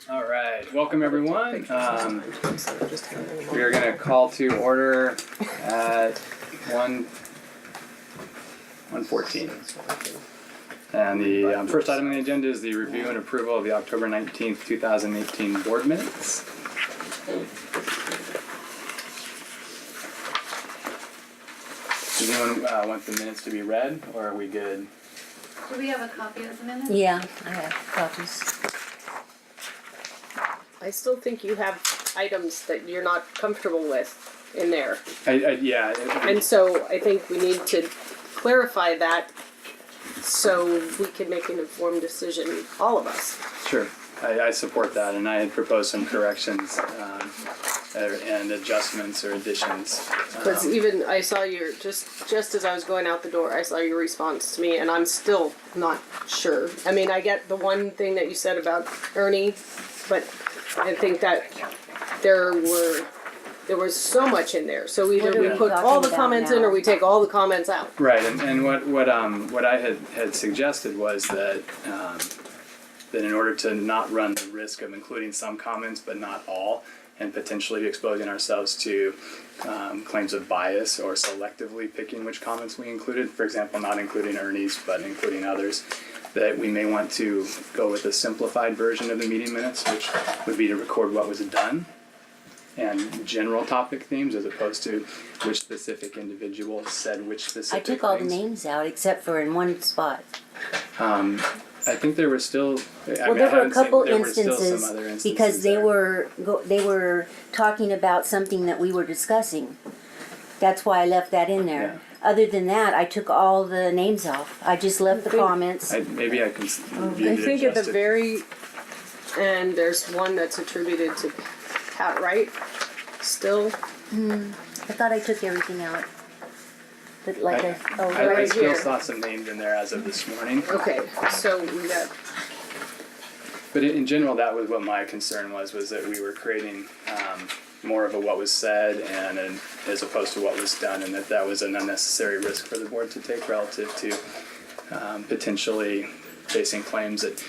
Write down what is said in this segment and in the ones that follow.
All right, welcome everyone. We are going to call to order at 1:14. And the first item on the agenda is the review and approval of the October 19th, 2018 board minutes. Does anyone want the minutes to be read, or are we good? Do we have a copy of the minutes? Yeah, I have copies. I still think you have items that you're not comfortable with in there. Yeah. And so I think we need to clarify that so we can make an informed decision, all of us. Sure, I support that, and I had proposed some corrections and adjustments or additions. Because even I saw your, just as I was going out the door, I saw your response to me, and I'm still not sure. I mean, I get the one thing that you said about Ernie, but I think that there was so much in there. So either we put all the comments in, or we take all the comments out. Right, and what I had suggested was that that in order to not run the risk of including some comments but not all, and potentially exposing ourselves to claims of bias or selectively picking which comments we included, for example, not including Ernie's but including others, that we may want to go with a simplified version of the meeting minutes, which would be to record what was done and general topic themes, as opposed to which specific individual said which specific I took all the things. names out except for in one spot. I think there were still. Well, there were a couple instances because they were talking about something that we were discussing. That's why I left that in there. Yeah. Other than that, I took all the names off. I just left the comments. Maybe I can. I think at the very end, there's one that's attributed to Pat Wright. Still. I thought I took everything out. But like I right still here. saw some names in there as of this morning. Okay, so we got. But in general, that was what my concern was that we were creating more of a what was said and as opposed to what was done, and that was an unnecessary risk for the board to take relative to potentially facing claims that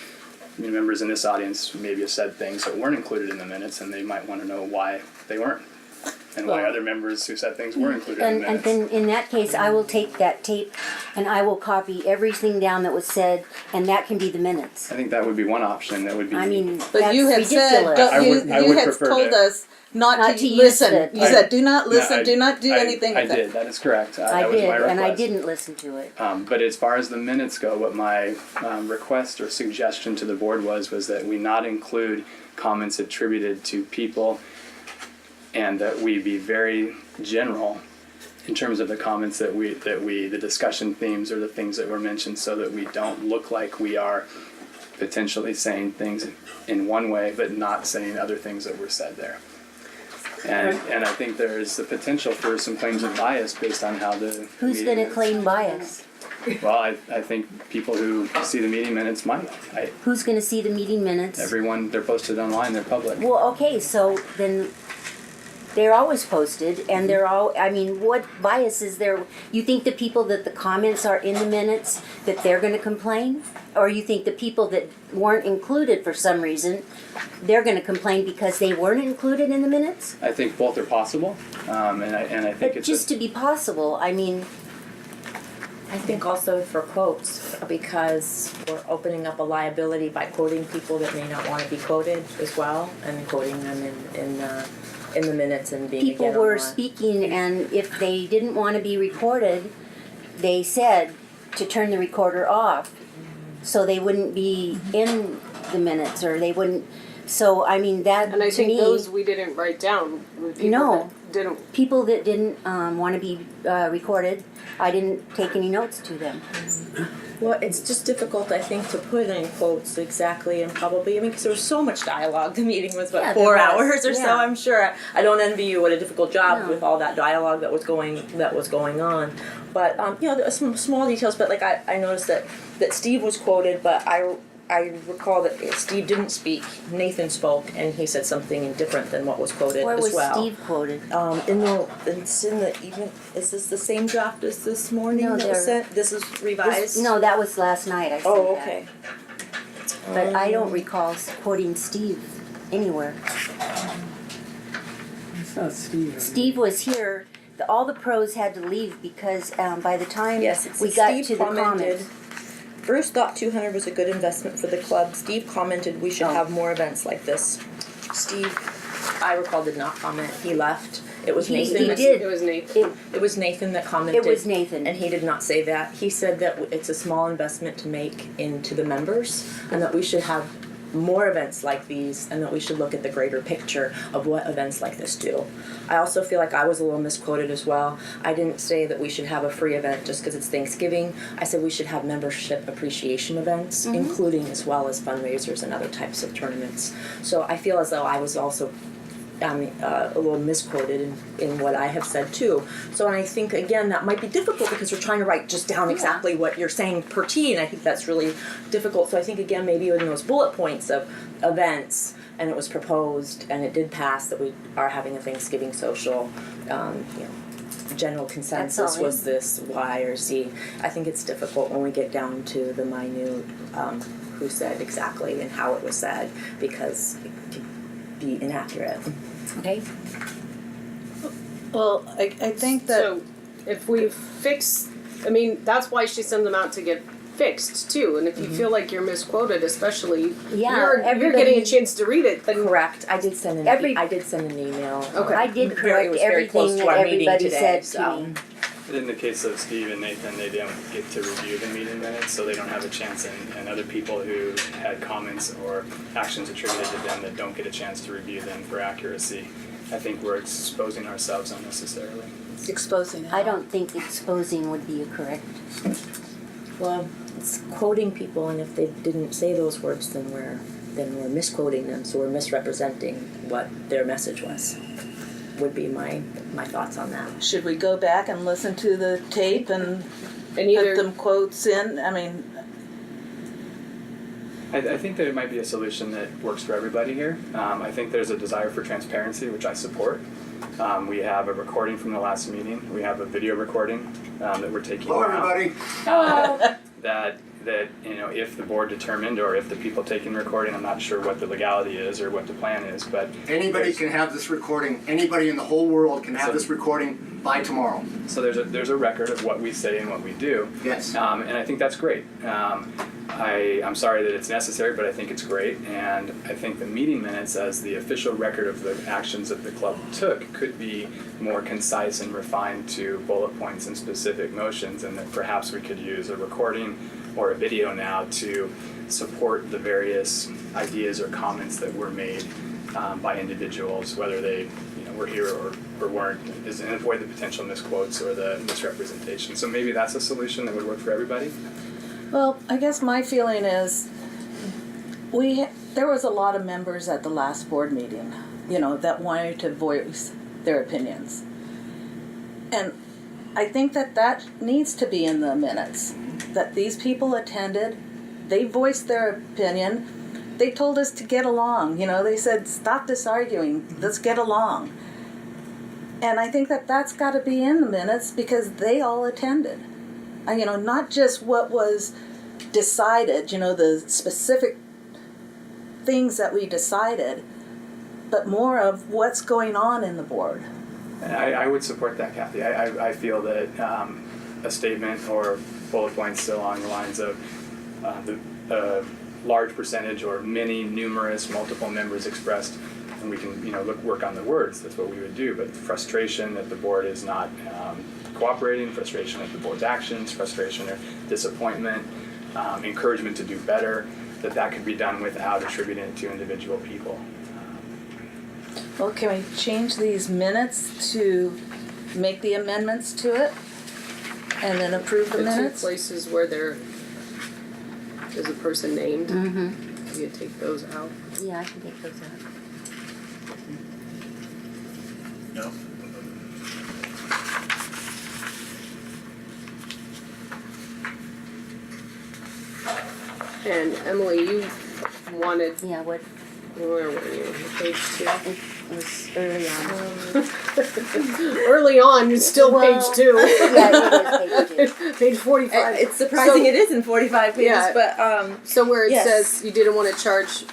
members in this audience maybe have said things that weren't included in the minutes, and they might want to know why they weren't, and why other members who said things were included in the minutes. And then in that case, I will take that tape and I will copy everything down that was said, and that can be the minutes. I think that would be one option. That would be. I mean, But that's you have ridiculous. said, I would you had prefer told to- us not to use listen. it. You said, do not listen, No, do not do anything I with it. did. That is correct. I that was did, my request. and I didn't listen to it. But as far as the minutes go, what my request or suggestion to the board was that we not include comments attributed to people, and that we be very general in terms of the comments that we the discussion themes or the things that were mentioned, so that we don't look like we are potentially saying things in one way but not saying other things that were said there. And I think there is the potential for some claims of bias based on how the Who's meeting going to claim bias? Well, I think people who see the meeting minutes might. Who's going to see the meeting minutes? Everyone, they're posted online, they're public. Well, okay, so then they're always posted, and they're all, I mean, what bias is there? You think the people that the comments are in the minutes, that they're going to complain? Or you think the people that weren't included for some reason, they're going to complain because they weren't included in the minutes? I think both are possible, and I think But it's just to be possible, I mean, I think also for quotes, because we're opening up a liability by quoting people that may not want to be quoted as well, and quoting them in the minutes and being people again were online. speaking, and if they didn't want to be recorded, they said to turn the recorder off, so they wouldn't be in the minutes, or they wouldn't. So I mean that. And I to think me, those we didn't write down. People No. that didn't. people that didn't want to be recorded, I didn't take any notes to them. Well, it's just difficult, I think, to put in quotes exactly, and probably, I mean, because there was so much dialogue. The meeting was, Yeah, 4 there was. hours or Yeah. so, I'm sure. I don't envy you what a difficult job No. with all that dialogue that was going on. But, you know, there are some small details, but like I noticed that Steve was quoted, but I recall that Steve didn't speak. Nathan spoke, and he said something different than what was quoted Where as was well. Steve quoted? It's in the even. Is this the same draft as this morning No, that was they're- sent? This is revised. No, that was last night. I said Oh, that. okay. But I don't recall quoting Steve. anywhere. It's not Steve. Steve was here. All the pros had to leave because by the time Yes, we got Steve to the commented. comments. Bruce thought 200 was a good investment for the club. Steve commented we should have more events like this. Steve, I recall, did not comment. He left. It was Nathan. He did. It was Nathan. It was Nathan that commented. It was Nathan. And he did not say that. He said that it's a small investment to make into the members and that we should have more events like these and that we should look at the greater picture of what events like this do. I also feel like I was a little misquoted as well. I didn't say that we should have a free event just because it's Thanksgiving. I said we should have membership appreciation events, including as well as fundraisers and other types of tournaments. So I feel as though I was also a little misquoted in what I have said too. So, and I think again that might be difficult because we're trying to write just down exactly what you're saying per T, and I think that's really difficult. So I think again maybe in those bullet points of events, and it was proposed and it did pass that we are having a Thanksgiving social. General consensus was this Y or Z. I think it's difficult when we get down to the minute who said exactly and how it was said because it could be inaccurate. Okay. Well, I think that So if we fix, I mean, that's why she sent them out to get fixed too. And if you feel like you're misquoted, especially, Yeah, you're everybody- getting a chance to read it. Then Correct. I did send an email. Okay. I did It correct was very close everything to that our meeting everybody today, said so. to me. In the case of Steve and Nathan, they didn't get to review the meeting minutes, so they don't have a chance, and other people who had comments or actions attributed to them that don't get a chance to review them for accuracy. I think we're exposing ourselves unnecessarily. exposing. I don't think exposing would be correct. Well, it's quoting people, and if they didn't say those words, then we're misquoting them, so we're misrepresenting what their message was. Would be my thoughts on that. Should we go back and listen to the tape and either put them quotes in? I mean, I think that it might be a solution that works for everybody here. I think there's a desire for transparency, which I support. We have a recording from the last meeting. We have a video recording that we're taking Hello, now. everybody. That if the board determined or if the people taking the recording, I'm not sure what the legality is or what the plan is, but Anybody can have this recording. Anybody in the whole world can have this recording by tomorrow. so there's a record of what we say and what we do. Yes. And I think that's great. I'm sorry that it's necessary, but I think it's great. And I think the meeting minutes as the official record of the actions that the club took could be more concise and refined to bullet points and specific motions, and that perhaps we could use a recording or a video now to support the various ideas or comments that were made by individuals, whether they were here or weren't, and avoid the potential misquotes or the misrepresentation. So maybe that's a solution that would work for everybody. well, I guess my feeling is there was a lot of members at the last board meeting, that wanted to voice their opinions. And I think that needs to be in the minutes, that these people attended, they voiced their opinion, they told us to get along, they said, stop this arguing, let's get along. And I think that's got to be in the minutes because they all attended. Not just what was decided, the specific things that we decided, but more of what's going on in the board. And I would support that, Kathy. I feel that a statement or bullet points along the lines of the large percentage or many, numerous, multiple members expressed, and we can work on the words. That's what we would do. But frustration that the board is not cooperating, frustration at the board's actions, frustration or disappointment, encouragement to do better, that could be done without attributing it to individual people. Well, can we change these minutes to make the amendments to it and then approve the the two minutes? places where there is a person named, Mm-hmm. you could take those out. Yeah, I can take those out. No. And Emily, you wanted, Yeah, what where were you? Page 2? it was early on. Early on, it's still Well, page 2. Yeah, it is page 2. Page 45. It's surprising So- it is in 45 pages, Yeah. but So where it Yes. says you didn't want to charge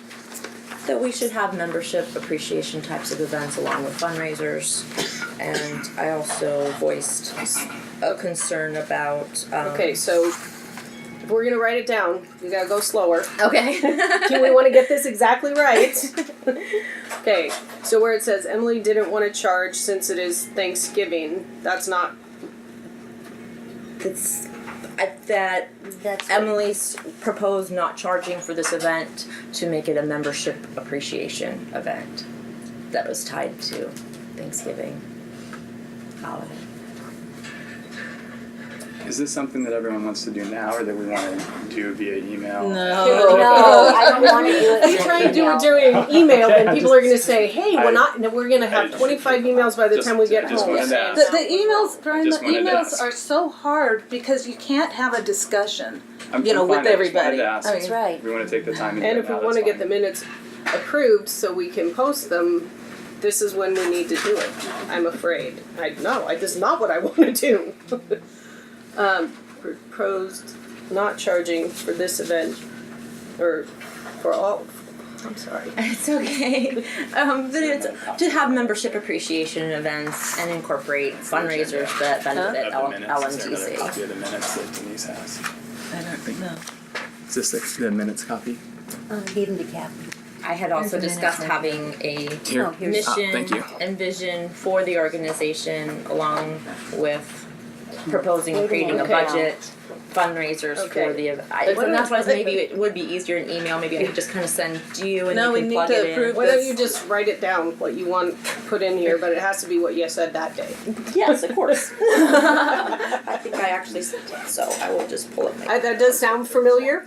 that we should have membership appreciation types of events along with fundraisers. And I also voiced a concern about. Okay, so if we're gonna write it down, we gotta go slower. Okay. We want to get this exactly right. Okay, so where it says Emily didn't want to charge since it is Thanksgiving, that's not. That's That's Emily's proposed not charging for this event to make it a membership appreciation event that was tied to Thanksgiving holiday. Is this something that everyone wants to do now, or that we want to do via email? No, I don't want to do it. If you try and do it during email, then people are going to say, "Hey, we're going to have 25 emails by the time we get just home." wanted to ask. The emails, Brian, the Just wanted to emails ask. are so hard because you can't have a discussion, I'm you know, fine, with I just wanted everybody. to ask. I mean, That's right. We want to take the time to do And it if we now, want to that's get the fine. minutes approved so we can post them, this is when we need to do it. I'm afraid. This is not what I want to do. Proposed not charging for this event, or for all. I'm sorry. It's okay. But it's to have membership appreciation events and incorporate fundraisers that benefit Of the minutes, is there another LMTC. copy of the minutes that Denise has? I don't think no. Is this the minutes copy? Gave him to Kathy. I had also discussed having a Here. Oh, here's- mission thank you. and vision for the organization, along with proposing and creating a Okay. budget, fundraisers Okay. for the event. And that's why maybe it would be easier in email. Maybe I could just kind of send you and No, you we can need plug to it in. approve Why don't you just write it down, what you want put in here, but it has to be what you said that day. Yes, of course. I think I actually sent it, so I will just pull up my. That does sound familiar.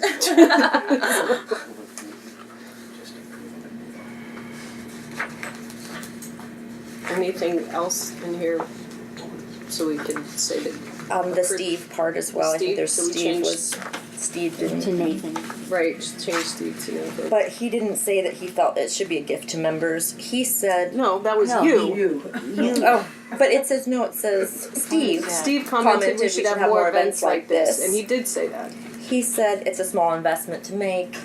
Anything else in here so we can say that, The Steve part as well. I Steve, think there's so we Steve changed- was Steve To didn't. Nathan. right, just change Steve to Nathan. But he didn't say that he felt it should be a gift to members. He said No, that was No, you. Oh, but it says no. It says Steve. Steve commented we should have more events like this, and he did say that. He said it's a small investment to make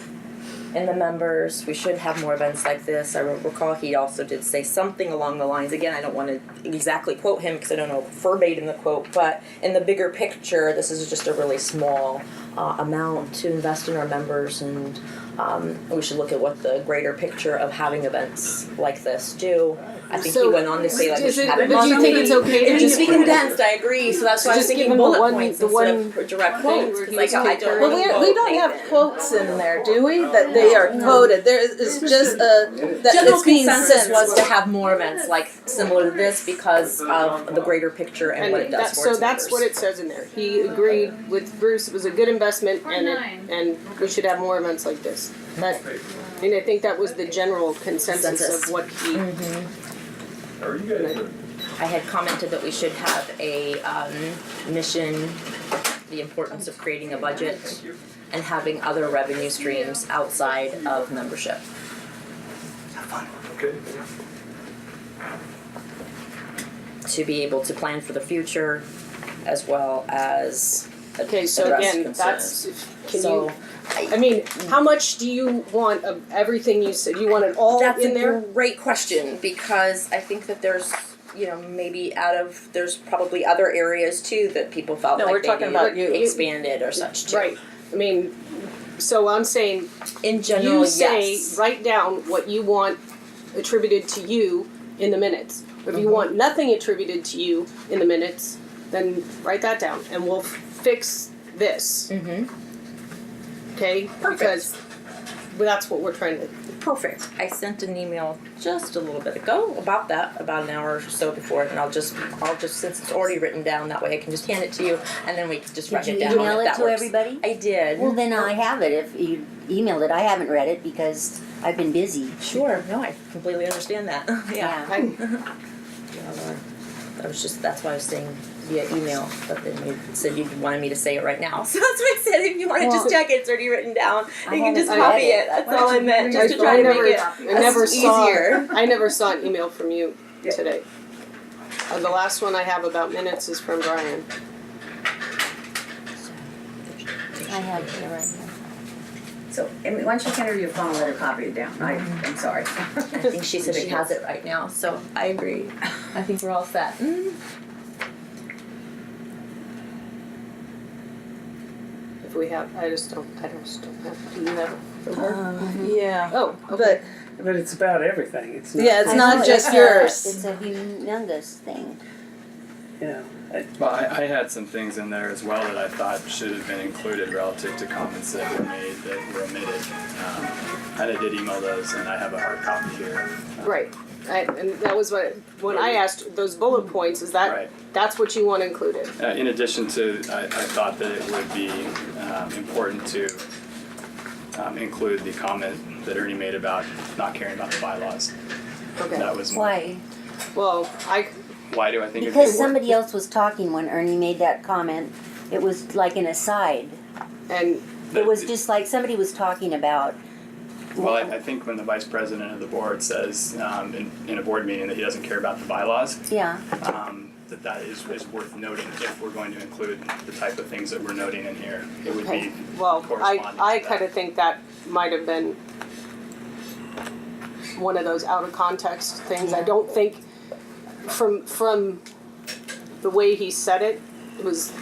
in the members. We should have more events like this. I recall he also did say something along the lines. Again, I don't want to exactly quote him because I don't know verbatim the quote, but in the bigger picture, this is just a really small amount to invest in our members, and we should look at what the greater picture of having events like this do. I think he So, went on to say like we is should it- have it but do you think it's okay to It needs just to be condensed. I agree. So that's why I was Just give thinking him the bullet one- points the instead one of direct thing quotes. where 'Cause he like was I taking- don't Well, want to we don't quote have Nathan. quotes in there, do we? That they are quoted. There is just a that General it's being consensus sent. was to have more events like similar to this because of the greater picture and what it does for so its that's what members. it says in there. He agreed with Bruce, it was a good investment and we should have more events like this. That, and I think that was the general consensus Consensus. of what he, I had commented that we should have a mission, the importance of creating a budget, and having other revenue streams outside of membership. To be able to plan for the future, as well as okay, so address again, concerns. that's, can So, you, I mean, how much do you want of everything you said? You want it all That's in a there? great question because I think that there's, maybe there's probably other areas too that people felt No, like we're talking maybe about you. expanded or such too. Right, I mean, so I'm saying, In general, you say, yes. write down what you want attributed to you in the minutes. If you want nothing attributed to you in the minutes, then write that down and we'll fix this. Okay? Perfect. Because that's what we're trying to. Perfect. I sent an email just a little bit ago about that, about an hour or so before it, and I'll just since it's already written down that way, I can just hand it to you, and then we can just write Did it you down email if it that to works. everybody? I did. Well, then I have it. If you emailed it, I haven't read it because I've been busy. Sure. No, I completely understand that. yeah. That's why I was saying via email, but then you said you wanted me to say it right now. So that's why I said if you want to just Well, check it, it's already written down. I You can just haven't read copy it. it. That's all I meant, just to try I to never, make it I never saw. easier. I never saw an email from you today. The last one I have about minutes is from Brian. I have it right here. So, Amy, why don't you send her your phone and let her copy it down? I'm sorry. I think she said it has it right now, so I agree. I think we're all set. If we have, I just don't have, do you have it? Yeah. Oh, okay. But it's about everything. It's not, Yeah, it's I not know, just it's yours. It's a humongous thing. yeah. Well, I had some things in there as well that I thought should have been included relative to comments that were made that were omitted. And I did email those, and I have a hard copy here. Right. And that was when I asked those bullet points, is that, Right. that's what you want included? In addition to, I thought that it would be important to include the comment that Ernie made about not caring about the bylaws. Okay. That was Why? Well, why do I think Because it's somebody else was talking when Ernie made that comment. It was like an aside. and It was just like somebody was talking about. Well, I think when the vice president of the board says in a board meeting that he doesn't care about the bylaws, Yeah. that is worth noting if we're going to include the type of things that we're noting in here. It would okay. be Well, corresponding I to kind that. of think that might have been one of those out of context things. I don't think from the way he said it, it was.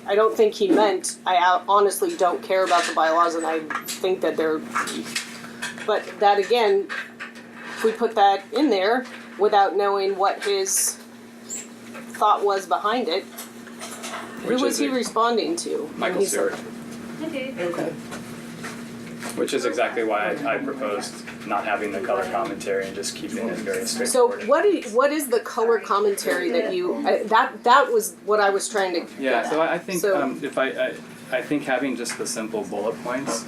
I don't think he meant, I honestly don't care about the bylaws, and I think that they're, but that again, if we put that in there without knowing what his thought was behind it, Which who was is he a- responding to? when Michael he said- Stewart, Okay. Okay. which is exactly why I proposed not having the color commentary and just keeping it very So straightforward. what is the color commentary that you, that was what I was trying to Yeah, get so at. I think So- if I think having just the simple bullet points,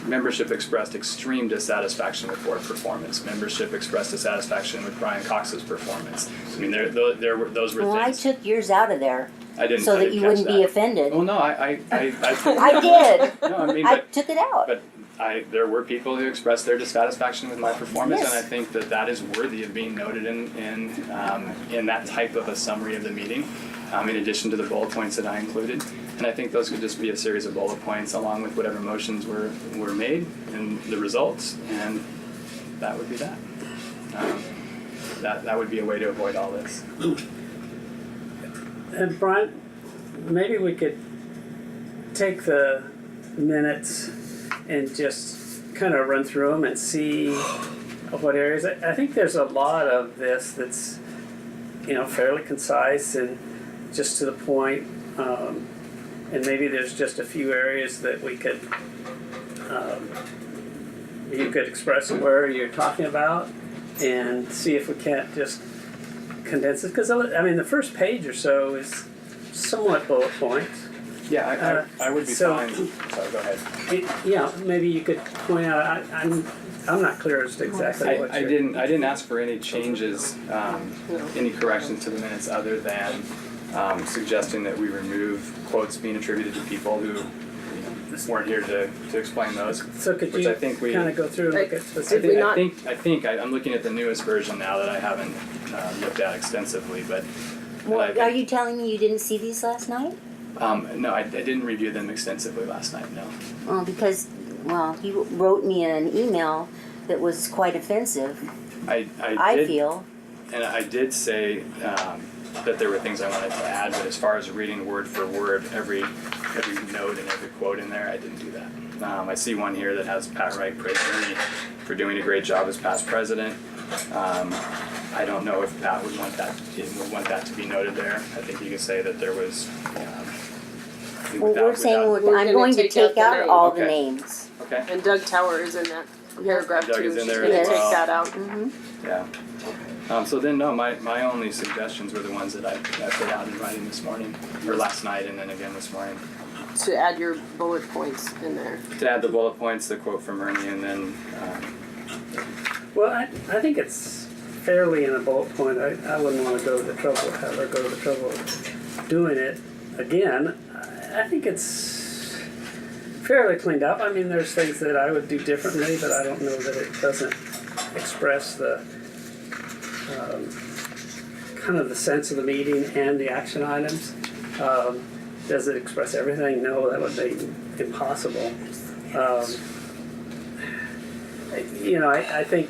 membership expressed extreme dissatisfaction with board performance. Membership expressed dissatisfaction with Brian Cox's performance. I mean, those were Well, I things. took yours out of there I didn't. so I that didn't you catch wouldn't be that. offended. Well, no, I I did. No, I mean, I but took it out. there were people who expressed their dissatisfaction with my performance, Yes. and I think that is worthy of being noted in that type of a summary of the meeting, in addition to the bullet points that I included. And I think those could just be a series of bullet points along with whatever motions were made and the results, and that would be that. That would be a way to avoid all this. And Brian, maybe we could take the minutes and just kind of run through them and see what areas. I think there's a lot of this that's, fairly concise and just to the point. And maybe there's just a few areas that we could, you could express where you're talking about and see if we can't just condense it. Because, the first page or so is somewhat bullet points. Yeah, I would be so- fine. Sorry, go ahead. Maybe you could point out, I'm not clear as to exactly what I you're... didn't ask for any changes, any corrections to the minutes other than suggesting that we remove quotes being attributed to people who weren't here to explain those. So could which you I think we- kind of go through and look at Did specific... we not- I'm looking at the newest version now that I haven't looked at extensively, but Well, are you telling me you didn't see these last night? no, I didn't review them extensively last night. No. Well, because, he wrote me an email that was quite offensive, I I feel. And I did say that there were things I wanted to add, but as far as reading word for word every note and every quote in there, I didn't do that. I see one here that has Pat Wright praise Ernie for doing a great job as past president. I don't know if Pat would want that to be noted there. I think you could say that there was. Well, we're saying We're I'm gonna going to take out take the out name. all the Okay. names. Okay. And Doug Tower is in that paragraph Doug too. is in She's there gonna as take well. that out. Yeah. So then, no, my only suggestions were the ones that I put out in writing this morning, or last night, and then again this morning. To add your bullet points in there. To add the bullet points, the quote from Ernie, and then Well, I think it's fairly in a bullet point. I wouldn't want to go to the trouble, have her go to the trouble of doing it again. I think it's fairly cleaned up. There's things that I would do differently, but I don't know that it doesn't express the kind of the sense of the meeting and the action items. Does it express everything? No, that would be impossible. I think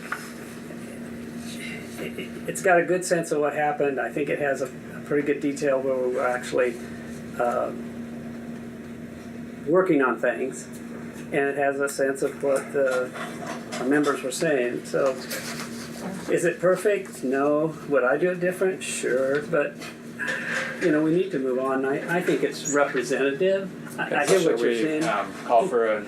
it's got a good sense of what happened. I think it has a pretty good detail where we were actually working on things, and it has a sense of what our members were saying. So, is it perfect? No. Would I do it different? Sure, but we need to move on. I think it's representative. I hear what you're saying. Call for a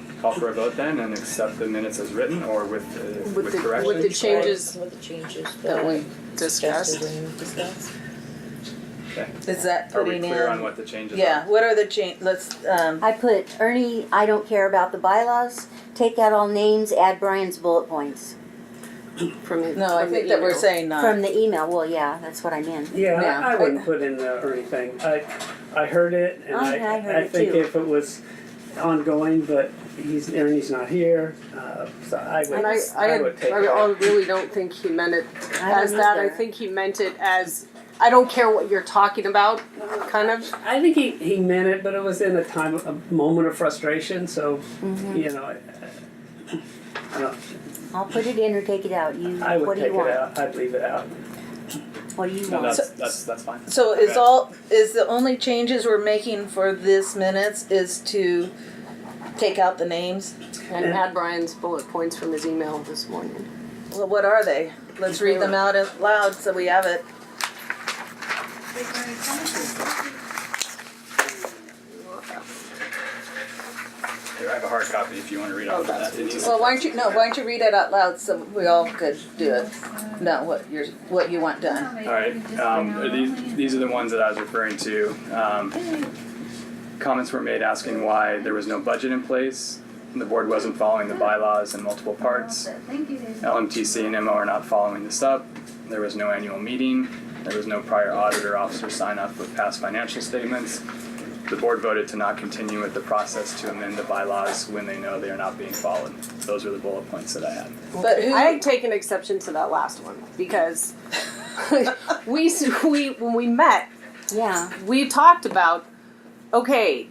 vote then and accept the minutes as written, or with corrections. With the changes With the changes that we suggested discussed. and discussed. Okay. Is that Are we putting clear in? on what the changes Yeah, are? what are the change, let's, I put Ernie, I don't care about the bylaws, take out all names, add Brian's bullet points. from it. no, I from the think that we're email. saying not. From the email, well, yeah, that's what I meant. Yeah, Yeah. I wouldn't put in the Ernie thing. I heard it, and I heard I it think too. if it was ongoing, but Ernie's not here, so I would. And I would take it. really don't think he meant it I as don't that. either. I think he meant it as, I don't care what you're talking about, kind of. I think he meant it, but it was in a moment of frustration. So, Mm-hmm. I don't. I'll put it in or take it out. I would What do take you it want? out. I'd leave it out. What do you No, want? that's fine. So Okay. is the only changes we're making for this minutes is to take out the names? And add Brian's bullet points from his email this morning. Well, what are they? Let's read them out loud so we have it. Here, I have a hard copy if you want to read off that. Well, why don't you read it out loud so we all could do it? No, what you want done. All right. These are the ones that I was referring to. Comments were made asking why there was no budget in place. The board wasn't following the bylaws in multiple parts. Thank you, David. LMTC and MO are not following this up. There was no annual meeting. There was no prior audit or officer sign off with past financial statements. The board voted to not continue with the process to amend the bylaws when they know they are not being followed. Those are the bullet points that I had. But who? I had taken exception to that last one because when we met, Yeah. we talked about, okay,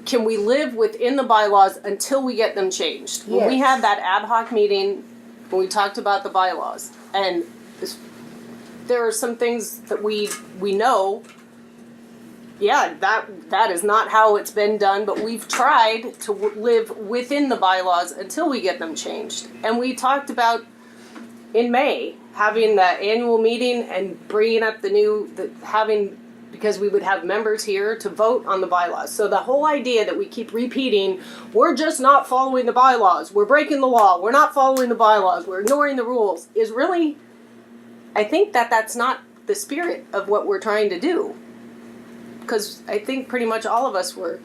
can we live within the bylaws until we get them changed? When we Yes. had that ad hoc meeting, when we talked about the bylaws, and there are some things that we know, yeah, that is not how it's been done, but we've tried to live within the bylaws until we get them changed. And we talked about in May having the annual meeting and bringing up because we would have members here to vote on the bylaws. So the whole idea that we keep repeating, we're just not following the bylaws, we're breaking the law, we're not following the bylaws, we're ignoring the rules, is really, I think that's not the spirit of what we're trying to do. Because I think pretty much all of us were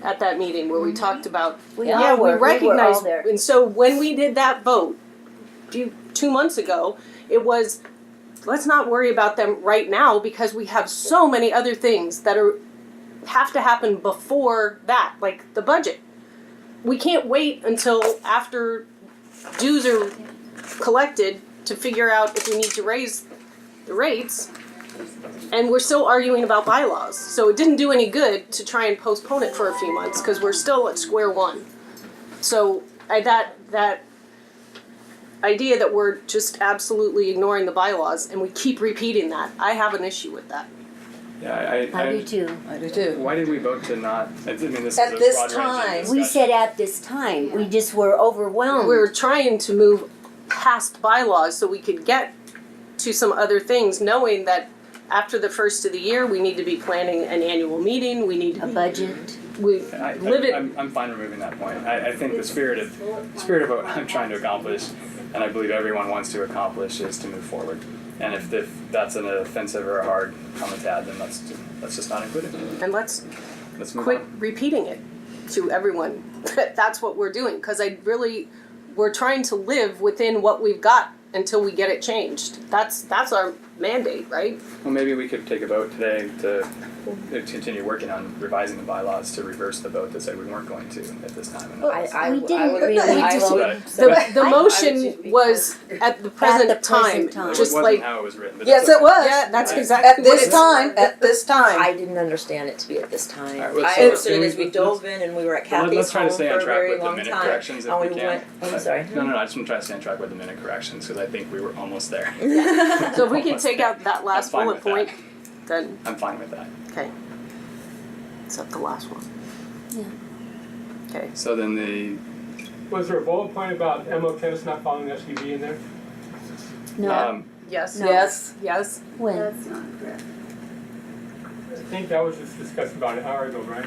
at that meeting where we talked about, We all were. We were recognize, all there. and so when we did that vote 2 months ago, it was, let's not worry about them right now because we have so many other things that have to happen before that, like the budget. We can't wait until after dues are collected to figure out if we need to raise the rates. And we're still arguing about bylaws. So it didn't do any good to try and postpone it for a few months because we're still at square one. So that idea that we're just absolutely ignoring the bylaws and we keep repeating that, I have an issue with that. Yeah, I do too. I do too. Why did we vote to not? I mean, this At is a this broad ranging time. discussion. We said at this time. We just were overwhelmed. We're trying to move past bylaws so we could get to some other things, knowing that after the first of the year, we need to be planning an annual meeting, we need to a be, budget. I'm fine removing that point. I think the spirit of what I'm trying to accomplish, and I believe everyone wants to accomplish, is to move forward. And if that's an offensive or a hard comment to add, then let's just not include it. and let's Let's move quit on. repeating it to everyone that that's what we're doing, because we're trying to live within what we've got until we get it changed. That's our mandate, right? Well, maybe we could take a vote today to continue working on revising the bylaws to reverse the vote that said we weren't going to at this time. I We would didn't really I do- would But- say- The I motion would was at the present time, time. It just wasn't like, how it was written. But Yes, it's it was. yeah, that's Right. exactly At what this it is. time, at this time. I didn't understand it to be at this time. All right, well, I so understood can it as we- we dove in and we were at Well, Kathy's let's try home to stay for on a track very with the long minute time. corrections if And we we can. went, I'm sorry. No, I just want to try to stay on track with the minute corrections because I think we were almost there. So if we can Almost take there. out that last I'm fine bullet with that. point, then, I'm fine with that. okay. Except the last one. Okay. So then the Was there a bullet point about MO tennis not following SUV in there? No, Yes. No. Yes. Yes. when? That's not correct. I think that was just discussed about an hour ago, right?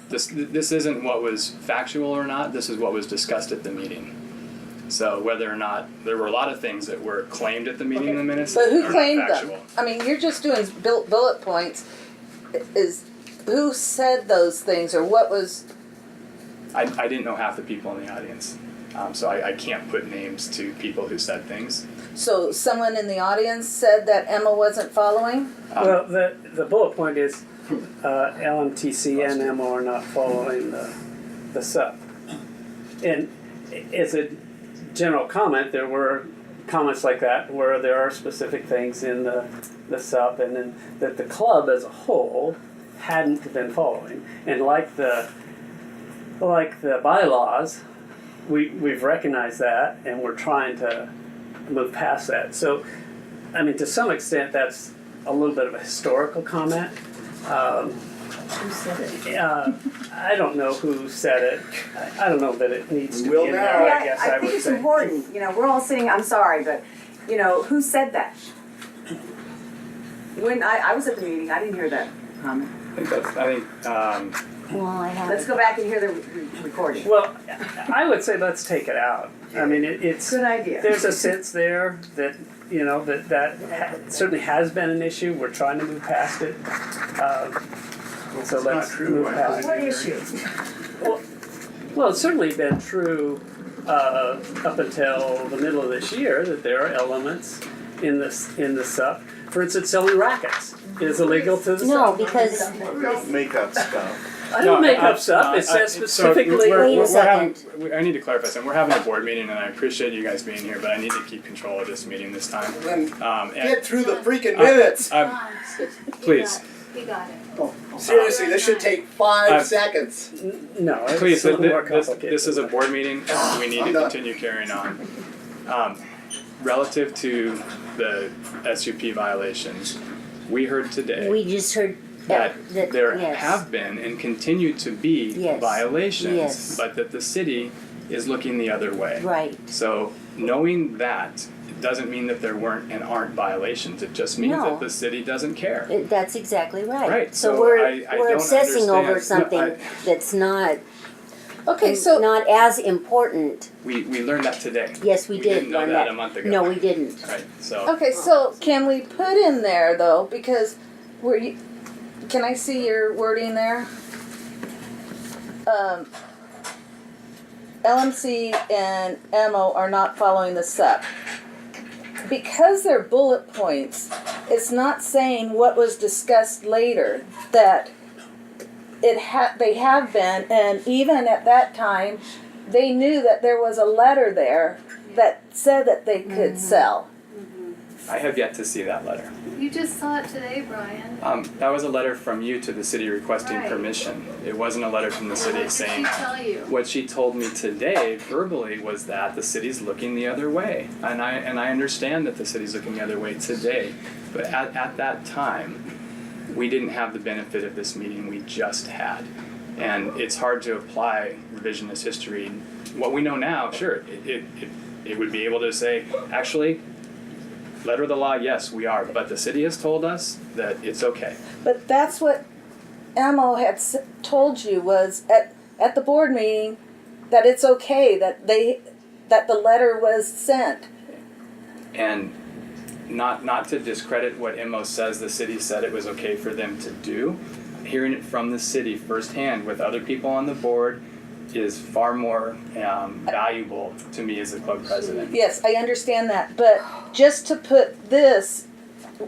this isn't what was factual or not. This is what was discussed at the meeting. So whether or not there were a lot of things that were claimed at the meeting in the minutes, But who are claimed factual. them? I mean, you're just doing bullet points. Is who said those things or what was? I didn't know half the people in the audience, so I can't put names to people who said things. So someone in the audience said that Emma wasn't following. Well, the bullet point is LMTC and MO are not following the SUP. And as a general comment, there were comments like that where there are specific things in the SUP and then that the club as a whole hadn't been following. And like the bylaws, we've recognized that and we're trying to move past that. So, I mean, to some extent, that's a little bit of a historical comment. Who said it? I don't know who said it. I don't know that it needs to Will be in now. there, I Yeah, guess I I think would it's say. important, you know, we're all sitting, I'm sorry, but, you know, who said that? When I was at the meeting, I didn't hear that comment. Well, I Let's haven't. go back and hear the recording. Well, I would say let's take it out. I mean, it's Good idea. there's a sense there that you know that certainly has been an issue. We're trying to move past it. So let's move past What it. issue? Well, it's certainly been true up until the middle of this year that there are elements in the SUP. For instance, selling rackets is illegal to the No, SUP. because Don't make up stuff. I don't make up stuff. It says specifically. Wait a second. I need to clarify something. We're having a board meeting, and I appreciate you guys being here, but I need to keep control of this meeting this time. Then And get through the freaking minutes. Come on. Please. We got it. Seriously, this should take 5 seconds. No, it's Please, a little more complicated. this is a board meeting. We need I'm to done. continue carrying on. Relative to the SUP violations, we heard today we just heard that there yes. have been and continue to be Yes. violations, Yes. but that the city is looking the other way. Right. So knowing that, it doesn't mean that there weren't and aren't violations. It just means No. that the city doesn't care. That's exactly right. Right, So, so we're I we're don't obsessing over understand. something No, that's not Okay, so not as important. We learned that today. Yes, we, We did didn't know learn that a month ago. No, we didn't. Right. So okay, so can we put in there though because can I see your wording there? LMC and MO are not following the SUP. Because they're bullet points, it's not saying what was discussed later, that they have been, and even at that time, they knew that there was a letter there that said that they could sell. I have yet to see that letter. You just saw it today, Brian. That was a letter from you to the city requesting Right. permission. It wasn't a letter from the What city did she saying. tell you? What she told me today verbally was that the city's looking the other way, and I understand that the city's looking the other way today, but at that time, we didn't have the benefit of this meeting we just had, and it's hard to apply revisionist history. What we know now, sure, it would be able to say, actually, letter of the law, yes, we are, but the city has told us that it's okay. But that's what Emmo had told you was at the board meeting that it's okay that the letter was sent. And not to discredit what Immo says the city said it was okay for them to do, hearing it from the city firsthand with other people on the board, is far more valuable to me as the club president. Yes, I understand that, but just to put this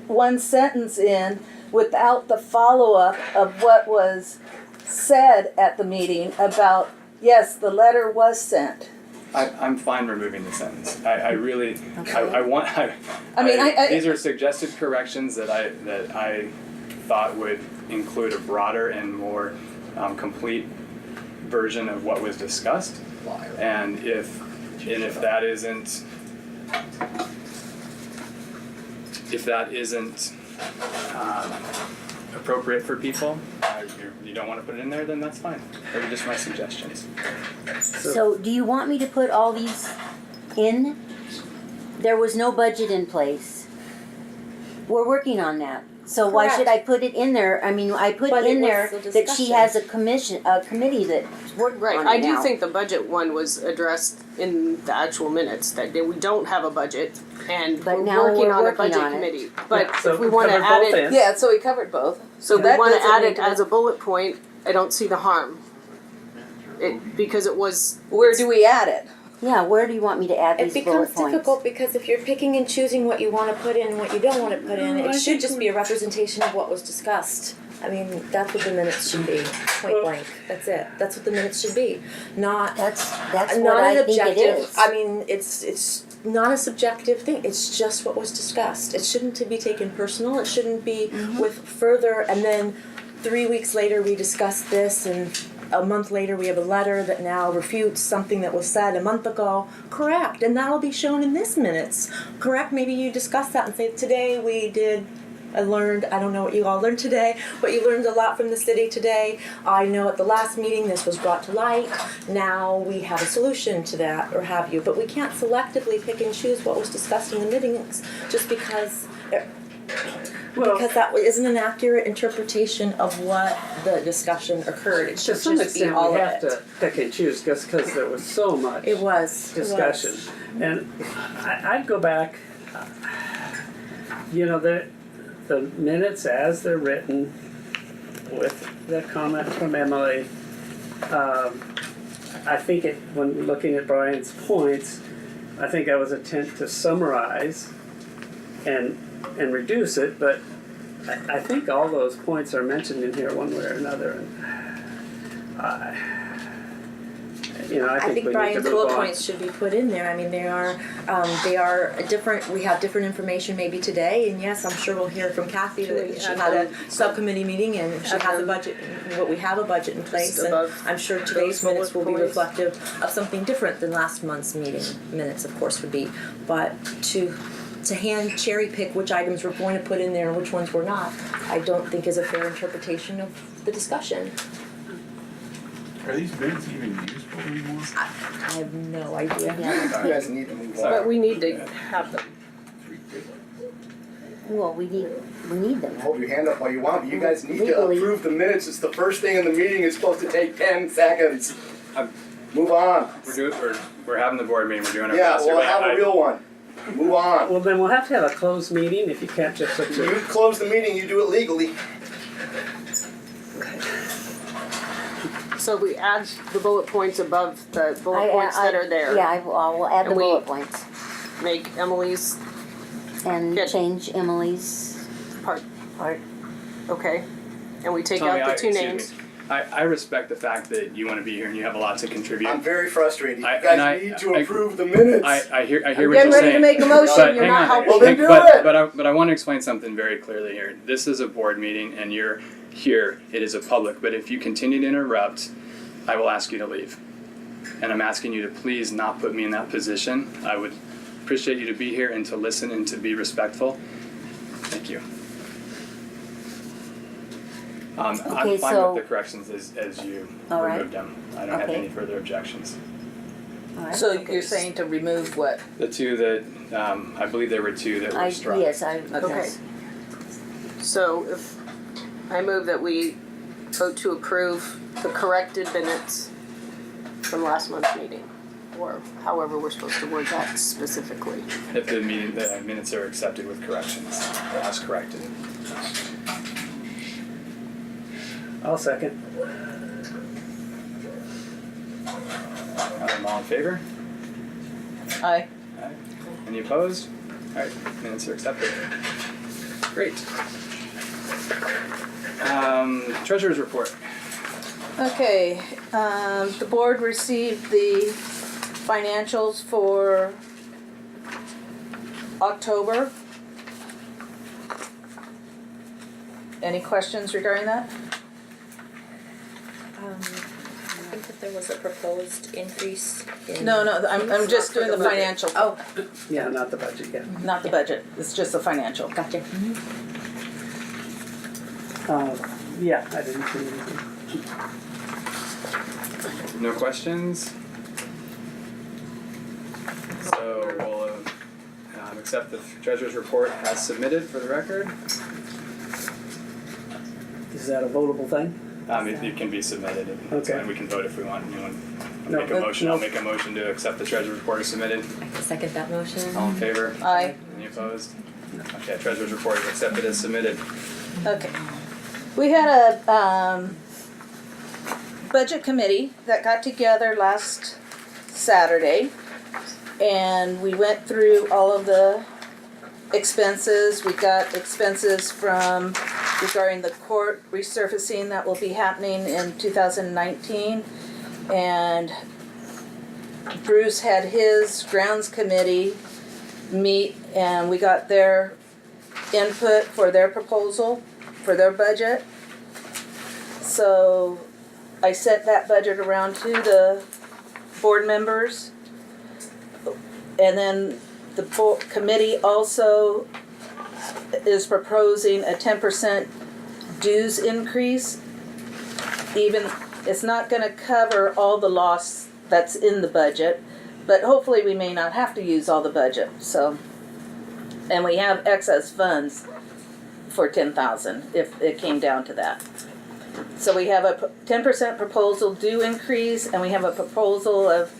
one sentence in without the follow-up of what was said at the meeting about, yes, the letter was sent. I'm fine removing the sentence. I really, I these are suggested corrections that I thought would include a broader and more complete version of what was discussed. And if that isn't appropriate for people, you don't want to put it in there, then that's fine. Those are just my suggestions. So do you want me to put all these in? There was no budget in place. We're working on that. So why should I put it in there? I mean, I put But in it was there the that she discussion. has a committee that's working Right, on it I do now. think the budget one was addressed in the actual minutes, that we don't have a budget, and But we're now working we're on a working budget on it. committee. But Yeah, so if we wanna covered add both it, ends. Yeah, so we covered both. so we That wanna doesn't add need it to- as a bullet point, I don't see the harm. Because it was. Where do we add it? Yeah, where do you want me to add It these bullet becomes points? difficult because if you're picking and choosing what you want to put in and what you don't want to put in, it should just be a representation of what was discussed. I mean, that's what the minutes should be, point blank. That's it. That's what the minutes should be. Not That's what not I an think it objective. is. I mean, it's not a subjective thing. It's just what was discussed. It shouldn't to be taken personal. It shouldn't be with further, and then 3 weeks later we discuss this, and a month later we have a letter that now refutes something that was said a month ago. Correct, and that'll be shown in this minutes. Correct, maybe you discuss that and say, today we did, I learned, I don't know what you all learned today, but you learned a lot from the city today. I know at the last meeting this was brought to light. Now we have a solution to that, or have you. But we can't selectively pick and choose what was discussed in the meetings just because that isn't an accurate interpretation of what the discussion occurred. It To should some just be extent, all we of have it. to pick and choose just because there was so much It was discussion. And I'd go back, you know, the minutes as they're written with the comment from Emily, I think when looking at Brian's points, I think I was attempt to summarize and reduce it, but I think all those points are mentioned in here one way or another. And I think we need Brian's to move bullet on. points should be put in there. I mean, they are different. We have different information maybe today, and yes, I'm sure we'll hear from Kathy Should we that she add had a them? subcommittee meeting and she Add has a them. budget. What we have a budget in place, and above I'm sure today's those minutes will be bullet reflective of something different than last month's meeting minutes. Of course, would be, but to hand cherry pick which items we're going to put in there and which ones we're not, I don't think is a fair interpretation of the discussion. Are these minutes even useful anymore? I have no idea. You guys need to move on. But we need to have them. Well, we need them. Hold your hand up all you want, but you guys need to Legally. approve the minutes. It's the first thing in the meeting. It's supposed to take 10 seconds. Move on. We're having the board meeting. We're doing our Yeah, best here, we'll but have a real one. Move on. Well, then we'll have to have a closed meeting if you can't just You approve. close the meeting, you do it legally. So we add the bullet points above the bullet points that are there. Yeah, I will add the And we- bullet points Make Emily's and Good. change Emily's part, part. okay? And we take Tommy, out the two excuse names. me. I respect the fact that you want to be here and you have a lot to contribute. I'm very frustrated. You I- guys and I- need to I- approve the minutes. I hear what Getting you're ready saying. to make a motion, But you're hang not on. helping. Well, then do it. But I want to explain something very clearly here. This is a board meeting and you're here. It is a public. But if you continue to interrupt, I will ask you to leave. And I'm asking you to please not put me in that position. I would appreciate you to be here and to listen and to be respectful. Thank you. I'm Okay, fine so- with the corrections as you All right. removed them. I don't have Okay. any further objections. All right. So you're saying to remove what? The two that, I believe there were two that were struck. Yes, I. Okay. So if I move that we vote to approve the corrected minutes from last month's meeting, or however we're supposed to word that specifically. If the minutes are accepted with corrections, as corrected. I'll second. All in favor? Aye. Aye. Any opposed? All right, minutes are accepted. Great. Treasurer's report. Okay, the board received the financials for October. Any questions regarding that? I think that there was a proposed increase in. No, I'm just doing the budget. financial. Oh, Yeah, not the budget yet. Not the budget, it's just the financial. gotcha. Yeah, I didn't see anything. No questions? So we'll accept the treasurer's report as submitted for the record. Is that a votable thing? It can be submitted. It's Okay. fine. We can vote if we want. Anyone No, make a motion? no. I'll make a motion to accept the treasurer's report as submitted. Second that motion. All in favor? Aye. Any opposed? Okay, treasurer's report is accepted as submitted. Okay. We had a budget committee that got together last Saturday, and we went through all of the expenses. We got expenses from regarding the court resurfacing that will be happening in 2019, and Bruce had his grounds committee meet, and we got their input for their proposal for their budget. So I sent that budget around to the board members. And then the committee also is proposing a 10% dues increase. Even, it's not gonna cover all the loss that's in the budget, but hopefully we may not have to use all the budget, so. And we have excess funds for 10,000 if it came down to that. So we have a 10% proposal due increase, and we have a proposal of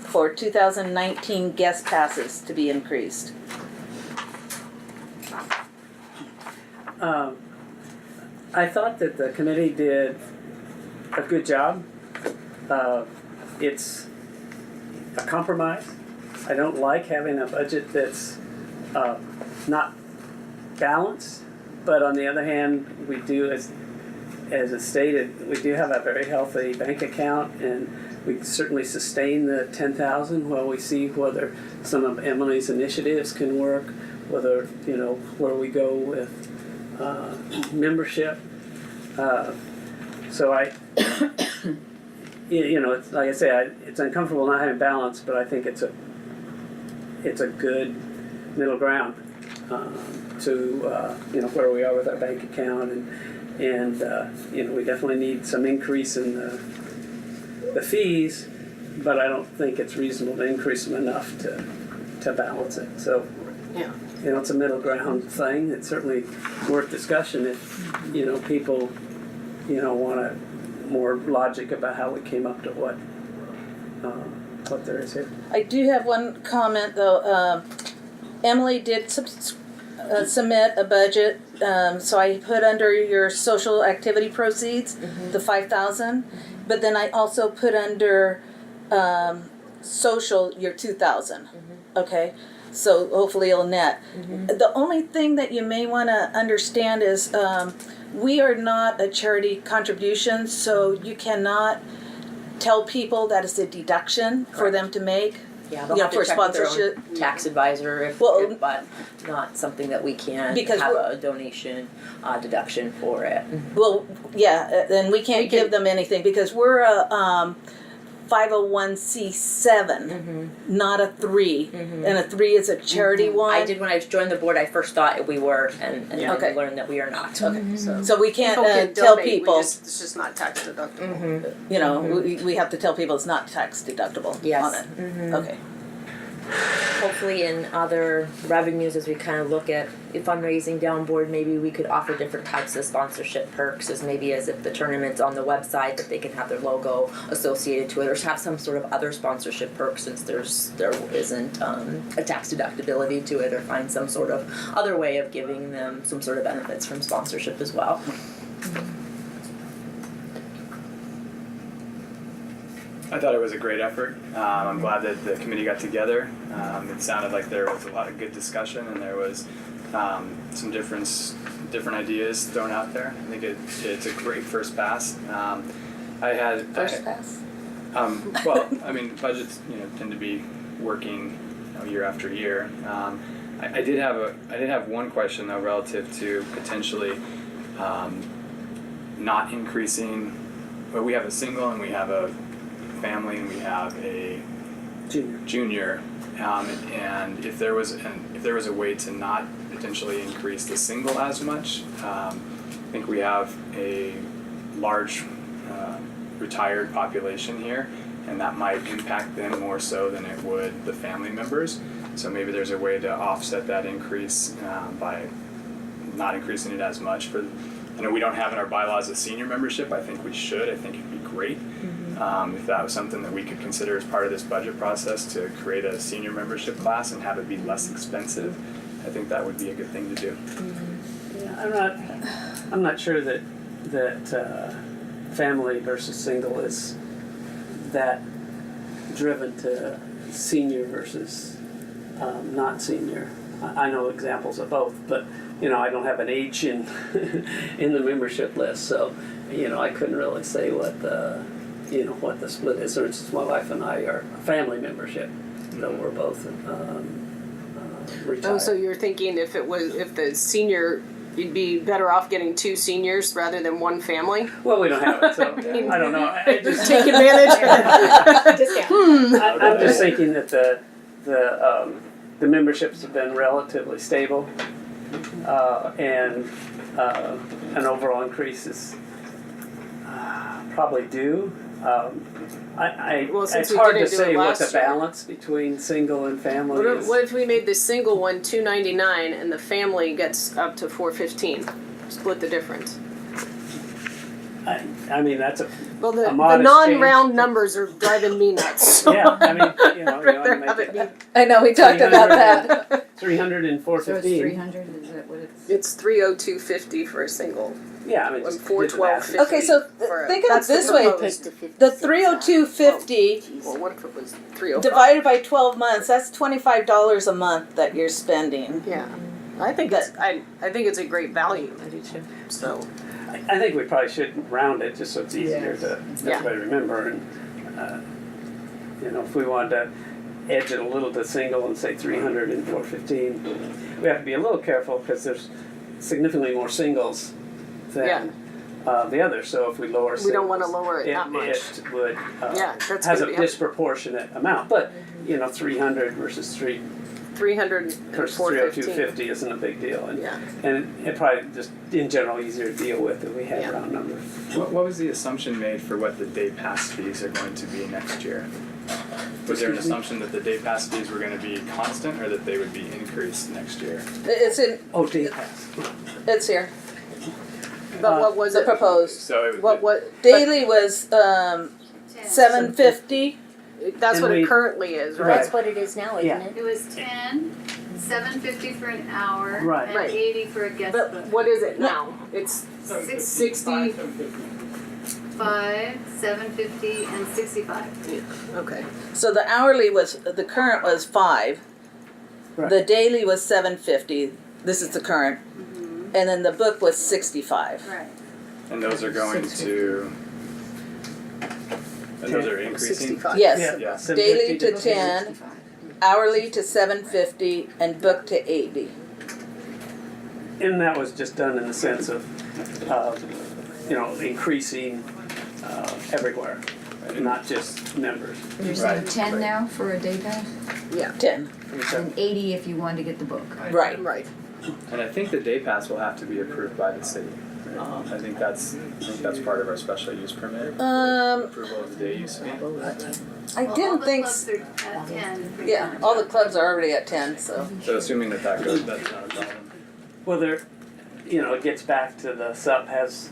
for 2019 guest passes to be increased. I thought that the committee did a good job. It's a compromise. I don't like having a budget that's not balanced, but on the other hand, we do, as it's stated, we do have a very healthy bank account, and we certainly sustain the 10,000 while we see whether some of Emily's initiatives can work, whether, where we go with membership. So it's, like I say, it's uncomfortable not having balance, but I think it's a good middle ground to where we are with our bank account, and we definitely need some increase in the fees, but I don't think it's reasonable to increase them enough to balance it. So Yeah. it's a middle ground thing. It's certainly worth discussion if people want more logic about how we came up to what there is here. I do have one comment though. Emily did submit a budget, so I put under your social activity proceeds, the 5,000, but then I also put under social your 2,000. Okay, so hopefully it'll net. The only thing that you may want to understand is we are not a charity contribution, so you cannot tell people that it's a deduction for them to make. Yeah, they'll You know, have to for check with their sponsorship. own tax advisor Well, but not something that we can Because have we're- a donation deduction for it. Well, yeah, and we can't give them anything because we're a 501c7, not a 3, and a 3 is a charity one. I did when I joined the board. I first thought we were, and then Okay. I learned that we are not. Okay, so we can't People can tell donate, people. it's just not tax deductible. We have to tell people it's not tax deductible Yes. on it. Okay. Hopefully, in other revenues, as we kind of look at fundraising down board, maybe we could offer different types of sponsorship perks, as if the tournament's on the website, that they can have their logo associated to it, or have some sort of other sponsorship perks, since there isn't a tax deductibility to it, or find some sort of other way of giving them some sort of benefits from sponsorship as well. I thought it was a great effort. I'm glad that the committee got together. It sounded like there was a lot of good discussion, and there was some different ideas thrown out there. I think it's a great first pass. First pass. Well, I mean, budgets tend to be working year after year. I did have one question though relative to potentially not increasing. Well, we have a single and we have a family and we have a junior, and if there was a way to not potentially increase the single as much, I think we have a large retired population here, and that might impact them more so than it would the family members. So maybe there's a way to offset that increase by not increasing it as much. I know we don't have in our bylaws a senior membership. I think we should. I think it'd be great if that was something that we could consider as part of this budget process to create a senior membership class and have it be less expensive. I think that would be a good thing to do. Yeah, I'm not sure that family versus single is that driven to senior versus not senior. I know examples of both, but I don't have an age in in the membership list, so I couldn't really say what the split is. For instance, my wife and I are a family membership, though we're both retired. Oh, so you're thinking if the senior, you'd be better off getting 2 seniors rather than 1 family? Well, we don't have it, so I don't know. I just Take advantage. I'm just thinking that the memberships have been relatively stable, and an overall increase is probably due. It's hard to say what the balance between single and family is. What if we made the single one $299 and the family gets up to $415? Split the difference. I mean, that's a the modest non-round change. numbers are driving me nuts. So Yeah, I mean, you want to make it I know, we talked about that. 300 and So it's 415. 300, is that what it's? It's $302.50 for a single. Yeah, I mean, And just do the math. $412.50. Okay, so for a- think of it that's the this way. proposed. The 302.50 Well, what if it was 305? divided by 12 months, that's $25 a month that you're spending. Yeah, I think I think it's a great value. I do too. So I think we probably should round it just so it's easier to Yeah. everybody remember. And if we wanted to edge it a little to single and say 300 and 415, we have to be a little careful because there's significantly more singles than the others. So if we lower singles, we don't want to lower it that much. It would That's has a gonna be disproportionate amount. But 300 versus 302.50 isn't a big deal, and it probably just in general easier to deal with if we had round numbers. What was the assumption made for what the day pass fees are going to be next year? Was there an assumption that the day pass fees were going to be constant or that they would be increased next year? It's in, Day pass. it's here, But what was the it? proposed. So What? Daily was $750. That's And what we- it currently is, right? That's what it is now, isn't Yeah. it? It was 10, $7.50 for an hour, Right. and Right. 80 for a guest But book. what is it now? It's 60. 5, $7.50, and 65. Okay. So the the current was 5. Right. The daily was $750. This is the current. And then the book was $65. Right. And those are going to. And those are increasing? 65. Yes. Yeah. Daily to 10, hourly to $750, and book to $80. And that was just done in the sense of, increasing everywhere, not just members. You're saying 10 now for a day pass? Yeah. 10. And 80 if you want to get the book. Right. Right. And I think the day pass will have to be approved by the city. I think that's part of our special use permit. Approval of the day use fee. I All didn't the think. clubs are at 10. Yeah, all the clubs are already at 10, so. So assuming that goes, that's not a problem. Well, it gets back to the sub has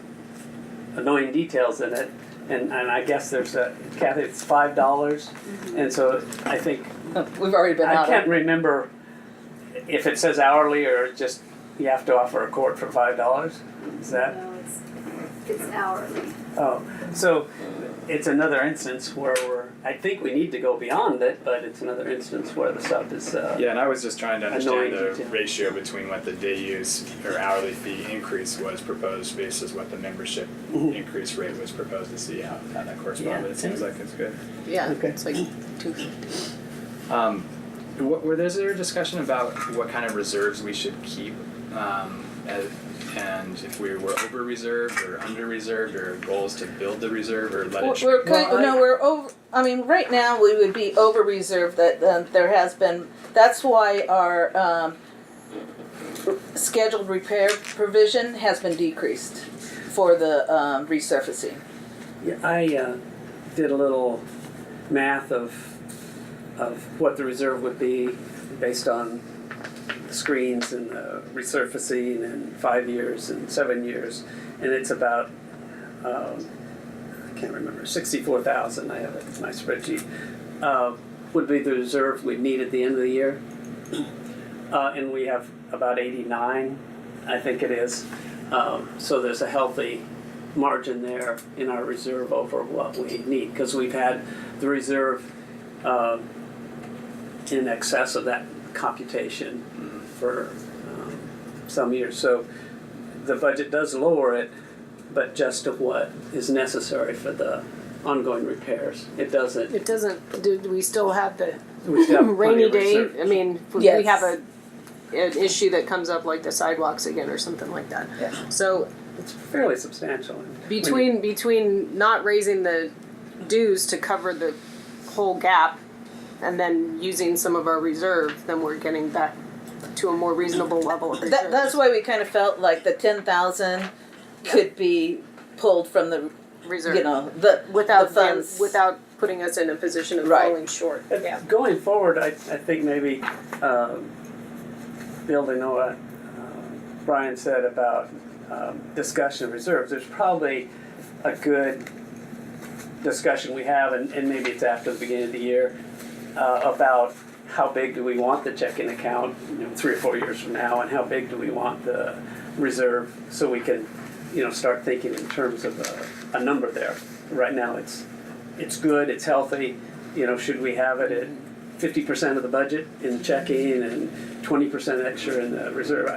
annoying details in it, and I guess there's Kathy, it's $5, and so I think We've already been I out can't of. remember if it says hourly or just you have to offer a quart for $5. Is that? No, it's hourly. Oh, so it's another instance where I think we need to go beyond it, but it's another instance where the sub is, Yeah, and I was just trying to Annoying understand the detail. ratio between what the day use or hourly fee increase was proposed versus what the membership increase rate was proposed, to see how that corresponded. Yeah. But it seems like it's good. Yeah, Okay. it's like 250. Were there a discussion about what kind of reserves we should keep, and if we were over reserved or under reserved, or goals to build the reserve or let it? We're we're over. I mean, right now we would be over reserved. That there has been. That's why our scheduled repair provision has been decreased for the resurfacing. yeah, I did a little math of what the reserve would be based on the screens and the resurfacing and 5 years and 7 years, and it's about I can't remember, 64,000. I have it in my spreadsheet. Would be the reserve we need at the end of the year, and we have about 89, I think it is. So there's a healthy margin there in our reserve over what we need, because we've had the reserve in excess of that computation for some years. So the budget does lower it, but just to what is necessary for the ongoing repairs. It doesn't. It doesn't, do we still have the We still have plenty rainy of day? reserve. I mean, if Yes. we have an issue that comes up like the sidewalks again or something like that. Yeah. So It's fairly substantial. between not raising the dues to cover the whole gap and then using some of our reserve, then we're getting back to a more reasonable level of reserve. That's why we kind of felt like the 10,000 could be pulled from the reserve. the without funds. without putting us in a position of Right. falling short. Yeah. Going forward, I think maybe building on what Brian said about discussion of reserves, there's probably a good discussion we have, and maybe it's after the beginning of the year, about how big do we want the checking account, 3 or 4 years from now, and how big do we want the reserve, so we can, start thinking in terms of a number there. Right now, it's good, it's healthy. Should we have it at 50% of the budget in checking and 20% extra in the reserve?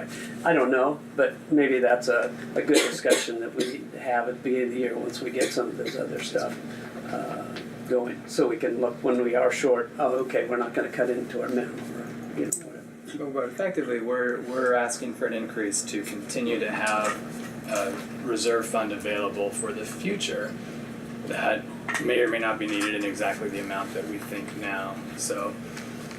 I don't know, but maybe that's a good discussion that we have at the beginning of the year once we get some of this other stuff going, so we can look when we are short. Oh, okay, we're not going to cut into our minimum, or whatever. But effectively, we're asking for an increase to continue to have a reserve fund available for the future that may or may not be needed in exactly the amount that we think now. So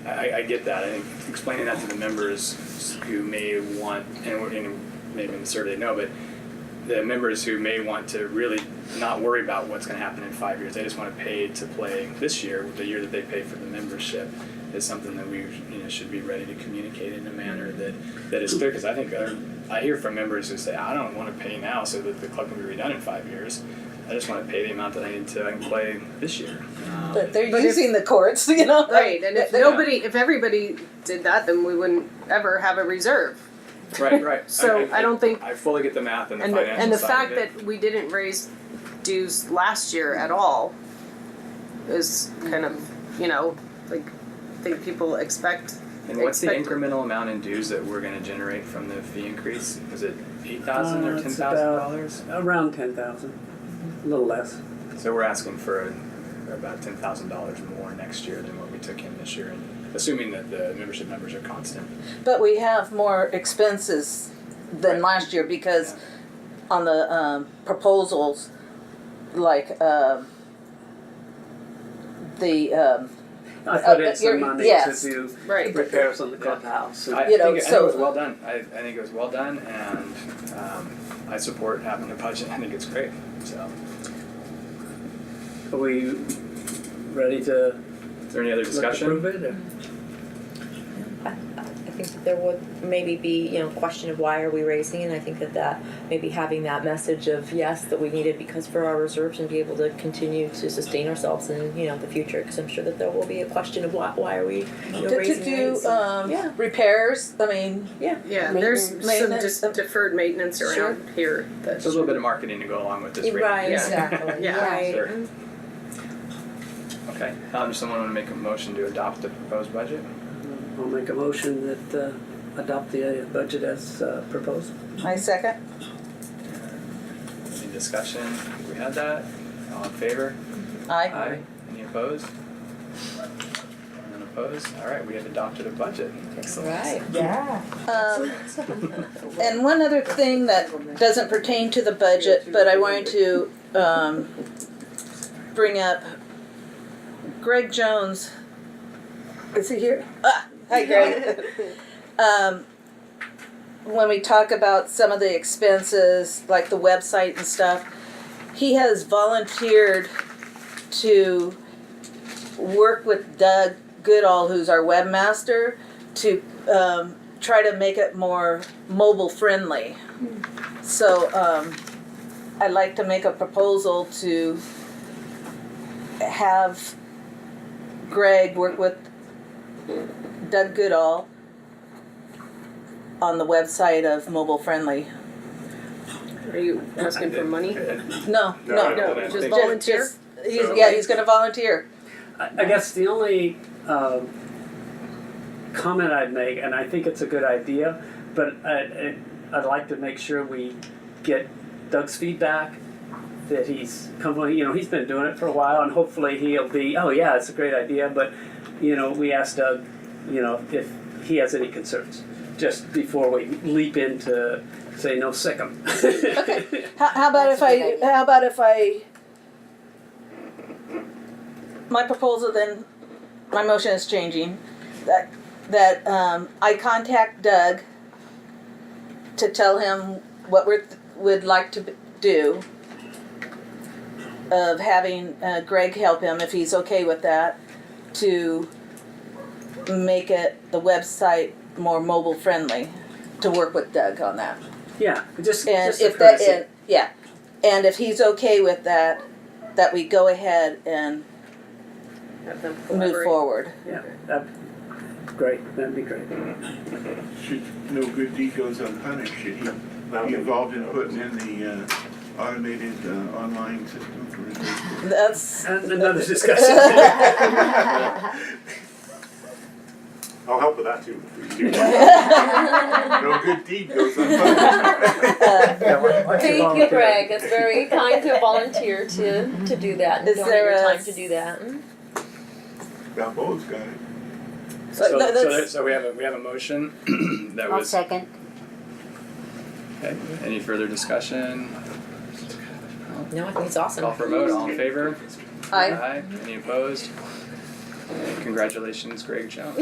I get that. I think explaining that to the members who may want, and maybe in the survey no, but the members who may want to really not worry about what's going to happen in 5 years, they just want to pay to play this year, the year that they pay for the membership, is something that we should be ready to communicate in a manner that is clear. Because I think I hear from members who say, I don't want to pay now so that the club can be redone in 5 years. I just want to pay the amount that I need to, I can play this year. But they're using the courts, Right, and if everybody did that, then we wouldn't ever have a reserve. Right. So I don't think, I fully get the math and the and financial the side fact of it. that we didn't raise dues last year at all is kind of, I think people expect. And what's the expect- incremental amount in dues that we're going to generate from the fee increase? Is it $8,000 or It's $10,000? around 10,000, a little less. So we're asking for about $10,000 more next year than what we took in this year, and assuming that the membership numbers are constant. But we have more expenses than last year because on the proposals, like I put in some you're- money yes. to do Right. repairs on the clubhouse. I think it was well done. I think it was well done, and I support having a budget. I think it's great. So, Are we ready to is there any other discussion? approve it? Or? I think that there would maybe be, question of why are we raising, and I think that maybe having that message of yes, that we need it because for our reserves and be able to continue to sustain ourselves in, the future, because I'm sure that there will be a question of why are we, to raising do rates. repairs. I mean, Yeah, there's some Maintenance. just deferred maintenance around here. There's a little bit of marketing to go along with this. Right, rating. exactly. Yeah. Right. Sure. Okay, someone want to make a motion to adopt the proposed budget? I'll make a motion that adopt the budget as proposed. I second. Any discussion? We had that. All in favor? Aye. Any opposed? None opposed? All right, we have adopted a budget. Excellent. Right. Yeah. And one other thing that doesn't pertain to the budget, but I wanted to bring up Greg Jones. Is he here? Hi, Greg. When we talk about some of the expenses, like the website and stuff, he has volunteered to work with Doug Goodall, who's our webmaster, to try to make it more mobile friendly. So I'd like to make a proposal to have Greg work with Doug Goodall on the website of Mobile Friendly. Are you asking for money? No, Just volunteer? he's gonna volunteer. I guess the only comment I'd make, and I think it's a good idea, but I'd like to make sure we get Doug's feedback, that he's he's been doing it for a while, and hopefully he'll be, oh yeah, it's a great idea, but we asked Doug, if he has any concerns, just before we leap into say no, sick 'em. Okay. How about That's a good idea. My proposal then, my motion is changing, that I contact Doug to tell him what would like to do, of having Greg help him if he's okay with that, to make the website more mobile friendly, to work with Doug on that. Yeah, just And a if that, courtesy. and if he's okay with that we go ahead and Have them move collaborate. forward. Yeah, that'd be great. Should no good deed goes unpunished, should he be involved in putting in the automated online system for his Facebook? That's And another discussion. I'll help with that too. No good deed goes unpunished. Thank you, Greg. It's very kind to volunteer to do that and Is donate there your a time to do that. Balboa's got it. So we have a motion that I'll was. second. Okay. Any further discussion? No, I think it's awesome. Call for a vote. All in favor? Aye. Any opposed? And congratulations, Greg Jones.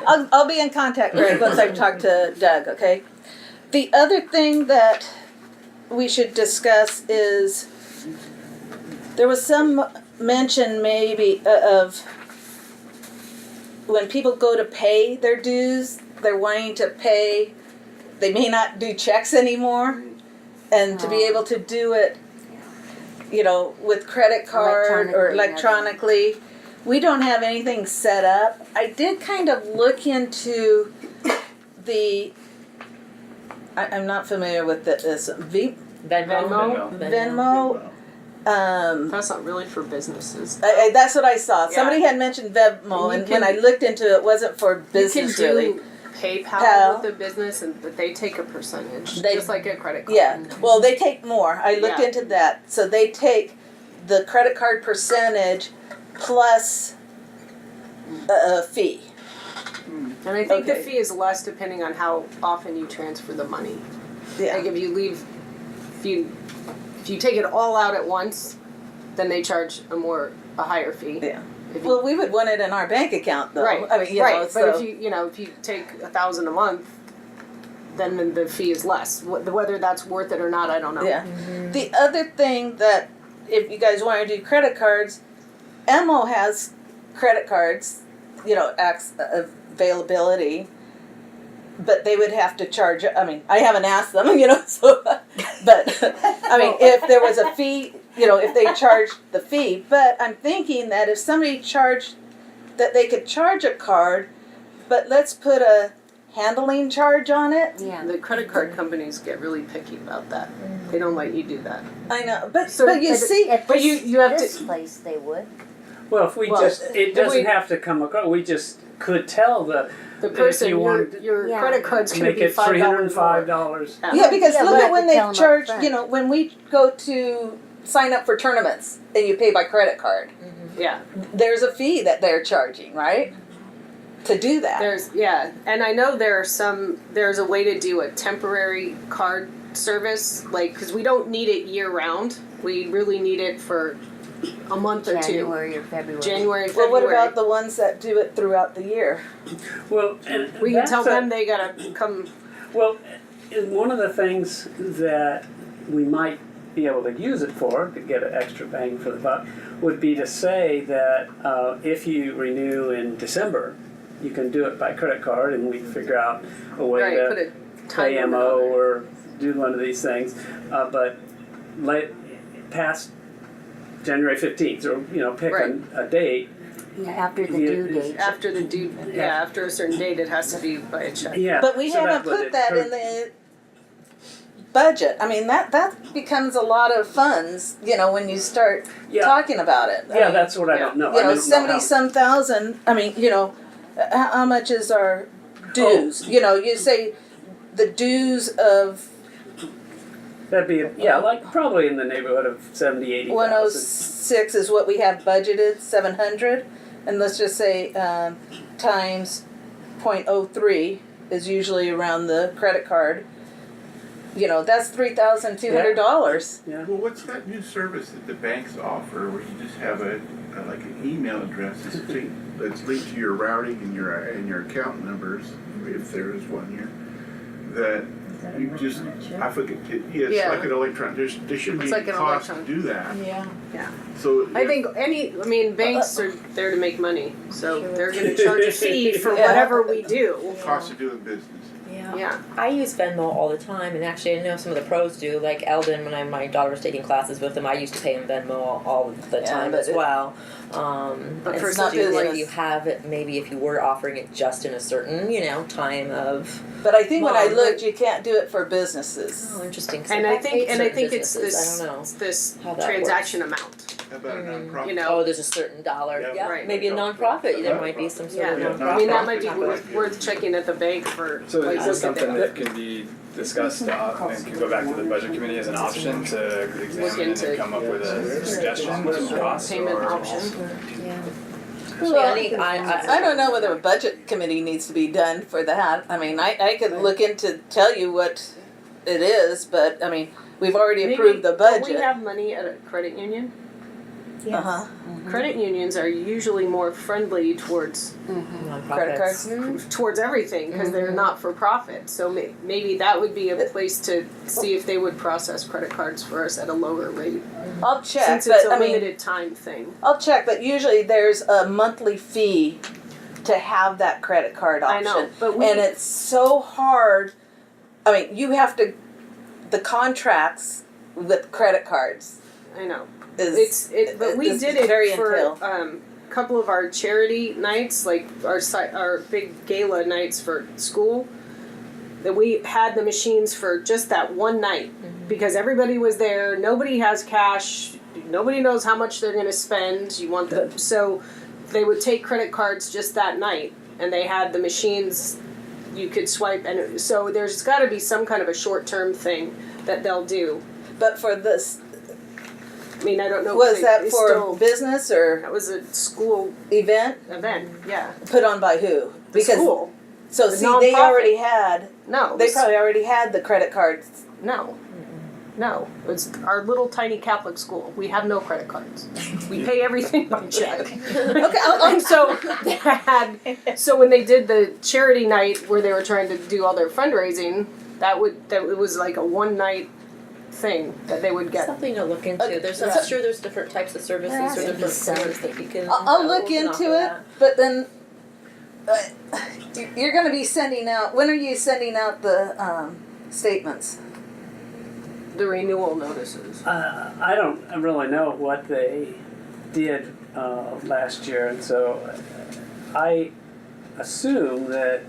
I'll be in contact, Greg, once I've talked to Doug, okay? The other thing that we should discuss is, there was some mention maybe of when people go to pay their dues, they're wanting to pay, they may not do checks anymore, and to be able to do it, with credit card or electronically. We don't have anything set up. I did kind of look into I'm not familiar with this, Venmo. That's not really for businesses. That's what I saw. Somebody had mentioned Venmo, and when I looked into it, it wasn't for business you can really. do PayPal with the business, but they take a percentage, just like a credit card. Yeah, well, they take more. I looked Yeah. into that. So they take the credit card percentage plus a fee. And I think the Okay. fee is less depending on how often you transfer the money. Yeah. Like if you take it all out at once, then they charge a higher fee. Yeah. If you- Well, we would want it in our bank account, though. right. I mean, right. so. But if you take $1,000 a month, then the fee is less. Whether that's worth it or not, I don't know. Yeah. The other thing that, if you guys want to do credit cards, MO has credit cards, availability, but they would have to charge. I mean, I haven't asked them, so, but I mean, if there was a fee, if they charged the fee, but I'm thinking that if somebody charged, that they could charge a card, but let's put a handling charge on it. Yeah. The credit card companies get really picky about that. They don't let you do that. I know, but So you if see, At But this, you have this to- place they would. Well, if we Well, just, it if doesn't we- have to come across, we just could tell the person, if you wanted your Yeah. credit card's to gonna make be it $5 $305. Yeah, because Yeah, look but at when I could they tell 'em up charge, front. you know, when we go to sign up for tournaments and you pay by credit card, Yeah, there's a fee that they're charging, right? To do that. and I know there's a way to do a temporary card service, like, because we don't need it year round. We really need it for a month or two. January or February. January, Well, February. what about the ones that do it throughout the year? Well, and We can that's tell a- them they gotta come. Well, and one of the things that we might be able to use it for, to get an extra bang for the buck, would be to say that if you renew in December, you can do it by credit card, and we can figure out a way Right, put to a time pay limit MO on it. or do one of these things. But past January 15th, or pick Right. a date. Yeah, after the Yeah, due it's- date. After the due, after a certain date, it has to be by a check. Yeah, But we so haven't would put that in encourage- the budget. I mean, that becomes a lot of funds, you know, when you start Yeah. talking about it. I Yeah, mean, that's what I don't know. you I know, don't know 70 how- some thousand, I mean, you know, how much is our dues? Oh. You know, you say the dues of That'd be, like probably in the neighborhood of 70, 80,000. 106 is what we have budgeted, 700, and let's just say times 0.03 is usually around the credit card. You know, that's $3,200. Yeah. Well, what's that new service that the banks offer where you just have like an email address that's linked to your routing and your account numbers, if there is one here, that you just, I forget, it's Yeah. like an electronic, there shouldn't be It's like any an cost to electronic. do that. Yeah. So. I think banks are there to make money, so they're gonna charge a fee for Yeah. whatever we do. Cost of doing business. Yeah. I use Venmo all the time, and actually I know some of the pros do. Like Eldon, when my daughter was taking classes with him, I used to pay him Venmo all the Yeah, time but as it- well. But It's for not some like business- you have it. Maybe if you were offering it just in a certain, time of. But I think when I Well, looked, you can't do it for businesses. Oh, interesting. 'cause And I I've paid think certain it's businesses, I don't know. this how that transaction amount. How about a nonprofit? You know. Oh, there's a certain dollar. Yeah. Yeah, Right. maybe a nonprofit. There might be some sort Yeah, of Yeah, nonprofit. I mean that might be Nonprofit. worth checking at the bank for. So like, is this look at something that. that can be discussed and can go back to the budget committee as an option to examine into- and come up with a suggestion of cost Payment or? option. Yeah. Well, I think I don't know whether a budget committee needs to be done for that. I mean, I could look into tell you what it is, but I mean, we've already approved the Don't budget. we have money at a credit union? Uh-huh. Credit unions are usually more friendly towards Credit cards. towards everything because they're not for profit. So maybe that would be a place to see if they would process credit cards for us at a lower rate. I'll check, Since it's but a I mean, limited time thing. I'll check, but usually there's a monthly fee to have that credit card I option. know, but we And it's so hard. I mean, you have to, the contracts with credit cards I know. is. But we is did it very for entailed. a couple of our charity nights, like our big gala nights for school. That we had the machines for just that one night because everybody was there. Nobody has cash. Nobody knows how much they're going to spend. You want them, so they would take credit cards just that night, and they had the machines you could swipe. And so there's got to be some kind of a short-term thing that they'll do. But for this, I mean, I don't know. was if that it's for still, business or that was a school event event? Yeah, put on by who? the school. So The see, they nonprofit. already had. No, They probably already had the credit cards. no. No, it's our little tiny Catholic school. We have no credit cards. We pay everything by check. Okay, And so they had, so when they did the charity night where they were trying to do all their fundraising, that it was like a one night thing that they would get. Something to look into. Okay, There's, so- I'm sure there's different types of services There has or to be different some. programs that you can. I'll look can into offer it, that. but then you're going to be sending out. When are you sending out the statements? The renewal notices. I don't really know what they did last year, and so I assume that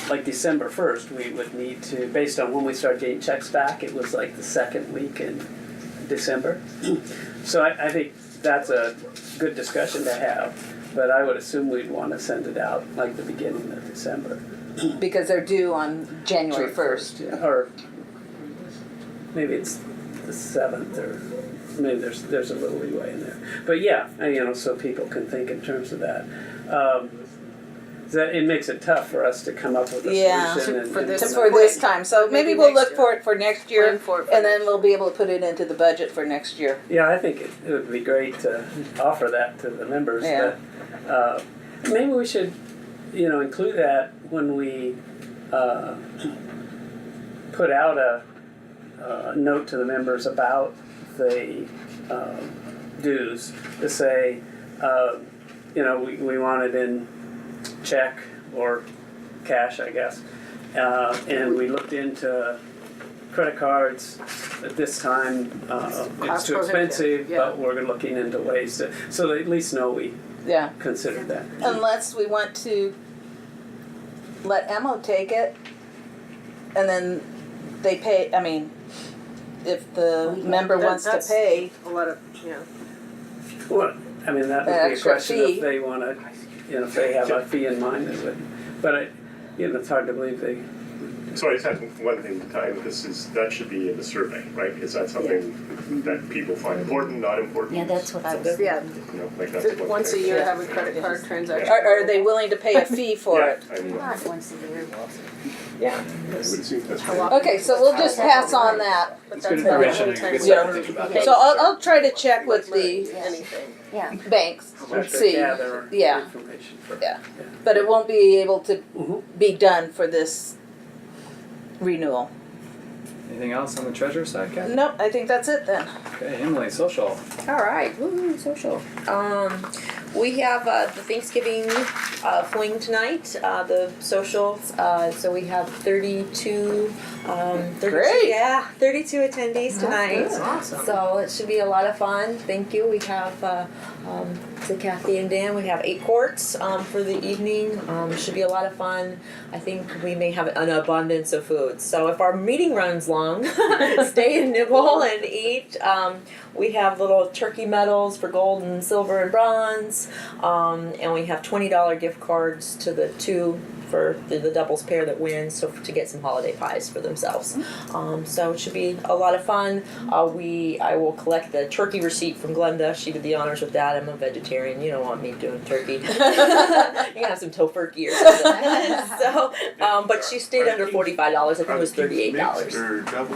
like December 1st we would need to, based on when we started getting checks back, it was like the second week in December. So I think that's a good discussion to have, but I would assume we'd want to send it out like the beginning of December. Because they're due on January 1st. Yeah, or maybe it's the 7th, or maybe there's a little leeway in there. But yeah, so people can think in terms of that. That it makes it tough for us to come up with a Yeah. solution. For this- For this time, so maybe we'll look for it for next year, Plan for it for and then next we'll be able to put it into the budget for next year. Yeah, I think it would be great to offer that to the members. Yeah. But, maybe we should, include that when we put out a note to the members about the dues to say, we want it in check or cash, I guess. And we looked into credit cards. At this time, it's too expensive, yeah. but we're looking into ways to, so they at least know we Yeah. considered that. Unless we want to let Emma take it, and then they pay, if the member wants to That's pay, a lot of, Well, that would be a extra question fee. if they want to, if they have a fee in mind, they would. But it's hard to believe they. So I just have one thing to tie with this is that should be in the survey, right? Is that something that people find important, not important? Yeah, that's what I was. yeah. Like that's one Once a thing. year have a credit card transaction. are they willing to pay a fee for Yeah, it? I mean, I Not once a year. Yeah. would assume that's How right. often? Okay, so we'll just pass on that. But It's good that's not information the and only good time stuff to think about. So I'll try to check with the anything. Yeah. banks and Have to see. gather Yeah. information for. Yeah. But it won't be able to Mhm. be done for this renewal. Anything else on the treasurer side, Kathy? Nope, I think that's it then. Okay, Emily, social. All right, woo, social. We have the Thanksgiving fling tonight, the social. So we have 32, 32 attendees tonight. Awesome. So it should be a lot of fun. Thank you. We have to Kathy and Dan. We have 8 courts for the evening. Should be a lot of fun. I think we may have an abundance of food. So if our meeting runs long, stay and nibble and eat. We have little turkey medals for gold and silver and bronze, and we have $20 gift cards to the 2 for the doubles pair that wins, so to get some holiday pies for themselves. So it should be a lot of fun. I will collect the turkey receipt from Glenda. She did the honors with that. I'm a vegetarian. You don't want me doing turkey. You can have some tofurkey or something. So, but she stayed under $45. I think it was $38. Mixed or double,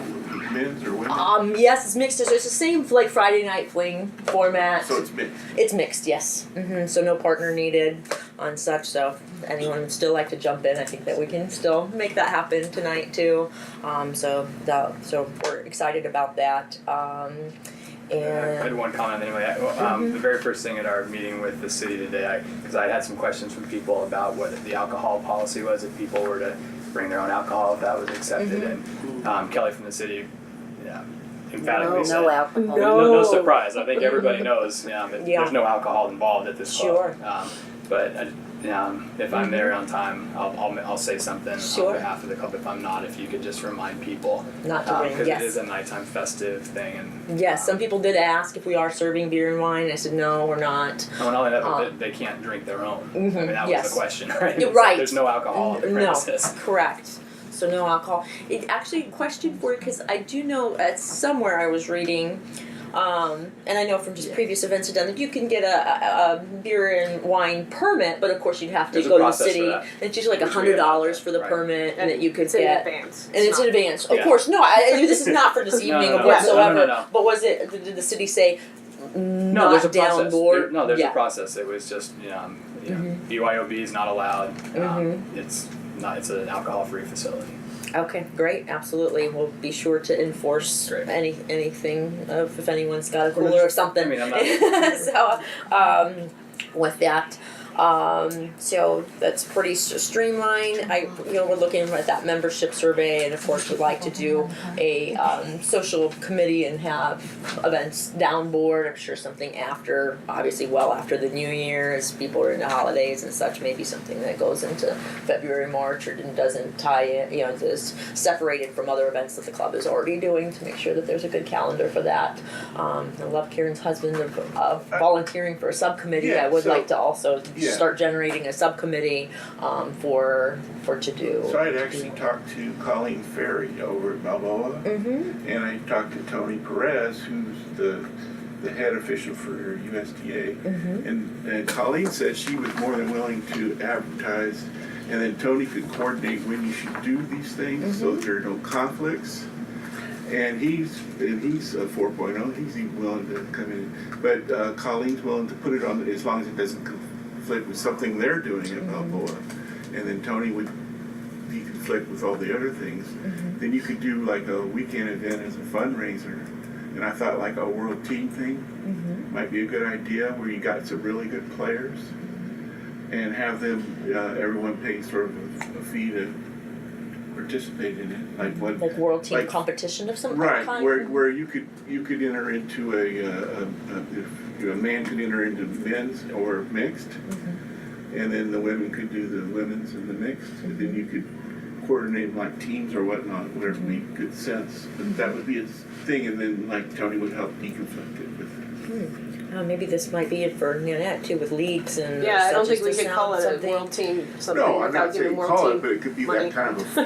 men's or women? Yes, it's mixed. It's the same like Friday night fling format. So it's mixed. It's mixed, yes. So no partner needed on such. So if anyone would still like to jump in, I think that we can still make that happen tonight too. So we're excited about that. I had one comment anyway. The very first thing at our meeting with the city today, because I had some questions from people about what the alcohol policy was, if people were to bring their own alcohol, if that was accepted. And Kelly from the city emphatically said, No alcohol. no surprise. I think everybody knows Yeah. there's no alcohol involved at this club. Sure. But if I'm there on time, I'll say something Sure. on behalf of the club. If I'm not, if you could just remind people, Not to bring, because yes. it is a nighttime festive thing. And Yes, some people did ask if we are serving beer and wine. I said no, we're not. not only that, but they can't drink their own. I mean, that yes. was the question, right? You're It's like right. There's no alcohol on the premises. No, correct. So no alcohol. It actually a question for you because I do know at somewhere I was reading, and I know from just previous events I've done that you can get a beer and wine permit, but of course you'd have to There's a go to the process city. for that. And it's usually like Which we have $100 for the right. permit, and that you could It's in get. advance. And it's in not- advance. Of Yeah. course, no. This is not for this evening no, or no, whatsoever. no. But was it? Did the city say? No, there's a down process. board? There's Yeah. a process. It was just BYOB is not allowed. It's not. It's an alcohol-free facility. Okay, great, absolutely. We'll be sure to enforce Great. anything if anyone's got a cooler or something. I mean, I'm not- So, with that, So that's pretty streamlined. We're looking at that membership survey, and of course we'd like to do a social committee and have events down board. I'm sure something after, obviously well after the New Year, as people are into holidays and such, maybe something that goes into February, March, or doesn't tie in, is separated from other events that the club is already doing, to make sure that there's a good calendar for that. I love Karen's husband of volunteering for a subcommittee. Yeah, I would so- like to also Yeah. start generating a subcommittee for to do. So I'd actually talked to Colleen Ferry over at Balboa, and I talked to Tony Perez, who's the head official for USDA, and Colleen said she was more than willing to advertise, and then Tony could coordinate when you should do these things so that there are no conflicts. And he's a 4.0. He's even willing to come in, but Colleen's willing to put it on as long as it doesn't conflict with something they're doing at Balboa. And then Tony would conflict with all the other things. Then you could do like a weekend event as a fundraiser. And I thought like a world team thing might be a good idea, where you got some really good players and have them, everyone pay sort of a fee to participate in it, like what, Like world team like- competition of some right, kind. where you could enter into a man could enter into men's or mixed, and then the women could do the women's and the mixed, and then you could coordinate like teams or whatnot, where it made good sense. But that would be a thing, and then like Tony would help deconflict it with. Maybe this might be it for Nanette too, with leagues and Yeah, I don't such think we as could this call it something. a world team something No, I'm without not giving saying world call team it, but it could be money. that kind of a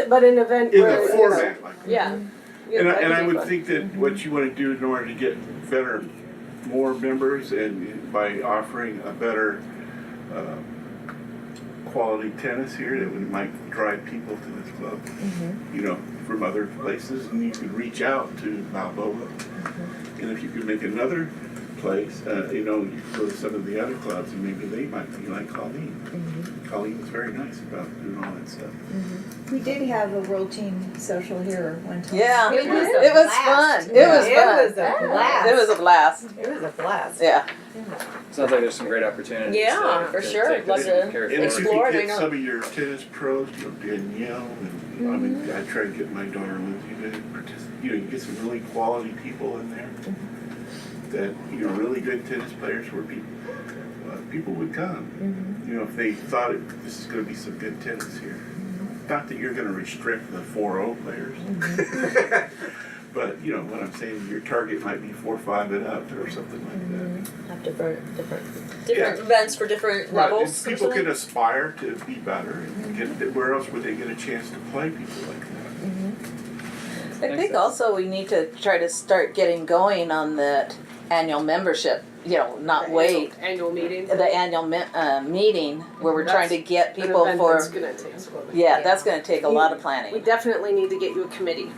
But an event in where the format, like. yeah. And I would think that what you want to do in order to get more members, and by offering a better quality tennis here, that might drive people to this club, from other places, and you could reach out to Balboa, and if you could make another place, you could go to some of the other clubs, and maybe they might be like Colleen. Colleen was very nice about doing all that stuff. We did have a world team social here one time. Yeah, It was it was fun. It was fun. It was a blast. It was a blast. It was a blast. Yeah. Sounds like there's some great opportunities. Yeah, to for sure. take Love this to and carry And if forward. you Explore, could I get know. some of your tennis pros, Danielle, and I mean, I try to get my daughter Lindsay to participate. You get some really quality people in there that, really good tennis players where people would come. If they thought this is going to be some good tennis here. Not that you're going to restrict the 4-0 players. But, what I'm saying, your target might be 4-5 and up or something like that. Have different events for different Right, levels. and people can aspire to be better, and where else would they get a chance to play people like that? I think also we need to try to start getting going on that annual membership, not wait. Annual meeting. The annual meeting where we're trying to get people An event for, that's gonna take that's gonna take a lot of We planning. definitely need to get you a committee.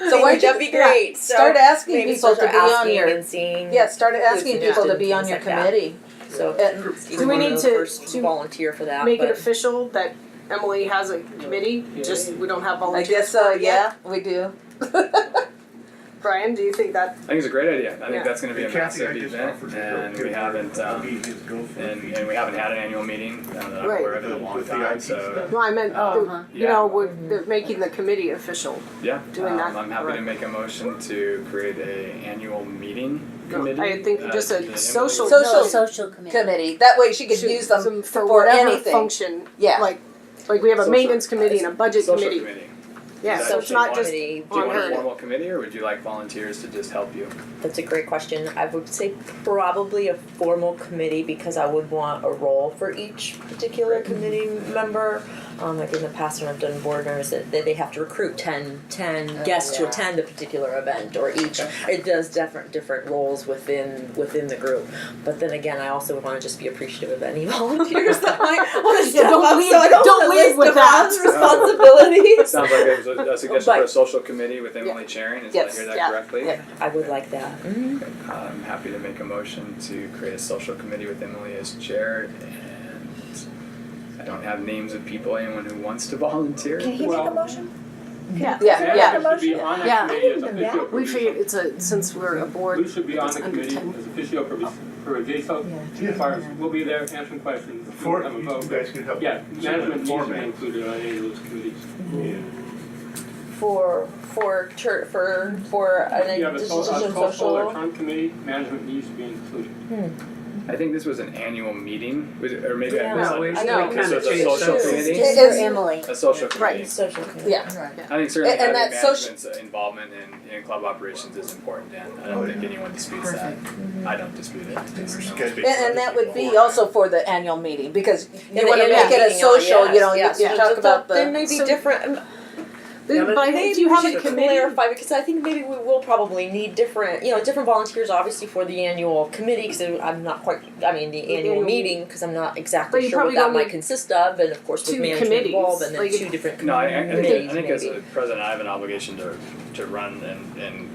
So why that'd be great. So start asking maybe people to start be on asking your, and seeing. start asking who's people to interested be in on your things like that. committee. So And Do we need to first volunteer for that? make it but- official that Emily has a committee? Just we don't have I volunteers. guess so, for it yet? yeah, we do. Brian, do you think that? I think it's a great idea. I think Yeah. that's going to be a Hey, Kathy, massive I just event, offered to and go we to haven't I'll be his girlfriend. and we haven't had an annual meeting that I'm Right. aware of in a long With the time. IT So stuff. No, I meant Yeah. we're making the committee official. yeah, Doing that. I'm happy to Right. make a motion to create a annual meeting No, committee. I think just a the Emily- social- Social committee. Committee, that way she could use them for for whatever anything. function. Yeah. Like we have a Social- maintenance committee and a budget social committee. Yeah, Is so that it's not what just Do committee. you on want a her. formal committee, or would you like volunteers to just help you? That's a great question. I would say probably a formal committee, because I would want a role for each particular committee member. Like in the past when I've done boarders, that they have to recruit 10 guests to attend a particular event, or each. It does different roles within the group. But then again, I also want to just be appreciative of any volunteers that might want to step don't up, leave- so I don't don't have a leave list with of that. responsibilities. Sounds like it was a suggestion for a But- social committee with Emily chairing. Did I hear that yeah, correctly? yeah. I would like that. I'm happy to make a motion to create a social committee with Emily as chair, and I don't have names of people, anyone who wants to volunteer. Can he make a motion? Yeah. Management should be on that Yeah. committee as official We provision. figured it's since we're a board. We should be on it's the under committee 10. as official provision. As far as, we'll be there answering questions. Before, Have a vote. you guys can help. Yeah, management needs to be Format. included on any of those committees. Yeah. For an You have a decision coastal social. electronic committee, management needs to be included. I think this was an annual meeting, or maybe I Yeah. missed No, we it. kind know. of This was a changed social that. committee. Just It's- for Emily. A social committee. Right. Social committee. Yeah. I think certainly And having that management's involvement in club operations is important, and I don't think anyone disputes that. I don't dispute it. And that would be also for the annual meeting, because you the wanna annual make it a meeting, social, you know, yes, you yes. talk about There the. may be So- different. Yeah, But I think Maybe you we have a should committee. clarify, because I think maybe we will probably need different, different volunteers, obviously for the annual committee, because I'm not quite, the annual annual meeting, because I'm not But exactly you sure what probably that don't might need consist of, and of course with two management committees, involved, and then like two if- different No, I committees, think as maybe. a president, I have an obligation to run, and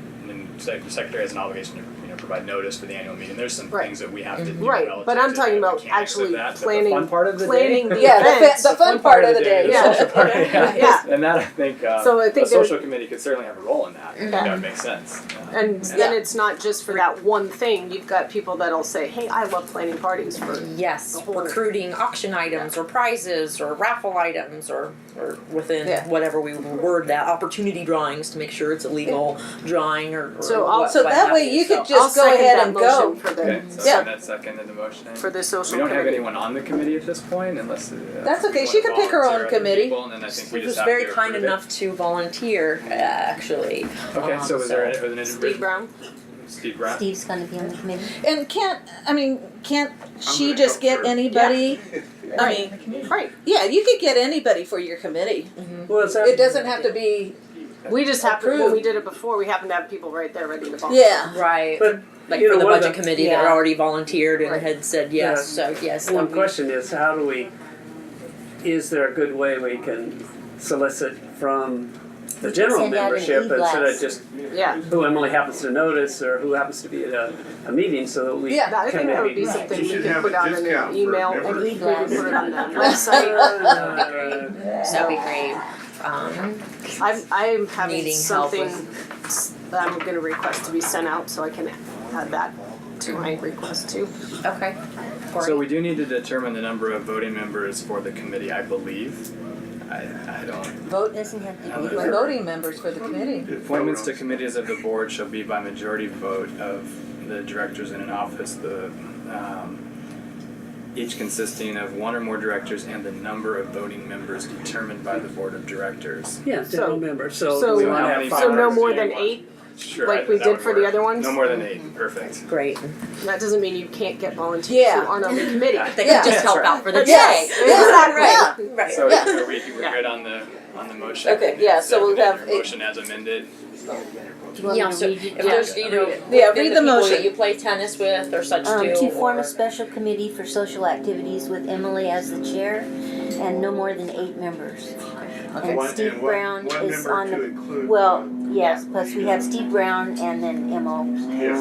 the secretary has an obligation to provide notice for the annual meeting. There's some Right. things that we have to do Right, relative but I'm to talking the about mechanics of actually that, but planning- the fun part of the planning day. the Yeah, events. the fun part of the day. The Yeah. social part, Yeah. and that I think, So I think a social committee could certainly have a role in that. I think Yeah. that would make sense. And then it's not just for that one thing. You've got people that'll say, "Hey, I love planning parties for." Yes, the whole- recruiting auction items or prizes or raffle items or within Yeah. whatever we word that, opportunity drawings to make sure it's a legal drawing or So I'll- what, So what that have way you so. could just go ahead and go. For the, Okay, so Yeah. that's seconded the motion. for the social We don't have committee. anyone on the committee at this point, unless. That's okay, we she wanna could pick her own volunteer other committee. people, and then I think we She just was have very to kind approve it. enough to volunteer, actually. Okay, so was there an Steve Brown. Steve Brown? Steve's gonna be on the committee. And can't she gonna just help get her. anybody? I mean, Right. yeah, you could get anybody for your committee. Well, is that, It doesn't have to be, We just happened when Approved. we did it before. We happened to have people right there ready to volunteer. yeah. Right. but Like you for know, the one of budget the- committee that Yeah. already volunteered and Right. had said yes, so yes. one we- question is, how do we, is there a good way we can solicit from the general Send out an membership instead e-blast. of just Yeah. who Emily happens to notice or who happens to be at a meeting, so that we Yeah, I can think that would be maybe. something You we should could have put a out in discount an for email. members. We could E-blast. put it on the website. That'd be great. I am having Needing help something that I'm gonna request to be sent out, so I can add that to my request too. Okay. So we do need to determine the number of voting members for the committee, I believe. I don't. Vote, Doesn't have to I'm be. not sure. voting members for the committee. Appointments to committees of the board shall be by majority vote of the directors in an office, each consisting of one or more directors and the number of voting members determined by the board of directors. Yeah, general members, so So- we So want how to many have So five. no more do you than want? 8? Sure, Like we that did would for the work. other ones? No more than 8, perfect. Great. That doesn't mean you can't get volunteers Yeah. who aren't on the committee. They Yeah. could just help Right. out for the Yes. day. Yes. Right. So Yeah. we're Yeah. good on the motion? Okay, yeah, so we'll Seconded, have or eight- motion as amended. Do you want me Yeah, to so read if it? there's, Yeah, you know, read it. Yeah, within read the the people motion. that you play tennis with or such do. To form or- a special committee for social activities with Emily as the chair and no more than 8 members. And One- Steve and one- Brown one is member on to the, include- well, yes, plus we have Steve Brown and then Emma. Yes.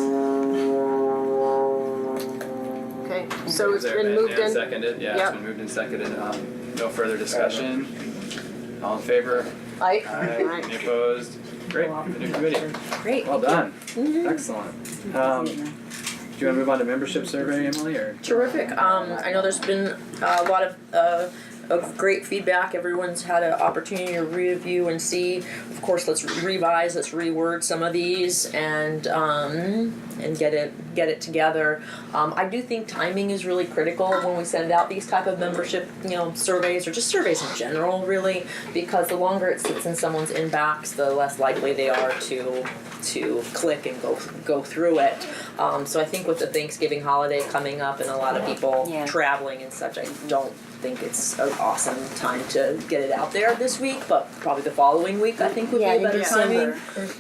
Okay, so Is it's there been and- moved and in. seconded, yeah, it's Yep. been moved and seconded. No further discussion. All in favor? Aye. Aye. Any opposed? Great, the new committee. Great. Well thank you. done. Excellent. Do you want to move on to membership survey, Emily, or? Terrific. I know there's been a lot of great feedback. Everyone's had an opportunity to review and see. Of course, let's revise, let's reword some of these, and get it together. I do think timing is really critical when we send out these type of membership, surveys or just surveys in general, really, because the longer it sits in someone's inbox, the less likely they are to click and go through it. So I think with the Thanksgiving holiday coming up and a lot of people Yeah. traveling and such, I don't think it's an awesome time to get it out there this week, but probably the following week I think would Yeah, be a in better December.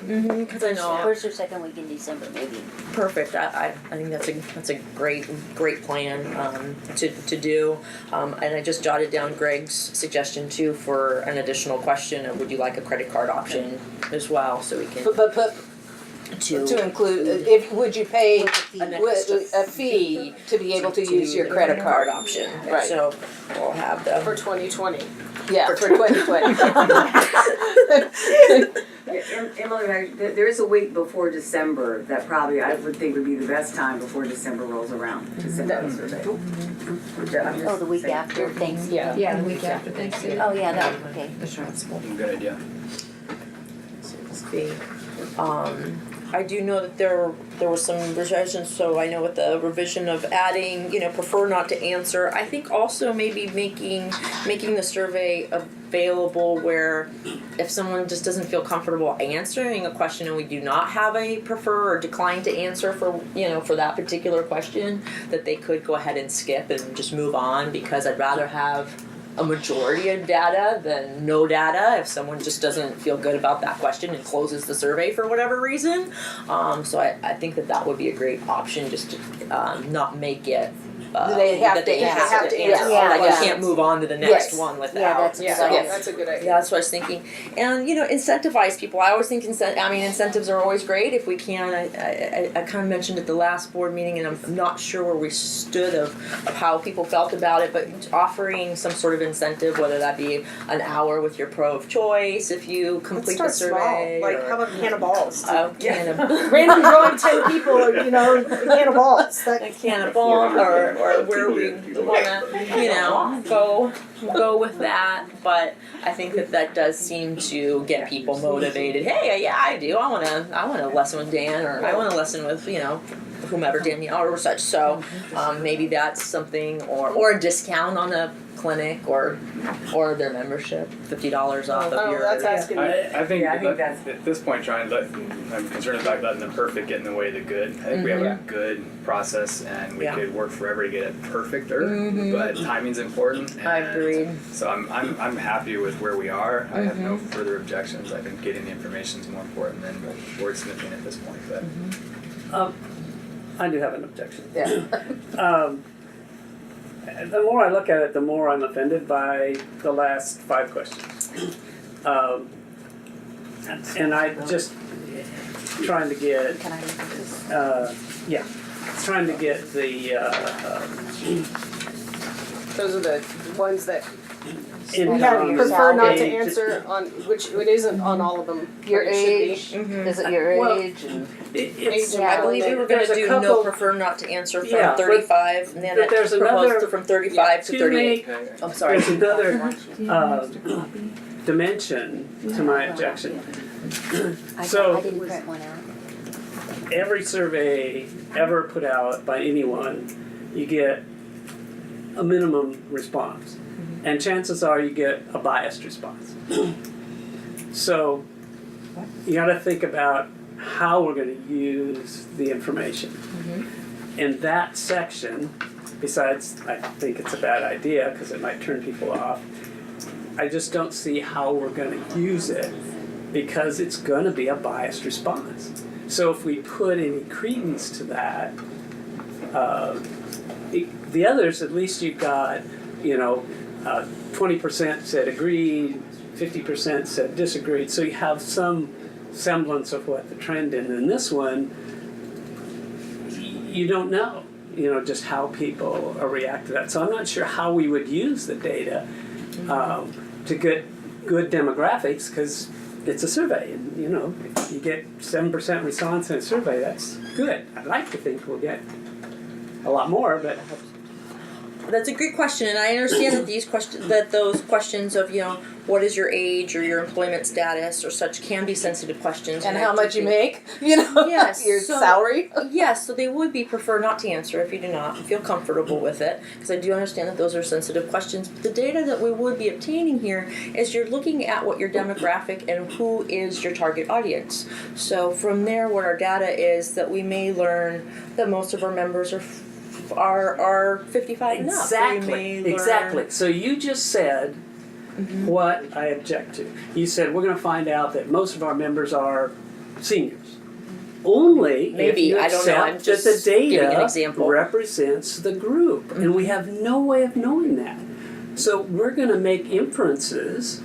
timing. Because I know First or second week in December, maybe. perfect. I think that's a great plan to do. And I just jotted down Greg's suggestion too for an additional question of would you like a credit card option as well, so we can. But to include, if, would you pay an extra a fee to be able to use your credit card? option. Right. So we'll have them. For 2020. Yeah, for 2020. Emily, there is a week before December that probably I would think would be the best time before December rolls around to send out a survey. Oh, the week after Thanksgiving? Yeah. Yeah, the week after Thanksgiving. Oh, yeah, that, okay. Good idea. I do know that there were some revisions, so I know with the revision of adding, prefer not to answer. I think also maybe making the survey available where if someone just doesn't feel comfortable answering a question and we do not have a prefer or decline to answer for that particular question, that they could go ahead and skip and just move on, because I'd rather have a majority of data than no data if someone just doesn't feel good about that question and closes the survey for whatever reason. So I think that would be a great option, just to not make it They have that to they answer. have to answer. Yeah, Like yeah. you can't move on to the next Yes. one without. Yeah, that's That's a good idea. Yeah, that's what I was thinking. And, incentivize people. I always think incentives are always great if we can. I kind of mentioned at the last board meeting, and I'm not sure where we stood of how people felt about it, but offering some sort of incentive, whether that be an hour with your pro of choice if you complete the survey. Like, how about a can of balls? A can of Random drawing 10 people, a can of balls. a can of balls, or where we wanna, go with that. But I think that does seem to get people motivated. Hey, yeah, I do. I wanna lesson with Dan, or I wanna lesson with whomever, Danielle or such. So maybe that's something, or a discount on a clinic or their membership, $50 off of your. That's asking. I think, I think that's- at this point, I'm concerned about letting the perfect get in the way of the good. I think we have a good process, and we could work forever to get it perfecter. But timing's important. And Agreed. So I'm happy with where we are. I have no further objections. I think getting the information is more important than wordsmithing at this point. But I do have an objection. Yeah. The more I look at it, the more I'm offended by the last 5 questions. And I just trying to get, trying to get the Those are the ones that income, we have prefer not to age. answer on, which it isn't on all of them. Your but it should be. age, is it your Well, age? And It's, Age, I believe we were going There's to a do couple- no prefer not to answer from Yeah, but- 35, and then but there's it proposed another- from 35 to to 38. make, I'm sorry. there's another dimension to my objection. I So- didn't print one out. Every survey ever put out by anyone, you get a minimum response. And chances are you get a biased response. So you gotta think about how we're gonna use the information. In that section, besides I think it's a bad idea because it might turn people off, I just don't see how we're gonna use it because it's gonna be a biased response. So if we put any credence to that, the others, at least you've got, 20% said agreed, 50% said disagreed, so you have some semblance of what the trend is. In this one, you don't know, just how people react to that. So I'm not sure how we would use the data to get good demographics, because it's a survey, and if you get 7% response in a survey, that's good. I'd like to think we'll get a lot more, but That's a great question, and I understand that those questions of what is your age or your employment status or such can be sensitive questions. and I how do much you think- make? Yes, Your so- salary? Yes, so they would be prefer not to answer if you do not feel comfortable with it, because I do understand that those are sensitive questions. But the data that we would be obtaining here is you're looking at what your demographic and who is your target audience. So from there, what our data is that we may learn that most of our members are 55 and up. We may learn- Exactly. So you just said what I object to. You said we're going to find out that most of our members are seniors. Only if Maybe, you I don't know, I'm accept that the just giving an data example. represents the group, and we have no way of knowing that. So we're going to make inferences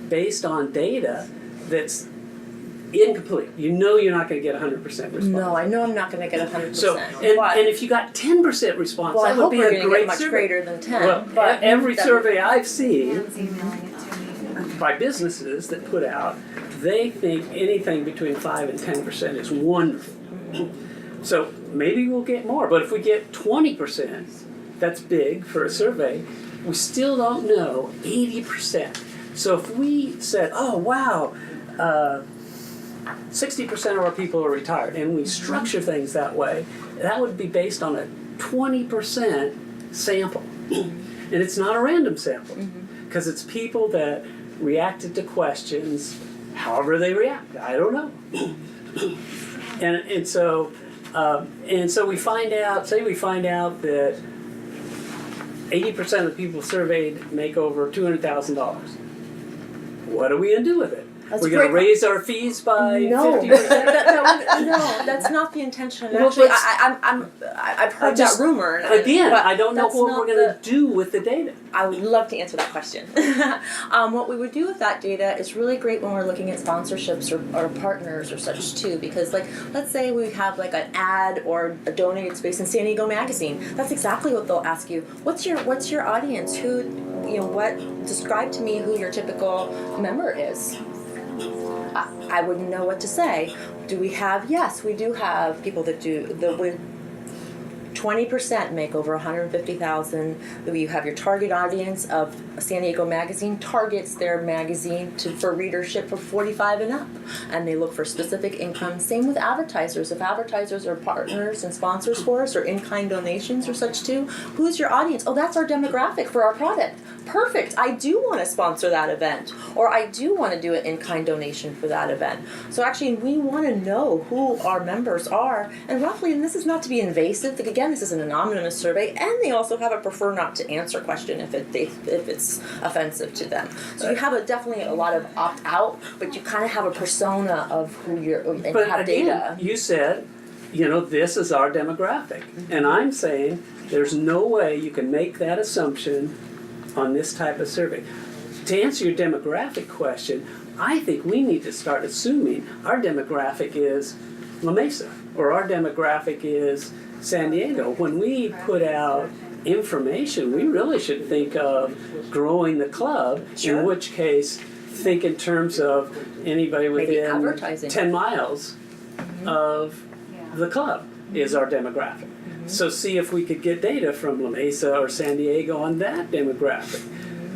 based on data that's incomplete. You know you're not going to get 100% response. No, I know I'm not going to get 100%. So, but, and if you got 10% response, well, I that would hope be we're a going to great get much survey. greater than 10. Well, but every that- survey I've seen Dan's emailing it to me. by businesses that put out, they think anything between 5 and 10% is wonderful. So maybe we'll get more, but if we get 20%, that's big for a survey. We still don't know 80%. So if we said, oh wow, 60% of our people are retired, and we structure things that way, that would be based on a 20% sample. And it's not a random sample, because it's people that reacted to questions however they react. I don't know. And so we find out, say we find out that 80% of the people surveyed make over $200,000. What are we going to do with it? That's We're going to great. raise our fees by No, 50%? no, that's not the intention. Well, Actually, but- I've heard just- that rumor. And Again, but I don't know that's what not we're going to do with the data. I would love to answer that question. What we would do with that data is really great when we're looking at sponsorships or partners or such too, because like let's say we have like an ad or a donated space in San Diego Magazine. That's exactly what they'll ask you. What's your audience? Who, what? Describe to me who your typical member is. I wouldn't know what to say. Do we have? Yes, we do have people that do the with 20% make over $150,000. You have your target audience of San Diego Magazine targets their magazine for readership for 45 and up, and they look for specific income. Same with advertisers. If advertisers are partners and sponsors for us, or in-kind donations or such too, who's your audience? Oh, that's our demographic for our product. Perfect. I do want to sponsor that event, or I do want to do an in-kind donation for that event. So actually, we want to know who our members are, and roughly. And this is not to be invasive. Again, this is an anonymous survey, and they also have a prefer not to answer question if it's offensive to them. So you have definitely a lot of opt out, but you kind of have a persona of who you're and But have again, data. you said, this is our demographic. And I'm saying there's no way you can make that assumption on this type of survey. To answer your demographic question, I think we need to start assuming our demographic is La Mesa, or our demographic is San Diego. When we put out information, we really should think of growing the club, Sure. in which case think in terms of anybody Maybe within advertising. 10 miles of the club is our demographic. So see if we could get data from La Mesa or San Diego on that demographic.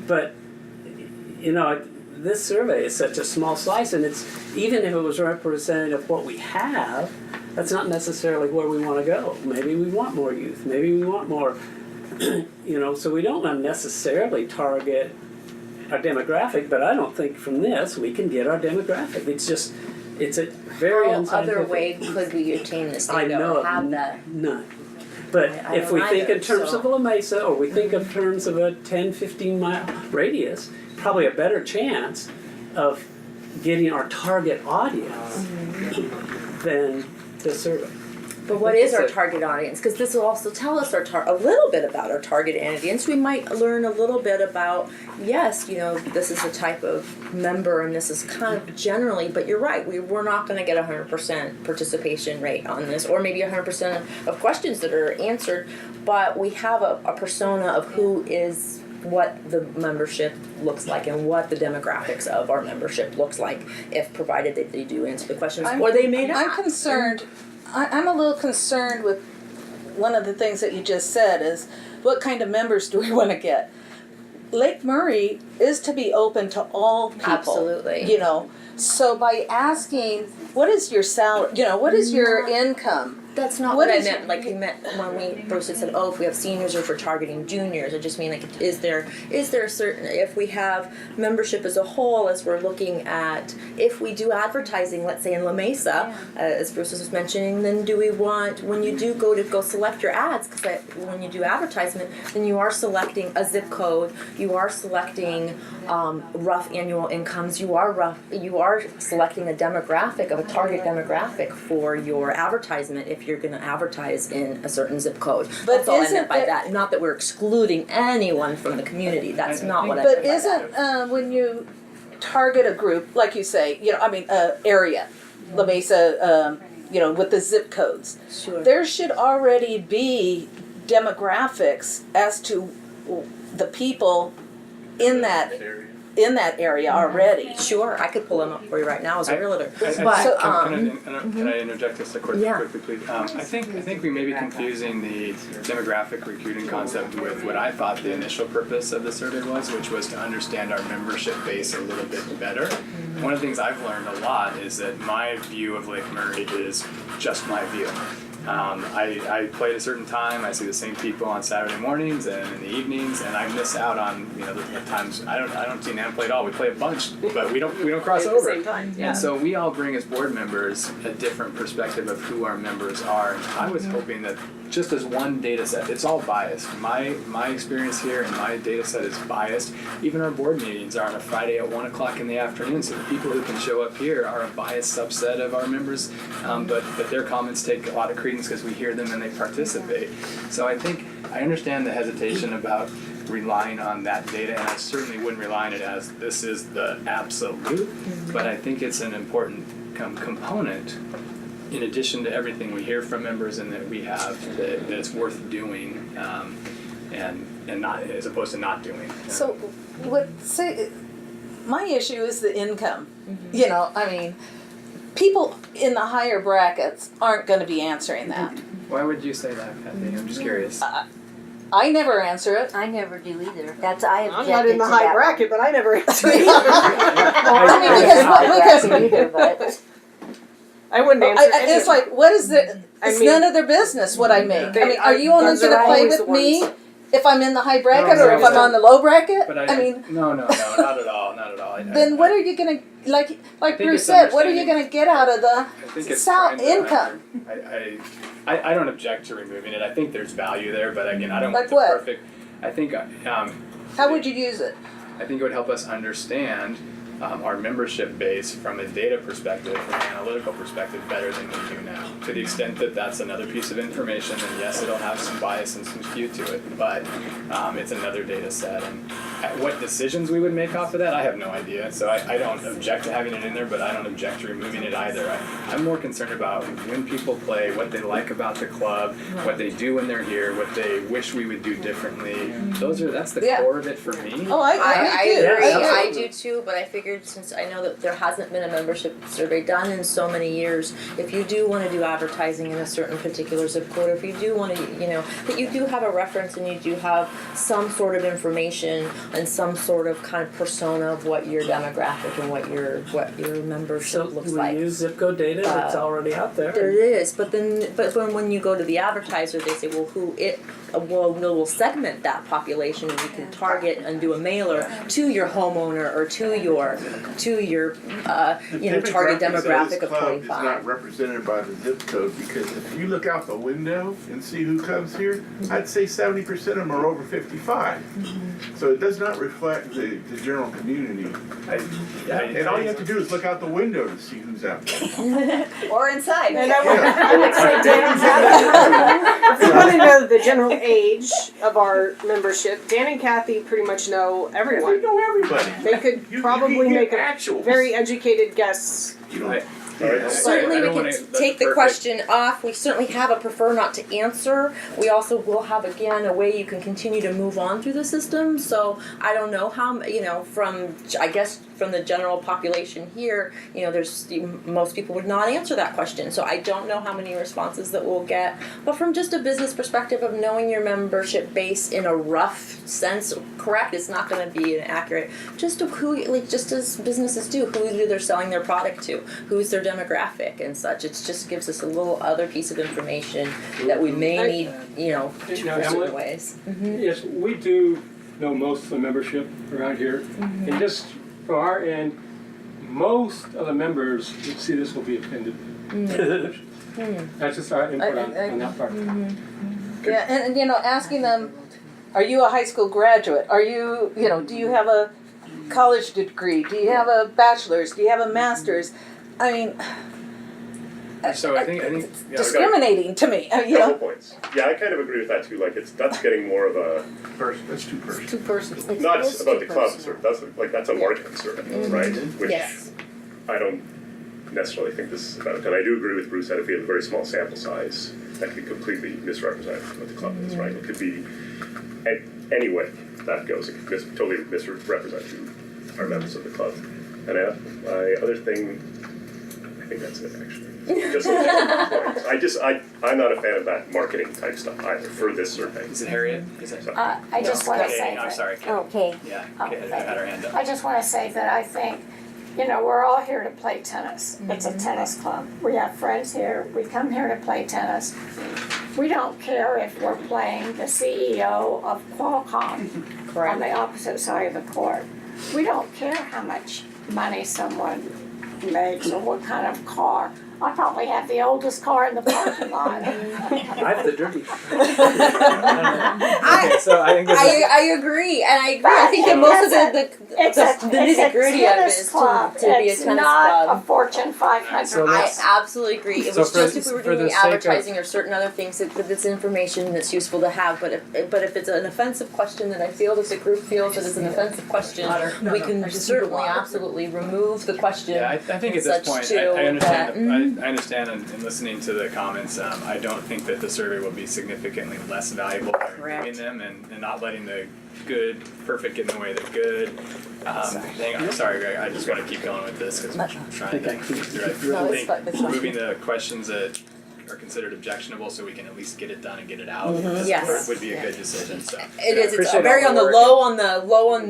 But, this survey is such a small slice, and it's, even if it was representative of what we have, that's not necessarily where we want to go. Maybe we want more youth. Maybe we want more, so we don't want to necessarily target our demographic, but I don't think from this we can get our demographic. It's a very How unscientific. other way could we attain this I data know or have that? none. But I if don't we think either, in terms so- of La Mesa, or we think in terms of a 10, 15 mile radius, probably a better chance of getting our target audience than the survey. But what is our target audience? Because this will also tell us a little bit about our target audience. We might learn a little bit about, yes, this is the type of member, and this is kind of generally. But you're right, we're not going to get 100% participation rate on this, or maybe 100% of questions that are answered. But we have a persona of who is what the membership looks like and what the demographics of our membership looks like, if provided that they do answer the questions, or they may not. I'm concerned. I'm a little concerned with one of the things that you just said is what kind of members do we want to get? Lake Murray is to be open to all people. Absolutely. So by asking, what is your salary? What is your income? That's not what I meant. Like you meant when Bruce had said, "Oh, if we have seniors or if we're targeting juniors," I just mean like, is there a certain, if we have membership as a whole, as we're looking at, if we do advertising, let's say in La Mesa, as Bruce was mentioning, then do we want, when you do go select your ads, because when you do advertisement, then you are selecting a zip code, you are selecting rough annual incomes, you are selecting a demographic of a target demographic for your advertisement if you're going to advertise in a certain zip code. But that's all I isn't meant by it- that. Not that we're excluding anyone from the community. That's not what I But meant by that. isn't when you target a group, like you say, area, La Mesa, with the zip codes. Sure. There should already be demographics as to the people in that area already. Sure, I could pull them up for you right now as a realtor. Can I interject just quickly, please? I think we may be confusing the demographic recruiting concept with what I thought the initial purpose of the survey was, which was to understand our membership base a little bit better. One of the things I've learned a lot is that my view of Lake Murray is just my view. I play at a certain time. I see the same people on Saturday mornings and in the evenings, and I miss out on the times I don't see Nan play at all. We play a bunch, but we don't cross At over. the same time, yeah. And so we all bring as board members a different perspective of who our members are. And I was hoping that just as one data set, it's all biased. My experience here and my data set is biased. Even our board meetings are on a Friday at 1 o'clock in the afternoon. So the people who can show up here are a biased subset of our members, but their comments take a lot of credence because we hear them and they participate. So I think I understand the hesitation about relying on that data, and I certainly wouldn't rely on it as this is the absolute, but I think it's an important component in addition to everything we hear from members and that we have that it's worth doing and not as opposed to not doing. So, my issue is the income. People in the higher brackets aren't going to be answering that. Why would you say that, Kathy? I'm just curious. I never answer it. I never do either. I objected I'm not in the to high that bracket, but I never answer one. either. I mean, because either, but I wouldn't answer It's like, what is the? It's none of their business what I make. Are you only going to play with me if I'm in the high bracket or if I'm on the low bracket? But no, not at all, not at all. Then what are you going to like Bruce said? What are you going to get out of the income? I don't object to removing it. I think there's value there, but again, I don't Like want the what? perfect. I think How would you use it? I think it would help us understand our membership base from a data perspective, from an analytical perspective, better than we do now. To the extent that that's another piece of information, and yes, it'll have some bias and some skew to it, but it's another data set. And what decisions we would make off of that, I have no idea. So I don't object to having it in there, but I don't object to removing it either. I'm more concerned about when people play, what they like about the club, what they do when they're here, what they wish we would do differently. That's the core of it for me. Oh, I agree. do. I do too, but I figured since I know that there hasn't been a membership survey done in so many years, if you do want to do advertising in a certain particular zip code, or if you do want to, that you do have a reference and you do have some sort of information and some sort of kind of persona of what your demographic and what your membership looks like. We use zip code data that's already out there. There is, but when you go to the advertiser, they say, well, we'll segment that population and you can target and do a mailer to your homeowner or to your target demographic of 25. Is not represented by the zip code, because if you look out the window and see who comes here, I'd say 70% of them are over 55. So it does not reflect the general community. And all you have to do is look out the window to see who's out there. Or inside. And I would say Dan and Kathy, if you want to know the general age of our membership, Dan and Kathy pretty much know everyone. They know everybody. They could probably make a very educated guess. Certainly we can take the question off. We certainly have a prefer not to answer. We also will have, again, a way you can continue to move on through the system. So I don't know how, from the general population here, most people would not answer that question. So I don't know how many responses that we'll get. But from just a business perspective of knowing your membership base in a rough sense, correct, it's not going to be accurate. Just as businesses do, who they're selling their product to, who's their demographic and such. It just gives us a little other piece of information that we may need, for certain ways. Yes, we do know most of the membership around here, and just from our end, most of the members that see this will be offended. That's just our input on that part. Yeah, and asking them, are you a high school graduate? Are you, do you have a college degree? Do you have a bachelor's? Do you have a master's? I mean, so I think discriminating to me. Couple points. Yeah, I kind of agree with that too. That's getting more of a person. That's too personal. Too personal. Not about the club. That's a marketing survey, right? Which Yes. I don't necessarily think this is about. And I do agree with Bruce that if we have a very small sample size, that could completely misrepresent what the club is, right? It could be any way that goes. It could totally misrepresent who are members of the club. And my other thing, I think that's it actually. I'm not a fan of that marketing type stuff either for this survey. Is it Harriet? Is it? I just want to say I'm that, sorry. Okay. Yeah, Kate had her hand up. I just want to say that I think, we're all here to play tennis. It's a tennis club. We have friends here. We come here to play tennis. We don't care if we're playing the CEO of Qualcomm on the opposite side of the court. We don't care how much money someone makes or what kind of car. I probably have the oldest car in the parking lot. I have the dirty. Okay, so I think this is, I agree, and I agree. I think that most of the nitty gritty of it is to be a It's tennis not club. a Fortune 500. So I let's- absolutely agree. It So was for- just if we were for doing the sake of- advertising or certain other things that it's information that's useful to have. But if it's an offensive question that I feel that the group feels that it's an offensive question, we can certainly absolutely remove the question. yeah, I think at and this such point, too, I understand. that- I understand, in listening to the comments, I don't think that the survey will be significantly less valuable by removing them and not letting the good, perfect get in the way of the good. Hang on, sorry, Greg. I just want to keep going with this because I'm trying to think through it. No, I it's think fine, it's fine. removing the questions that are considered objectionable, so we can at least get it done and get it out. Yes. would be a good decision. So It is. It's appreciate very all on the work. low on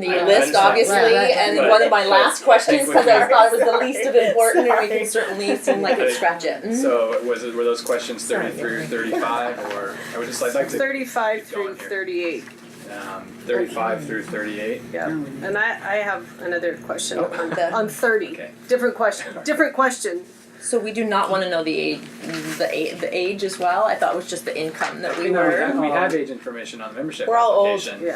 the I list, understand. obviously. And But- one of my last questions, I think because I we- thought it was the least of important, and we can certainly seem like it scratch it. So were those questions 33 or 35, or I would just I'd like to 35 keep going through here. 38. 35 through 38. Yeah, and I have another question The- on 30. Okay. Different question. So we do not want to know the age as well. I thought it was just the income that we We were. have age information on the membership We're all old. application. Yeah.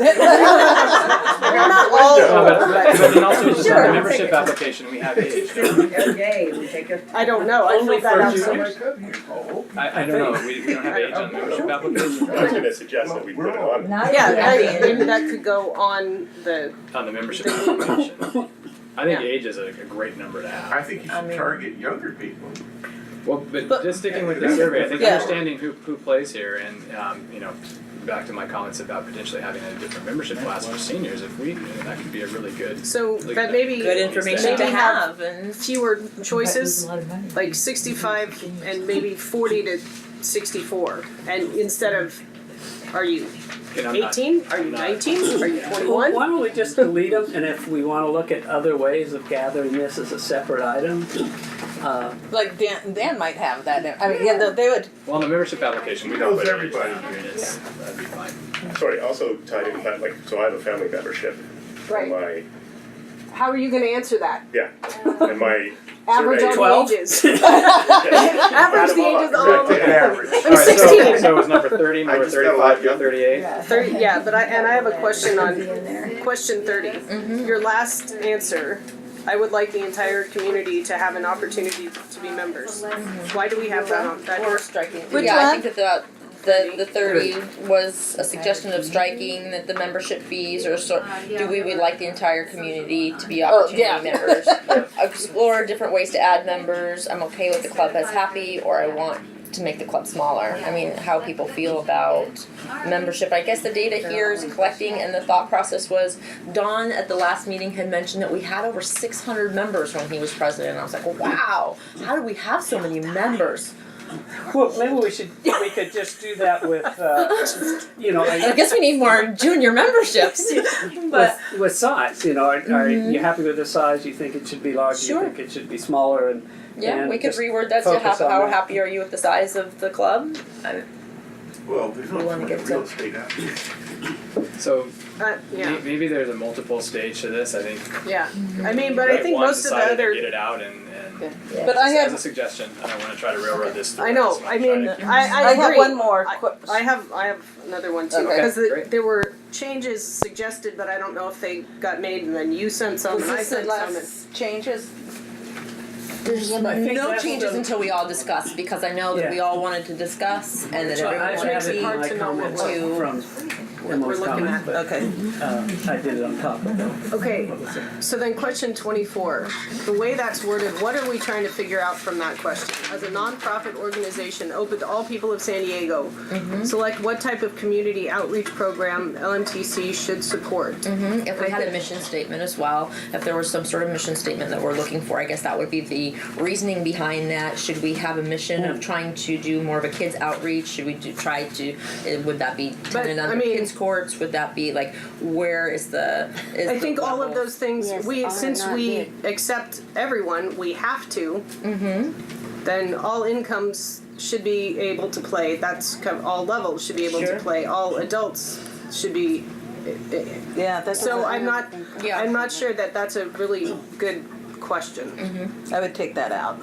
We're not all No, but then also just on Sure. the membership application, we have age. Okay, we take a. I don't know. I Only filled that for out juniors. somewhere. I don't know, we don't have age on the membership application. I was going to suggest that we put it on. Yeah, maybe that could go on the. On the membership application. I think age is a great number to have. I think you should target younger people. Well, but just sticking with the survey, I think Yeah. understanding who plays here and, back to my comments about potentially having a different membership class for seniors, if that could be a really good. So Look that at maybe Good information maybe to have. And fewer choices, like 65 and maybe 40 to 64, and instead of, are you And I'm not- 18? Are you I'm not- 19? Are you Well, 21? why don't we just delete them, and if we want to look at other ways of gathering this as a separate item, Like Dan might have that. I mean, yeah, they would. Well, on the membership application, we don't Knows put age everybody. down here, it's- that'd be fine. Sorry, also tied in that, so I have a family membership. Right. And my, How are you going to answer that? yeah, and my Average survey. on 12? the ages. Average the ages. Take an average. All I'm right, 16. So it was number 30, number I just got a 35 lot through younger. 38? 30, yeah, but I have a question on question 30. Your last answer. I would like the entire community to have an opportunity to be members. Why do we have that on that? or striking. Which yeah, one? I think that the 30 was a suggestion of striking that the membership fees or do we would like the entire community to be opportunity members. Explore different ways to add members. I'm okay with the club as happy, or I want to make the club smaller. I mean, how people feel about membership. I guess the data here is collecting, and the thought process was Don at the last meeting had mentioned that we had over 600 members when he was president. I was like, wow, how do we have so many members? well, maybe we could just do that with, I guess we need more junior memberships. But with size, are you happy with the size? You think it should be larger? Sure. You think it should be smaller? And yeah, we could just reword that to focus on how that. happy are you with the size of the club? Well, there's We not wanna much get real to- estate out there. So Yeah, maybe there's a multiple stage to this, I think. yeah. I mean, but I think One, most of the decided to other. get it out and But I as a have suggestion, I don't want to try to railroad this through. I know. so I I'm mean, trying to- I agree. have one more. I have another one too, Okay. because great. there were changes suggested, but I don't know if they got made, and then you sent some, Was and I this the sent some. last changes? I think No that's changes the- until we all discuss, because I know that Yeah. we all wanted to discuss and that So I everyone have wanted it to in hard my to know what comments to- from what we're Emo's looking comments, at. but, Okay. I did it on top of them. Okay, so then question 24, the way that's worded, what are we trying to figure out from that question? As a nonprofit organization open to all people of San Diego, select what type of community outreach program LMTC should support. If we had a mission statement as well, if there was some sort of mission statement that we're looking for, I guess that would be the reasoning behind that. Should we have a mission of trying to do more of a kids outreach? Should we try to, would that be tenant on the kids courts? Would that be like, where is the, I think all of those things, Yes, we, all or since not we bid. accept everyone, we have to. Then all incomes should be able to play, that's kind of, all levels should be able Sure. to play, all adults should be. Yeah, that's. So I'm not, Yeah. I'm not sure that that's a really good question. I would take that out.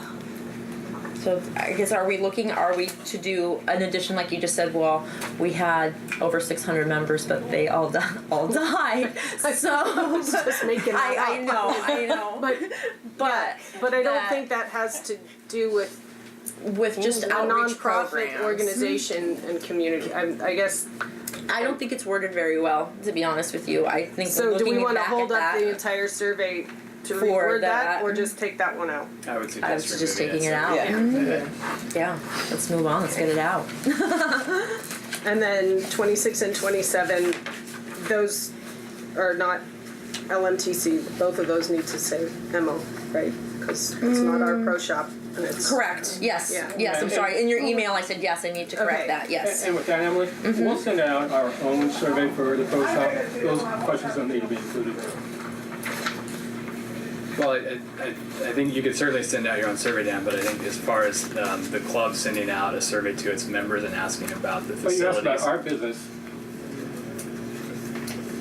so I guess are we to do an addition like you just said, well, we had over 600 members, but they all died. So Just making that up. I know. But I don't that- think that has to do with with just a outreach nonprofit programs. organization and community. I guess. I don't think it's worded very well, to be honest with you. I think So do we looking want to back hold at up that, the entire survey to For reword that, that. or just take that one out? I would I suggest was just removing taking it out. Yeah. Yeah, let's move on. Let's get it out. And then 26 and 27, those are not LMTC. Both of those need to say MO, right? Because it's not our pro shop, and it's Correct. Yes. Yeah. Yes. I'm sorry. In your email, I said yes. I need to correct Okay. that. Yes. And with that, Emily, we'll send out our own survey for the pro shop. Those questions don't need to be included. Well, I think you could certainly send out your own survey, Dan, but I think as far as the club sending out a survey to its members and asking about the But you asked about facilities, our business.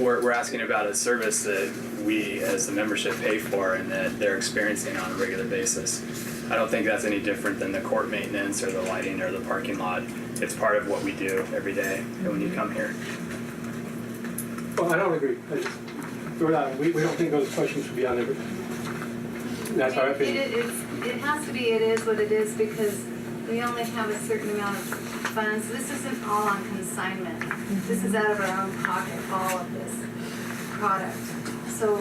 we're asking about a service that we as the membership pay for and that they're experiencing on a regular basis. I don't think that's any different than the court maintenance or the lighting or the parking lot. It's part of what we do every day when you come here. Well, I don't agree. I just throw it out. We don't think those questions should be on there. That's our opinion. It has to be, it is what it is, because we only have a certain amount of funds. This isn't all on consignment. This is out of our own pocket, all of this product. So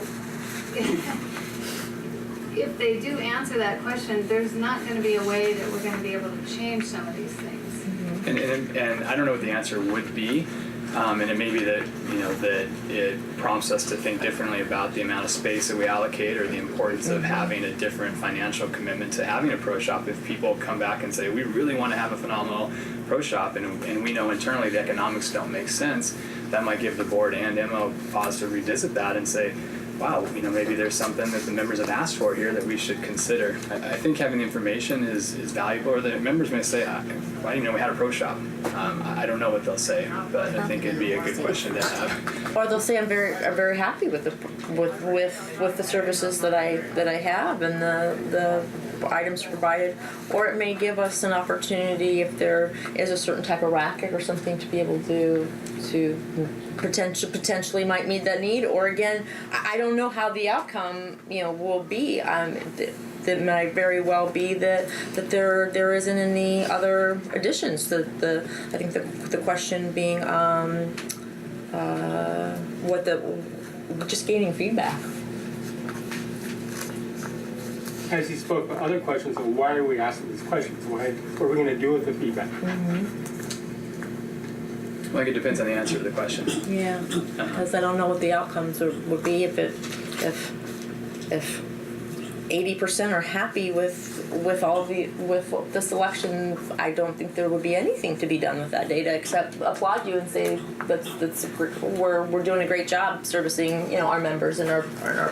if they do answer that question, there's not going to be a way that we're going to be able to change some of these things. And I don't know what the answer would be, and it may be that that it prompts us to think differently about the amount of space that we allocate or the importance of having a different financial commitment to having a pro shop. If people come back and say we really want to have a phenomenal pro shop and we know internally the economics don't make sense, that might give the board and MO pause to revisit that and say, wow, maybe there's something that the members have asked for here that we should consider. I think having the information is valuable, or the members may say, why didn't you know we had a pro shop? I don't know what they'll say, but I think it'd be a good question to have. Or they'll say I'm very happy with the services that I have and the items provided. Or it may give us an opportunity if there is a certain type of racket or something to be able to potentially might meet that need. Or again, I don't know how the outcome will be. That might very well be that there isn't any other additions. I think the question being just gaining feedback. As he spoke about other questions, so why are we asking these questions? What are we going to do with the feedback? Well, I think it depends on the answer to the question. Yeah, because I don't know what the outcomes would be if 80% are happy with all the selection. I don't think there would be anything to be done with that data except applaud you and say we're doing a great job servicing our members in our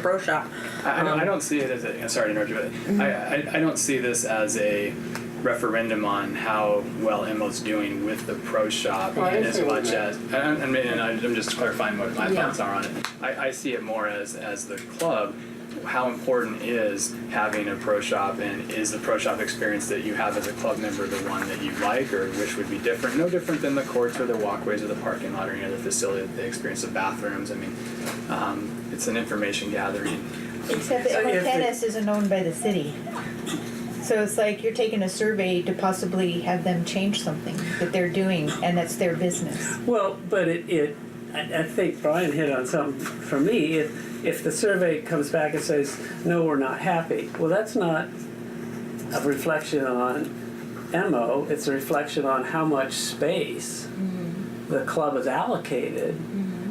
pro shop. I don't see it as a sorry to interrupt you, but I don't see this as a referendum on how well Emma's doing with the pro shop, and as much as I'm just clarifying what my thoughts are on it. I see it more as the club. How important is having a pro shop, and is the pro shop experience that you have as a club member the one that you like or wish would be different? No different than the courts or the walkways or the parking lot or any other facility that they experience, the bathrooms. I mean, it's an information gathering. Except that tennis isn't owned by the city. So it's like you're taking a survey to possibly have them change something that they're doing, and that's their business. Well, but I think Brian hit on something for me. If the survey comes back and says, no, we're not happy, well, that's not a reflection on MO, it's a reflection on how much space the club is allocated.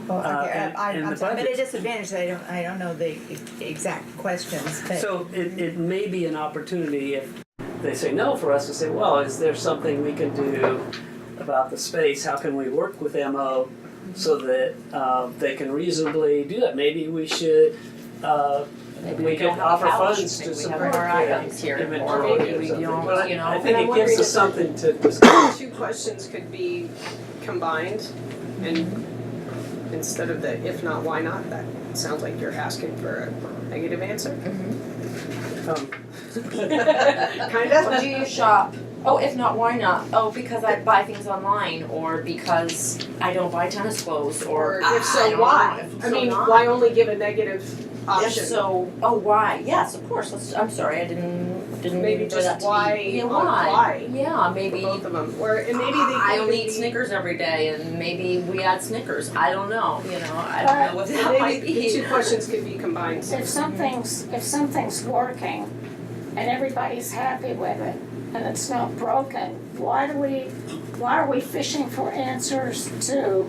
Well, okay, in the I'm at a budget. disadvantage, I don't know the exact questions, but. So it may be an opportunity if they say no for us to say, well, is there something we can do about the space? How can we work with MO so that they can reasonably do that? Maybe we should, we could offer funds to support more items here, inventory or maybe or we something. don't, But you know. I think And it I'm gives wondering us something to discuss. 2 questions could be combined, and instead of the if not, why not, that sounds like you're asking for a negative answer. Kind of. Or do you shop? Oh, if not, why not? Oh, because I buy things online, or because I don't buy tennis clothes, Or I if so, don't why? know. If I so, mean, not. why only give a negative If option? so, oh, why? Yes, of course. I'm sorry, I didn't Maybe mean for just that to why be. Yeah, on why? why. Yeah, For maybe. both of them, or and maybe they I can only even eat be- Snickers every day, and maybe we add Snickers. I don't know. You know, I don't know what and that might maybe be. the 2 questions could be combined. If something's working and everybody's happy with it and it's not broken, why are we fishing for answers to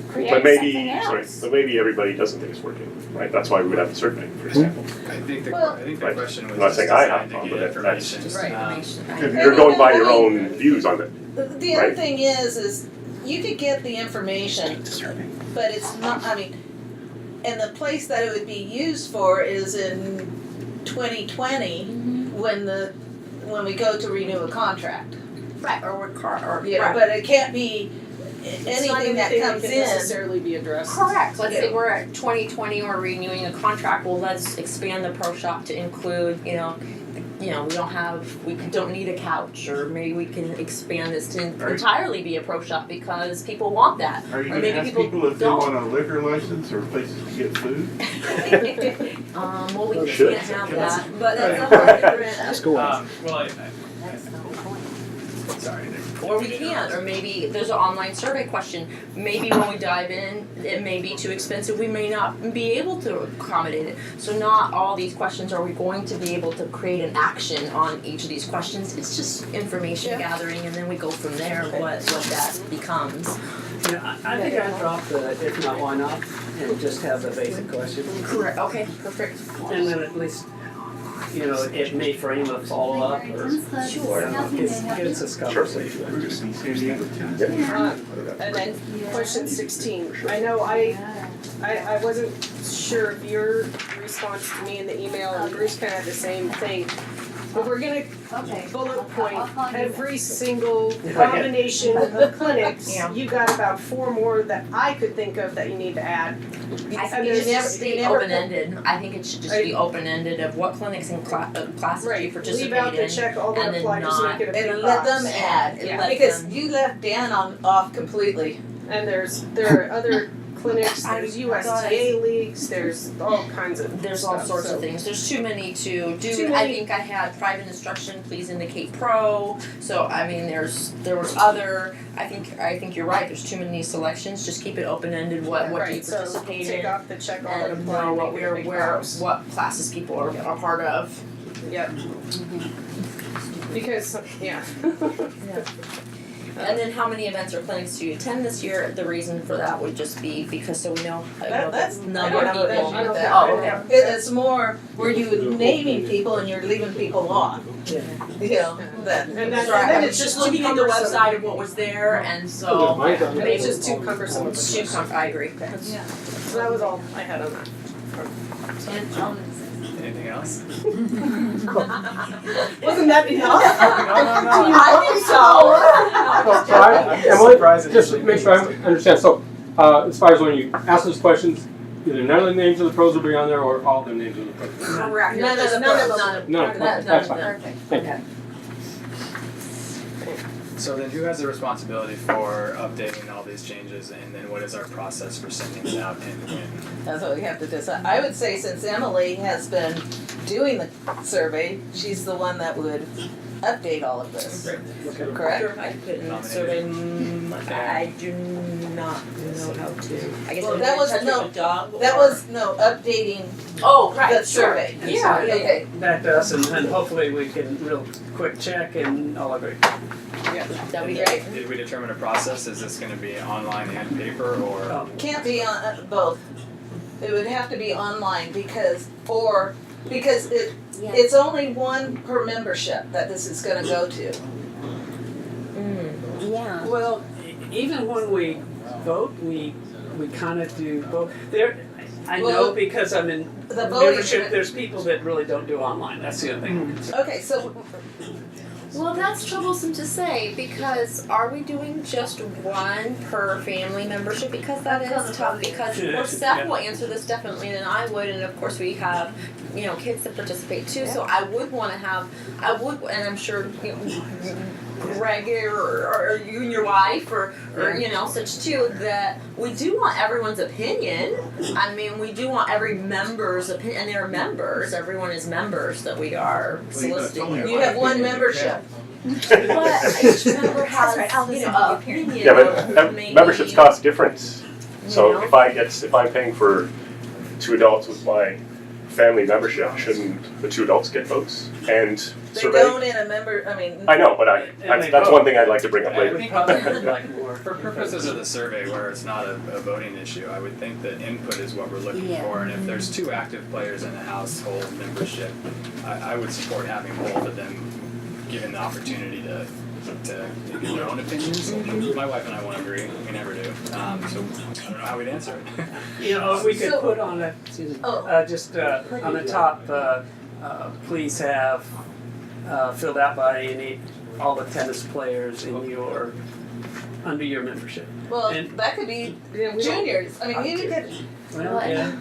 create But something maybe, else? but maybe everybody doesn't think it's working, right? That's why we would have a survey, for example. I think the Right. question was I'm not just saying I designed have to one, get but that's- information. Just information. If you're going by your own views on it. The other Right. thing is you could get the information, but it's not, I mean, and the place that it would be used for is in 2020 when we go to renew a contract. Right, or with car, or You know, but it can't be It's not anything that comes can in. necessarily be addressed. Correct. Let's say Yeah. we're at 2020 or renewing a contract. Well, let's expand the pro shop to include, we don't need a couch, or maybe we can expand this to entirely be a pro shop because people want that. Are you Or gonna maybe ask people people if they don't. want a liquor license or places to get food? Well, we Should. can't have that, but that's a whole different. Ask away. Well, sorry. Or we can't, or maybe there's an online survey question. Maybe when we dive in, it may be too expensive. We may not be able to accommodate it. So not all these questions are we going to be able to create an action on each of these questions. It's just information gathering, and then we go from there what that becomes. Yeah, I think I'd drop the if not, why not, and just have the basic question. Correct. Okay. Perfect. And then at least, it may frame a follow-up or. Sure. Gets us conversation. We're gonna be San Diego, Tennessee. And then question 16. I know I wasn't sure if your response to me in the email and Bruce kind of had the same thing. But we're gonna bullet point every single combination of clinics. Yeah. You got about 4 more that I could think of that you need to add. I think And it there's should just- stay open-ended. I think it should just be open-ended of what clinics and classes do you Right, participate leave out the in. check all that and then apply, just not- make it a big And let box. them add, Yeah. because you left Dan off completely. And there are other clinics, there's USTA leagues, there's all kinds of There's all stuff, sorts so- of things. There's too many to do. Too I many. think I had private instruction, please indicate pro. So I mean there was other I think you're right, there's too many selections. Just keep it open ended what do you Right, so participate take in off the check all that and apply, know what make it a we're big where box. what classes people are part of. Yep. Because, yeah. And then how many events or clinics do you attend this year? The reason for that would just be because so we know That's- the number of I don't know people. that you did Oh, okay. It's more where you naming people and you're leaving people off. Yeah. That. And then It's just looking at the website of what was there, and so Mine's on And the it's just too cumbersome of a Too question. I agree. So that was all I had on that. Anything else? Wasn't that enough? No. I think so. So I'm just Emily, surprised just it's to make sure I understand, so, as far as when you ask those questions, either none of the names of the pros will be on there, or all the names of the pros? Correct. None of the pros. No, that's fine. Perfect. Thank you. So then who has the responsibility for updating all these changes, and then what is our process for sending it out and when? That's what we have to decide. I would say since Emily has been doing the survey, she's the one that would update all of this, Sure, correct? I put in the survey, I do not know how to, I guess. Well, I'm that in was, touch no, with the dog that or- was, no, updating Oh, right, the sure. survey. Yeah, yeah, Okay, Back to us, and hopefully we can real quick check and all agree. That'd be And great. Did we determine a process? Is this gonna be online and paper or? Oh, can't be on, both. It would have to be online because Yeah. it's only one per membership that this is gonna go to. Yeah. Well, even when we vote, we kind of do both. There, I know Well, because I'm in the voting- membership. There's people that really don't do online. That's the other thing. Okay, so, Well, that's troublesome to say because are we doing just one per family membership? Because that is tough. Because of course Seth Yeah. will answer this definitely than I would, and of course we have, you know, kids that participate too. So I would want to have, and I'm sure you know, Greg or you and your wife or you know such too, that we do want everyone's opinion. I mean, we do want every member's opinion, and they're members. Everyone is members that we are soliciting. you have one membership. But each member has, you know, an opinion. Yeah, but of maybe, memberships cost different. So know? if I'm paying for 2 adults with my family membership, shouldn't the 2 adults get votes and They survey? don't in a member, I mean. I know, but And they that's vote. one thing I'd like to bring up I later. would probably like more. For purposes of the survey, where it's not a voting issue, I would think that input is what we're looking Yeah. for. And if there's 2 active players in a household membership, I would support having both of them given the opportunity to give their own opinions. My wife and I won't agree. We never do. So I don't know how we'd answer it. You know, we could So- put on a, excuse me, Oh. just on the top, please have filled out by all the tennis players in your, under your membership. Well, And- that could be juniors, I mean, you could, Well, yeah,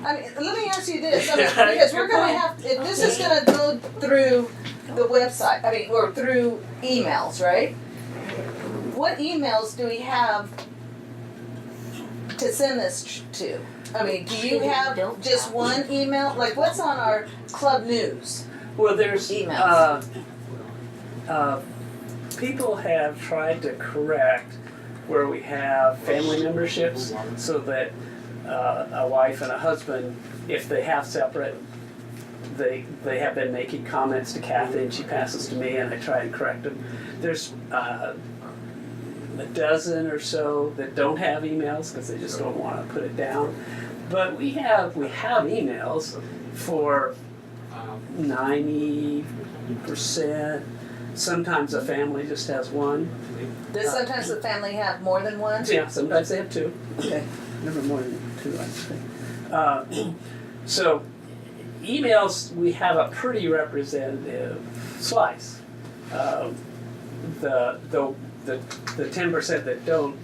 I mean, let me ask you this, I mean, because we're gonna have, if this is gonna go through the website, I mean, or through emails, right? What emails do we have to send this to? I mean, do you have just one email, like what's on our club news? well, there's, Emails. people have tried to correct where we have family memberships so that a wife and a husband, if they have separate, they have been making comments to Kathy and she passes to me and I try and correct them. There's a dozen or so that don't have emails because they just don't want to put it down. But we have emails for 90%. Sometimes a family just has one. Does sometimes the family have more than one? Yeah, sometimes they have 2. Okay. Never more than 2, I think. So, emails, we have a pretty representative slice. The 10% that don't,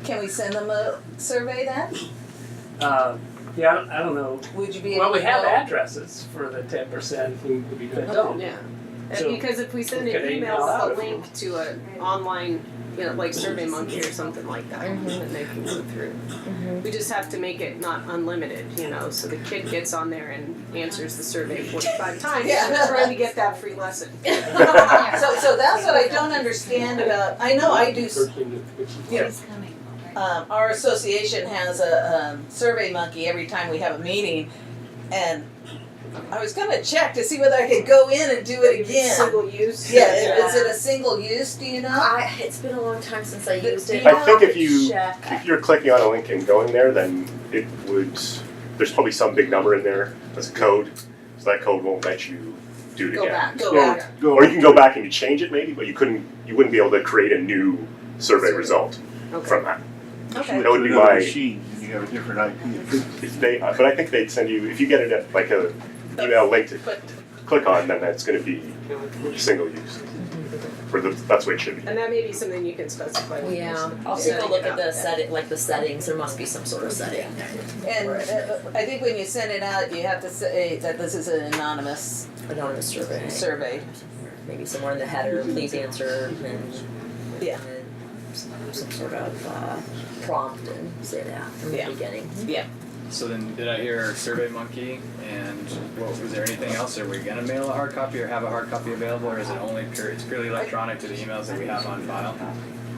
Can we send them a survey then? yeah, I don't know. Would you be able Well, to we have know? addresses for the 10% that don't. Yeah. So- Because if we send an Can they email email out with a if- link to an online, you know, like SurveyMonkey or something like that, and they can go through. We just have to make it not unlimited, you know, so the kid gets on there and answers the survey 45 times. Yeah. We're trying to get that free lesson. So that's what I don't understand about, I know I do, you know, our association has a Survey Monkey every time we have a meeting, and I was gonna check to see whether I could go in and do it again. Single use. Yeah, is it a single use, do you know? It's been a long time since I used it. I think if Check. you're clicking on a link and going there, then it would, there's probably some big number in there as a code, so that code won't let you do it Go again. back, go Or- back. Or you can go back and you change it maybe, but you wouldn't be able to create a new survey result from that. Okay. That would be Another my, machine, and you have a different IP. if they, but I think they'd send you, if you get it at like a email link to click on, then that's gonna be single use. Or that's what it should be. And that may be something you can specify. when you're Yeah, I'll take a look at the settings. There must be some sort of setting. And I think when you send it out, you have to say that this is an anonymous Anonymous survey. survey. Maybe somewhere in the header, please answer, and Yeah. some sort of prompt and say that from the Yeah. beginning. Yeah. So then, did I hear Survey Monkey, and what, was there anything else? Are we gonna mail a hard copy or have a hard copy available, or is it only it's purely electronic to the emails that we have on file?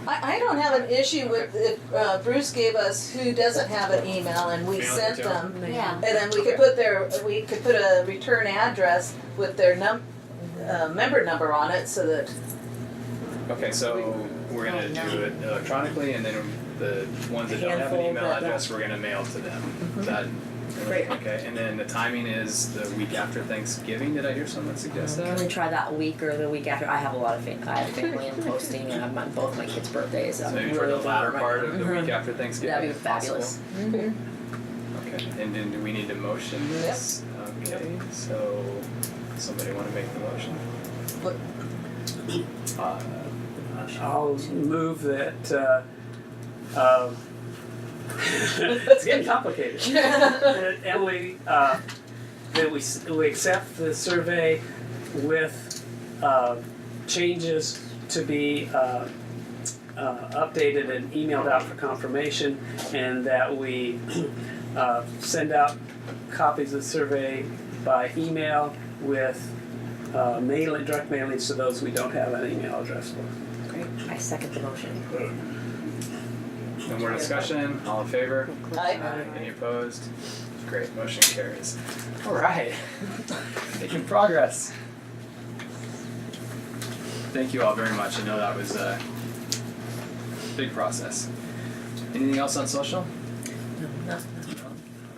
I don't have an issue with if Bruce gave us who doesn't have an email and we Mail it sent to them. Yeah. And then we could put a return address with their member number on it so that, Okay, so we're gonna do it electronically, and then the ones that don't have an Handful email that address, we're gonna mail to them. Is that Great. okay? And then the timing is the week after Thanksgiving. Did I hear someone suggest Can that? we try that week or the week after? I have a lot of I have family in posting, and I have both my kids' birthdays. So maybe for the latter part of the week after Thanksgiving. That'd be if possible. fabulous. Okay, and then do we need to motion this? Okay, so somebody want to make the motion? I'll move that, it's getting complicated. That Emily, that we accept the survey with, changes to be, updated and emailed out for confirmation, and that we, send out copies of the survey by email with, direct mailings to those we don't have an email address for. Great. I second the motion. No more discussion, all in favor? Aye. Any opposed? Great, motion carries. All right, making progress. Thank you all very much. I know that was a big process. Anything else on social? No, no.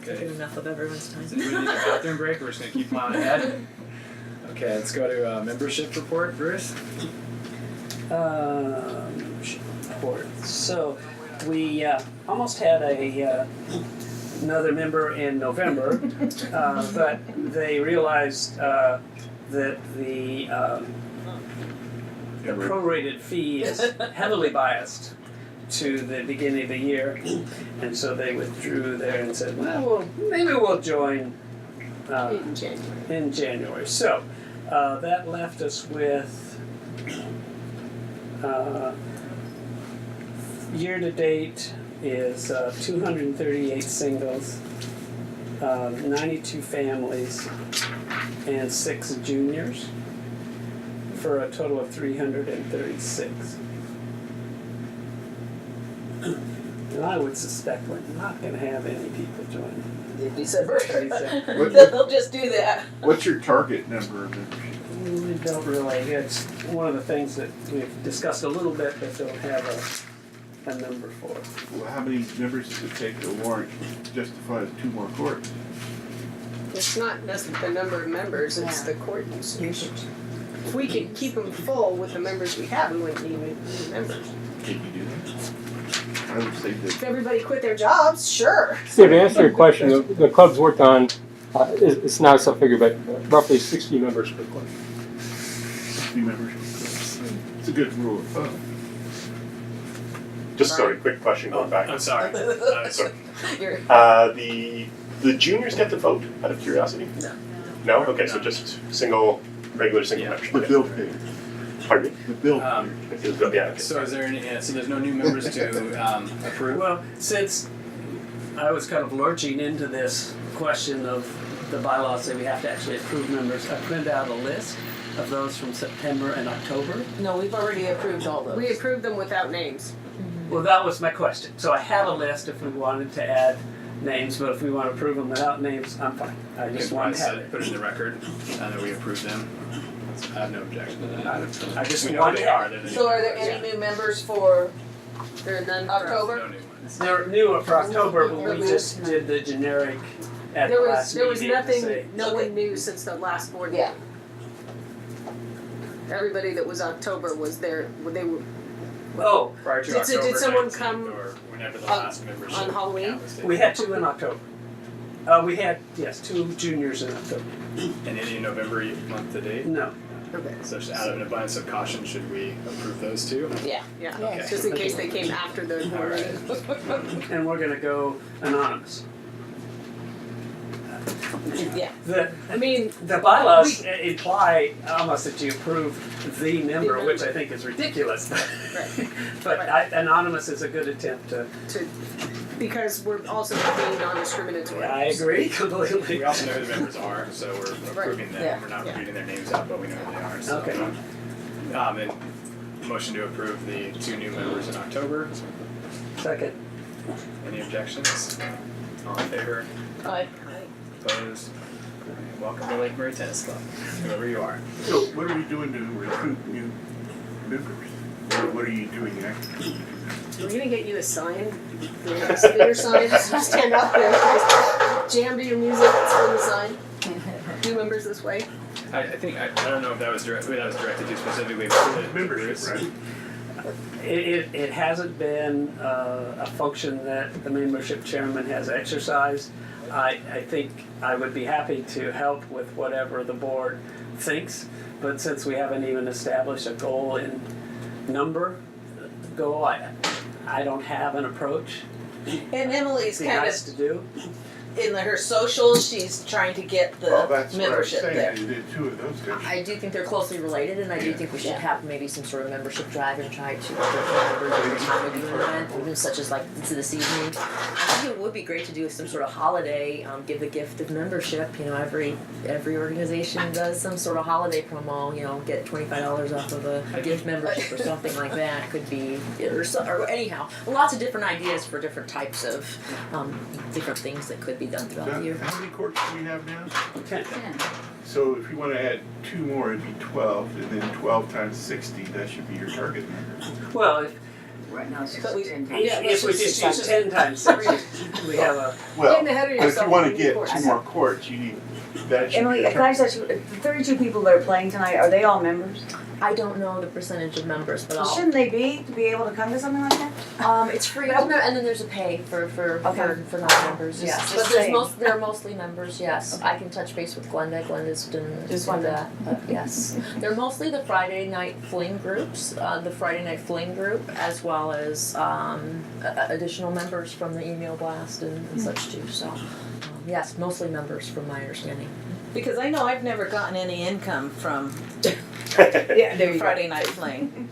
Okay. Enough of everyone's time. Does anybody need a bathroom break? We're just gonna keep plowing ahead. Okay, let's go to membership report, Bruce. Report. So we almost had another member in November, but they realized that the prorated fee is heavily biased to the beginning of the year, and so they withdrew there and said, well, maybe we'll join in January. So that left us with year to date is 238 singles, 92 families, and 6 juniors, for a total of 336. And I would suspect we're not going to have any people join in December. December. They'll just do that. What's your target number of membership? We don't really. It's one of the things that we've discussed a little bit, but don't have a number for. Well, how many members does it take to warrant justifies 2 more courts? It's not necessarily the number of members, it's the court usage. If we could keep them full with the members we have, we wouldn't need new members. Can you do that? I would say If that everybody quit their jobs, sure. Steve, to answer your question, the club's worked on, it's not a set figure, but roughly 60 members per club. 60 membership clubs. It's a good rule of thumb. Just sorry, quick question going back. I'm sorry. Sorry. The juniors get to vote out of curiosity? No. No? Okay, so just regular single Yeah. membership. The Okay. bill paid. Pardon me? The bill paid. Yeah, okay. So is there any? So there's no new members to approve. Well, since I was kind of lurching into this question of the bylaws say we have to actually approve members, I printed out a list of those from September and October. No, we've already approved all those. We approved them without names. Well, that was my question. So I have a list if we wanted to add names, but if we want to approve them without names, I'm fine. I just want to have it. Put it in the record, and that we approve them. I have no objection to that. I just We know want they to are. have They're the So new are there members. any new members for There are none. October? No new ones. They're new for October, but we just did the generic at There the was last meeting. to say- nothing, no one new since the last board meeting. Yeah. Everybody that was October was there, they were Oh, Prior to Did October someone 19th come or whenever the on- last membership on Halloween? count was taken. we had 2 in October. We had, yes, 2 juniors in October. And any November month to date. No. Okay. So just out of an abundance of caution, should we approve those 2? Yeah. Yeah, Okay. just in case they came after the board Alright. meeting. And we're gonna go anonymous. Yeah. I mean, The bylaws imply almost that you approve the member, which I think is ridiculous. Right. But anonymous is a good attempt to to Because we're also being non-discriminatory. I agree completely. We also know who the members are, so we're approving them. Yeah. We're not Yeah. reading their names out, but we know who they are. So, Okay. And motion to approve the 2 new members in October. Second. Any objections? All in favor? Aye. Opposed? Welcome to Lake Murray Tennis Club, whoever you are. So what are we doing to recruit new members? What are you doing actually? We're gonna get you a sign, the speaker sign, so you stand up there, jam to your music, it's on the sign. New members this way. I think, I don't know if that was who that was directed to specifically, but Membership, right? It hasn't been a function that the membership chairman has exercised. I think I would be happy to help with whatever the board thinks, but since we haven't even established a goal in goal, I don't have an approach. And Emily's It'd be kind nice to do. in her socials, she's trying to get the Well, that's membership what I there. was saying, you did 2 of those, didn't you? I do think they're closely related, and I do think we should Yeah. have maybe some sort of membership drive and try to recruit members every time we do an event, even such as like to this evening. I think it would be great to do some sort of holiday, give the gift of membership. You know, every organization does some sort of holiday promo. You know, get $25 off of a gift membership or something like that. Could be or anyhow, lots of different ideas for different types of different things that could be done throughout the year. How many courts do we have now? 10. So if you want to add 2 more, it'd be 12, and then 12 times 60, that should be your target number. Well, if Right now, it's But we- 10 Yeah, if we just use 10 times 60, we have a. Well, Getting ahead of but if yourself, you want to you need get courts. 2 more courts, you need, that should Emily, be. can I just ask you, the 32 people that are playing tonight, are they all members? I don't know the percentage of members, but I'll. Shouldn't they be to be able to come to something like that? It's free, and then there's a pay for Okay. non-members. Yeah, But just there's saying. they're mostly members. Yes, I can touch base with Glenda. Glenda's done Just do wondering. that. But yes, they're mostly the Friday night fling groups, the Friday night fling group, as well as additional members from the email blast and such too. So yes, mostly members from my understanding. Because I know I've never gotten any income from Yeah, there you go. Friday night playing.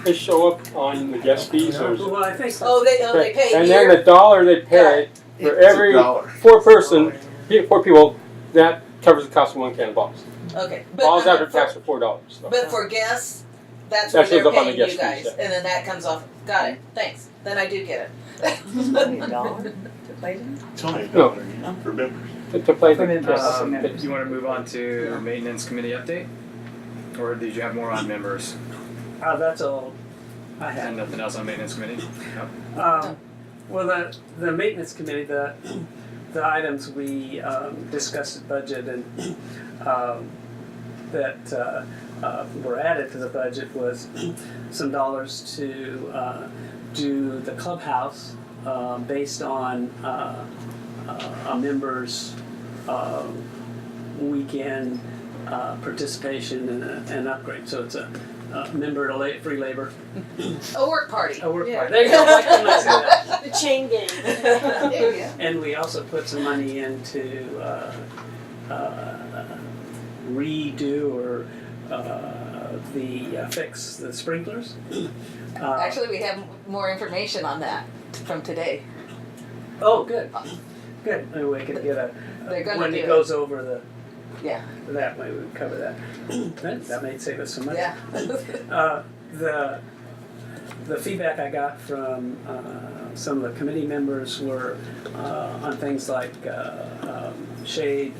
They show up on the guest fees or? Well, I think. Oh, they pay And here. then the dollar they pay for It's every $1. 4 people, that covers the cost of 1 can of balls. Okay, Balls after for, tax are $4. So. but for guests, that's That what they're shows up on the paying you guest guys, fees, yeah. and then that comes off. Got it. Thanks. Then I do get it. Only $1 to play them? It's only $1 No. for members. To play For the members. yes. You want to move on to maintenance committee update? Or did you have more on members? That's all I And had. nothing else on maintenance committee? No. Well, the maintenance committee, the items we discussed at budget and that were added to the budget was some dollars to do the clubhouse based on a member's weekend participation in an upgrade. So it's a member to free labor. A work party. A work Yeah. party. There you go. Why couldn't I say that? The chain gang. There you go. And we also put some money into redo or fix the sprinklers. Actually, we have more information on that from today. Oh, good. Good. Maybe we could get They're gonna when do it it. goes over the Yeah. that way we would cover that. That may save us some money. Yeah. The feedback I got from some of the committee members were on things like shade,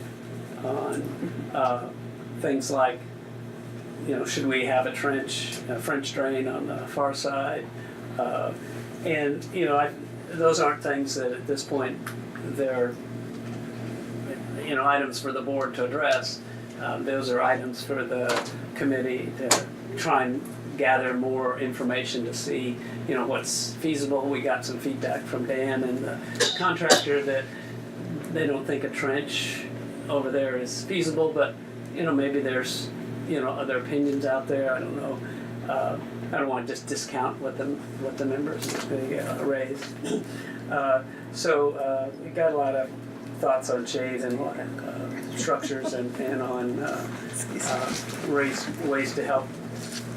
on things like, should we have a French drain on the far side? And, those aren't things that at this point they're, items for the board to address. Those are items for the committee to try and gather more information to see, what's feasible. We got some feedback from Dan and the contractor that they don't think a trench over there is feasible, but, maybe there's, other opinions out there. I don't know. I don't want to just discount what the members raised. So we got a lot of thoughts on shades and structures and on ways to help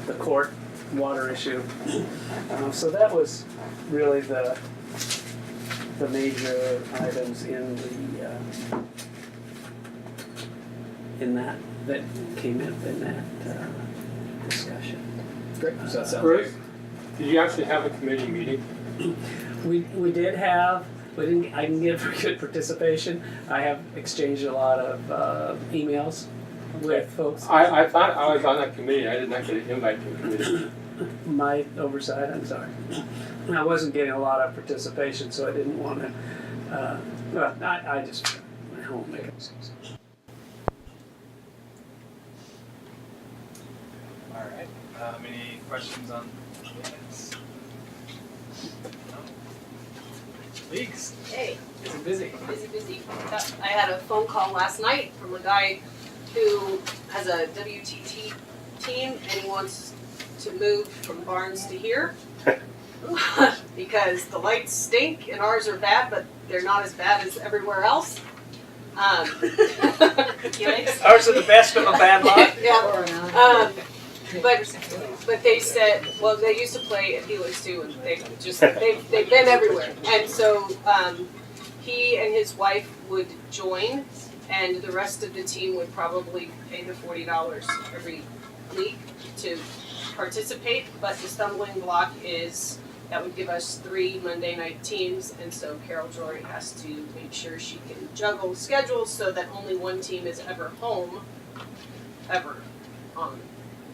the court water issue. So that was really the the major items in the that came up in that discussion. Great. So that sounds Bruce, did you actually have a committee meeting? We did have. We didn't. I didn't get very good participation. I have exchanged a lot of emails with folks. I thought I was on that committee. I did not get an invite to the committee. My oversight. I'm sorry. I wasn't getting a lot of participation, so I didn't want to. Well, I just I won't make it. All right. Any questions on minutes? No? Leagues. Hey. Is it busy? Busy. I had a phone call last night from a guy who has a WTT team and he wants to move from Barnes to here because the lights stink and ours are bad, but they're not as bad as everywhere else. Ours are the best of a bad lot. Yeah. But they said, well, they used to play at Helix too, and they've been everywhere. And so he and his wife would join, and the rest of the team would probably pay the $40 every week to participate. But the stumbling block is that would give us 3 Monday night teams, and so Carol Jory has to make sure she can juggle schedules so that only one team is ever home, ever on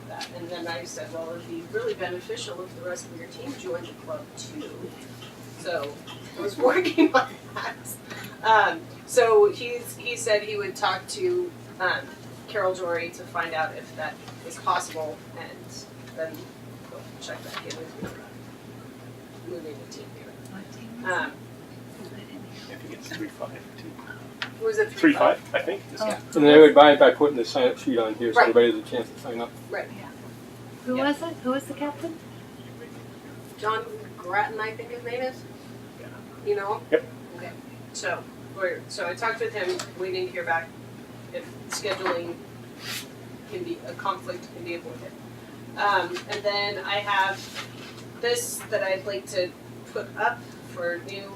that. And then I said, well, it'd be really beneficial if the rest of your team joined the club too. So I was working on that. So he said he would talk to Carol Jory to find out if that is possible, and then we'll check back in with me about moving the team here. I think it's 3-5. Was it 3-5, I think. Yeah. And they would buy it by putting the sign-up sheet on here, so Right. everybody has a chance to sign up. Right. Who was it? Who was the captain? John Grattan, I think his name is. Yeah. You know him? Yep. Okay. So I talked with him, waiting to hear back if scheduling can be a conflict can be avoided. And then I have this that I'd like to put up for new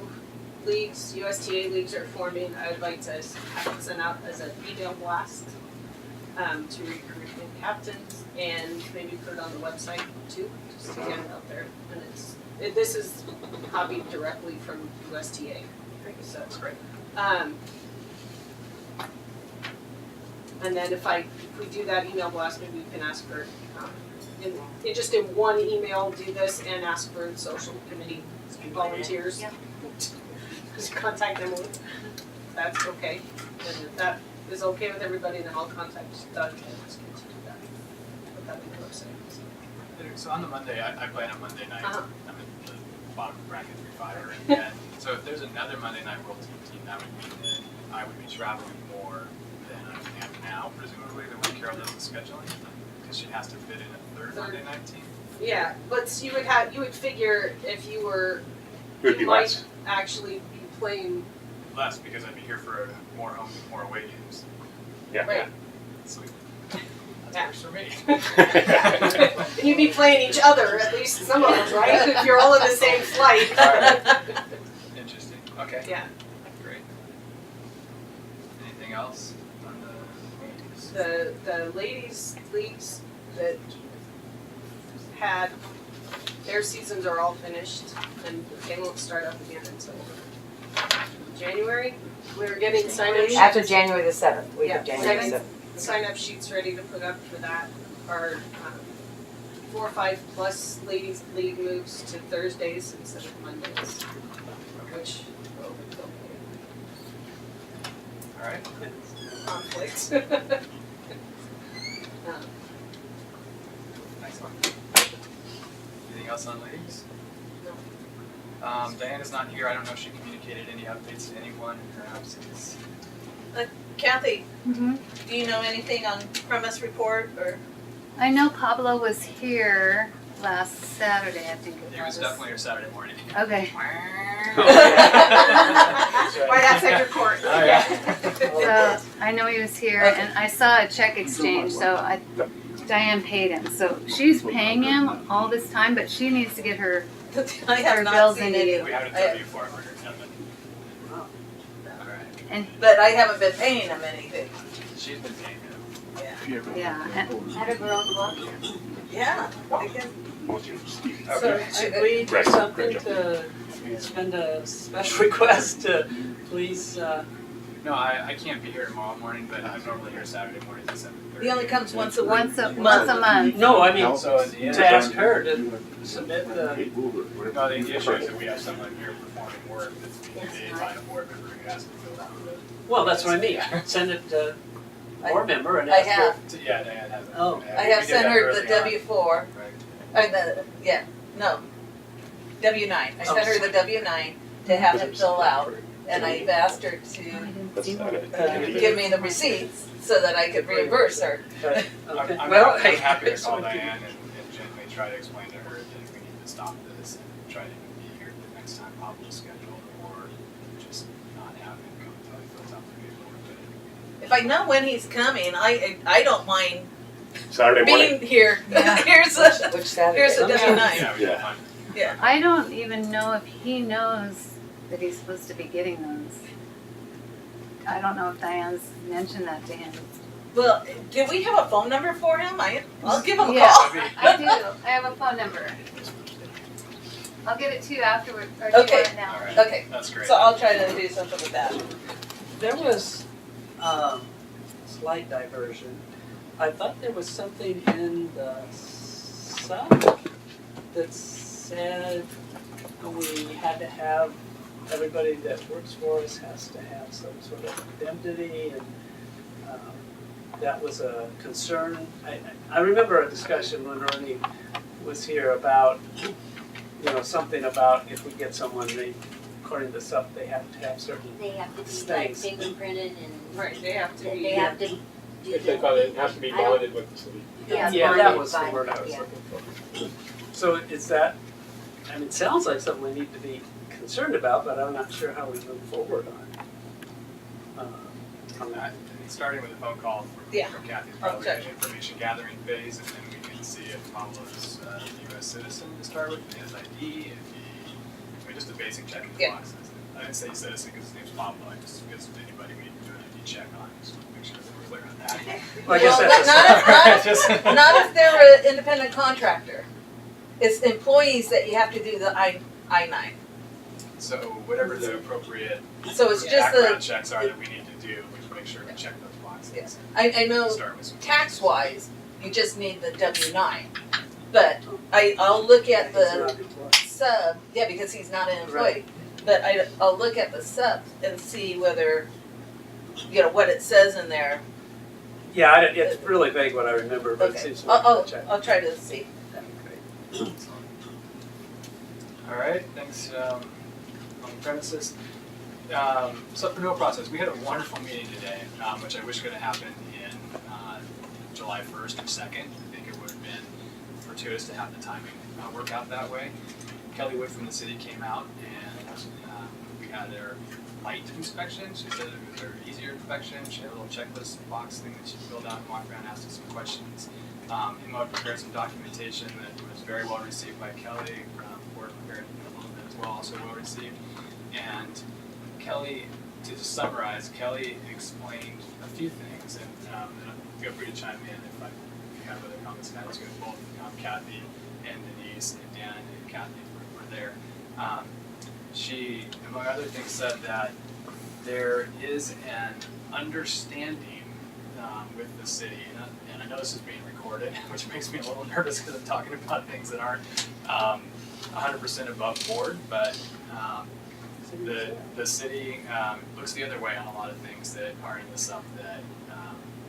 leagues. USTA leagues are forming. I would like to have it sent out as an email blast to recruit new captains, and maybe put it on the website too, just to get it out there. And this is copied directly from USTA. So That's great. And then if we do that email blast, maybe we can ask for just in one email do this and ask for social committee volunteers. Yeah. Just contact Emily. That's okay. And if that is okay with everybody, then I'll contact Doug and ask him to do that. Put that in the website. So on the Monday, I play on a Monday night. Uh-huh. I'm in the bottom bracket 3-5er. And so if there's another Monday night World Team, that would mean that I would be traveling more than I am now, presumably, the way Carol does the scheduling. Because she has to fit in a third Monday night team. Yeah, but you would figure if you were, It would be you might less. actually be playing. Less, because I'd be here for more home, more away games. Yeah. Right. Sweet. Yeah. Works for me. And you'd be playing each other, at least some of them, right? If you're all in the same flight. Interesting. Okay. Yeah. Great. Anything else on the ladies? The ladies leagues that had their seasons are all finished, and they won't start up again until January. We're getting sign-up sheets. After January the 7th, week Yeah, of January the 7th. sign-up sheets ready to put up for that. Our 4 or 5 plus ladies league moves to Thursdays instead of Mondays, which will All right. conflict. Excellent. Anything else on leagues? Diana's not here. I don't know if she communicated any updates to anyone in her absence. Kathy, Mm-hmm. do you know anything on premise report or? I know Pablo was here last Saturday, I think it It was definitely her Saturday morning. Okay. Right outside your court. Oh, yeah. So I know he was here, and I saw a check exchange, so Diane paid him. So she's paying him all this time, but she needs to get her I have Her not bills seen in any. you. We haven't I- told you before. And but I haven't been paying him anything. She's been paying him. yeah, and out of her own pocket. Yeah, I guess. So should we do something to spend a special request to please, No, I can't be here tomorrow morning, but I'm normally here Saturday mornings at 7:30. He only comes once a week. Once a month. no, I mean, So at the end to ask her to submit the, No, the issue is that we have someone here performing work that's being paid by a board member who has to fill out the. well, that's what I mean, send it to board member and I ask her. have. Yeah, Diane has it. Oh. Yeah, I we have did sent that her early the on. W-4, Right. or W-9. I Oh, sent her the W-9 to have him fill out, and I've asked her to give me the receipts so that I could reimburse her. But, okay. I'm Well, happy to call so we can- Diane and gently try to explain to her that we need to stop this and try to be here the next time Pablo's scheduled, or just not have him come until he fills out the paperwork. If I know when he's coming, I don't mind Saturday morning. being here. Yeah. Here's the Which Saturday? here's the W-9. Yeah, we can find. Yeah. I don't even know if he knows that he's supposed to be getting those. I don't know if Diane's mentioned that to him. Well, do we have a phone number for him? I'll give him a Yeah. call. I do. I have a phone number. I'll give it to you afterward, or do you Okay. want it now? All right. Okay. That's great. So I'll try to do something with that. There was, slight diversion. I thought there was something in the sub that said we had to have, everybody that works for us has to have some sort of indemnity, and that was a concern. I remember a discussion when Ernie was here about, something about if we get someone, according to SUP, they have to have certain They have to be things. like fingerprinted and Right, they have to they be. have to do They call it, it has to be I don't- bonded with the city. Yeah, Yeah, that bonded was the by- word I was yeah. looking for. So is that, it sounds like something we need to be concerned about, but I'm not sure how we move forward on that. I think starting with a phone call Yeah. from Kathy is I'll probably check. an information gathering phase, and then we can see if Pablo's a US citizen to start with, his ID, if he, just a basic checking Yeah. boxes. I didn't say citizen because his name's Pablo, I just, because anybody we do an ID check on, just want to make sure that we're clear on that. Well, I guess Well, that's Just- not if they're an independent contractor. It's employees that you have to do the I-9. So whatever the appropriate So it's just background the, checks are that we need to do, we should make sure we check those boxes. Yes. I know Start with some- tax-wise, you just need the W-9. But I'll look at It's not the important. sub, yeah, because he's not an employee. Right. But I'll look at the sub and see whether, what it says in there. Yeah, it's really vague what I remember, but it Okay, seems to me to check. I'll try to see. That'd be great. All right, thanks, on the premises. So for no process, we had a wonderful meeting today, which I wish could have happened in July 1st or 2nd. I think it would have been fortuitous to have the timing work out that way. Kelly Wood from the city came out and we had their light inspection. She said it was her easier inspection. She had a little checklist box thing that she filled out and walked around and asked us some questions. Emma prepared some documentation that was very well received by Kelly. Board prepared a little bit as well, also well received. And Kelly, to just summarize, Kelly explained a few things, and feel free to chime in if you have other comments. And that was good. Both Kathy and Denise and Dan and Kathy were there. She, among other things, said that there is an understanding with the city, and I know this is being recorded, which makes me a little nervous because I'm talking about things that aren't 100% above board, but the city looks the other way on a lot of things that are in this up that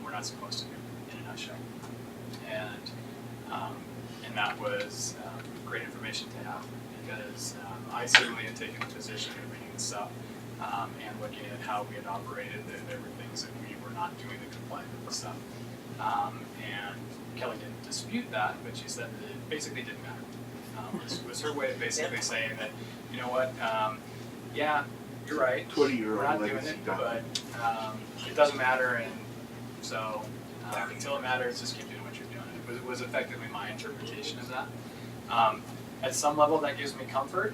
we're not supposed to do, in a nutshell. And that was great information to have, because I certainly had taken the position of reading this up and looking at how we had operated, that there were things that we were not doing to comply with the stuff. And Kelly didn't dispute that, but she said that it basically didn't matter. It was her way of basically saying that, you know what, yeah, you're right, 20-year-old we're not doing legacy it, document. but it doesn't matter, and so until it matters, just keep doing what you're doing. It was effectively my interpretation of that. At some level, that gives me comfort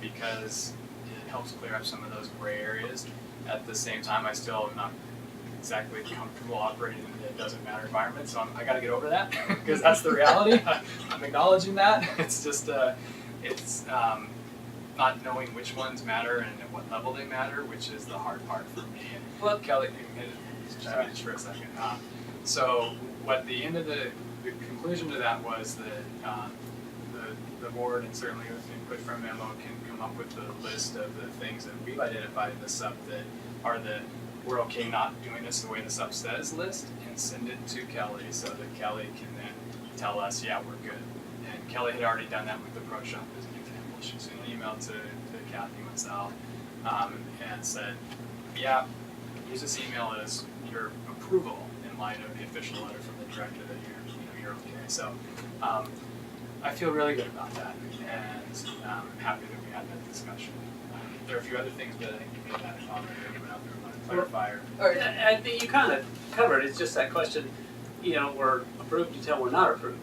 because helps clear up some of those gray areas. At the same time, I still am not exactly comfortable operating in a doesn't matter environment, so I got to get over that because that's the reality. I'm acknowledging that. It's just not knowing which ones matter and at what level they matter, which is the hard part for me. And Well, Kelly, just for a second. So what the end of the conclusion to that was that the board, and certainly with input from Memo, can come up with a list of the things that we've identified in the sub that are we're okay not doing this the way the sub says list, and send it to Kelly so that Kelly can then tell us, yeah, we're good. And Kelly had already done that with the pro shop as an example. She sent an email to Kathy and myself and said, yeah, use this email as your approval in light of the official letter from the director that you're okay. So I feel really good about that, and I'm happy that we had that discussion. There are a few other things that I think you made that comment that you went out there and clarifier. I think you kind of covered. It's just that question. We're approved until we're not approved.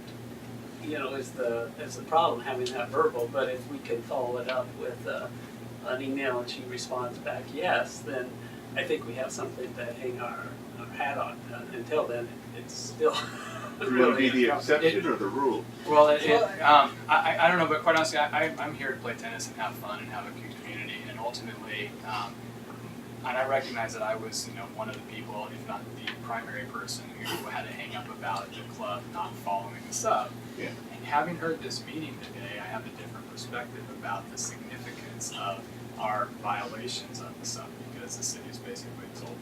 Is the problem having that verbal? But if we can follow it up with an email and she responds back yes, then I think we have something to hang our hat on. Until then, it's still. Will it be the exception or the rule? Well, I don't know, but quite honestly, I'm here to play tennis and have fun and have a good community, and ultimately, and I recognize that I was, one of the people, if not the primary person, who had a hang up about the club not following the sub. Yeah. And having heard this meeting today, I have a different perspective about the significance of our violations of the sub, because the city's basically told me.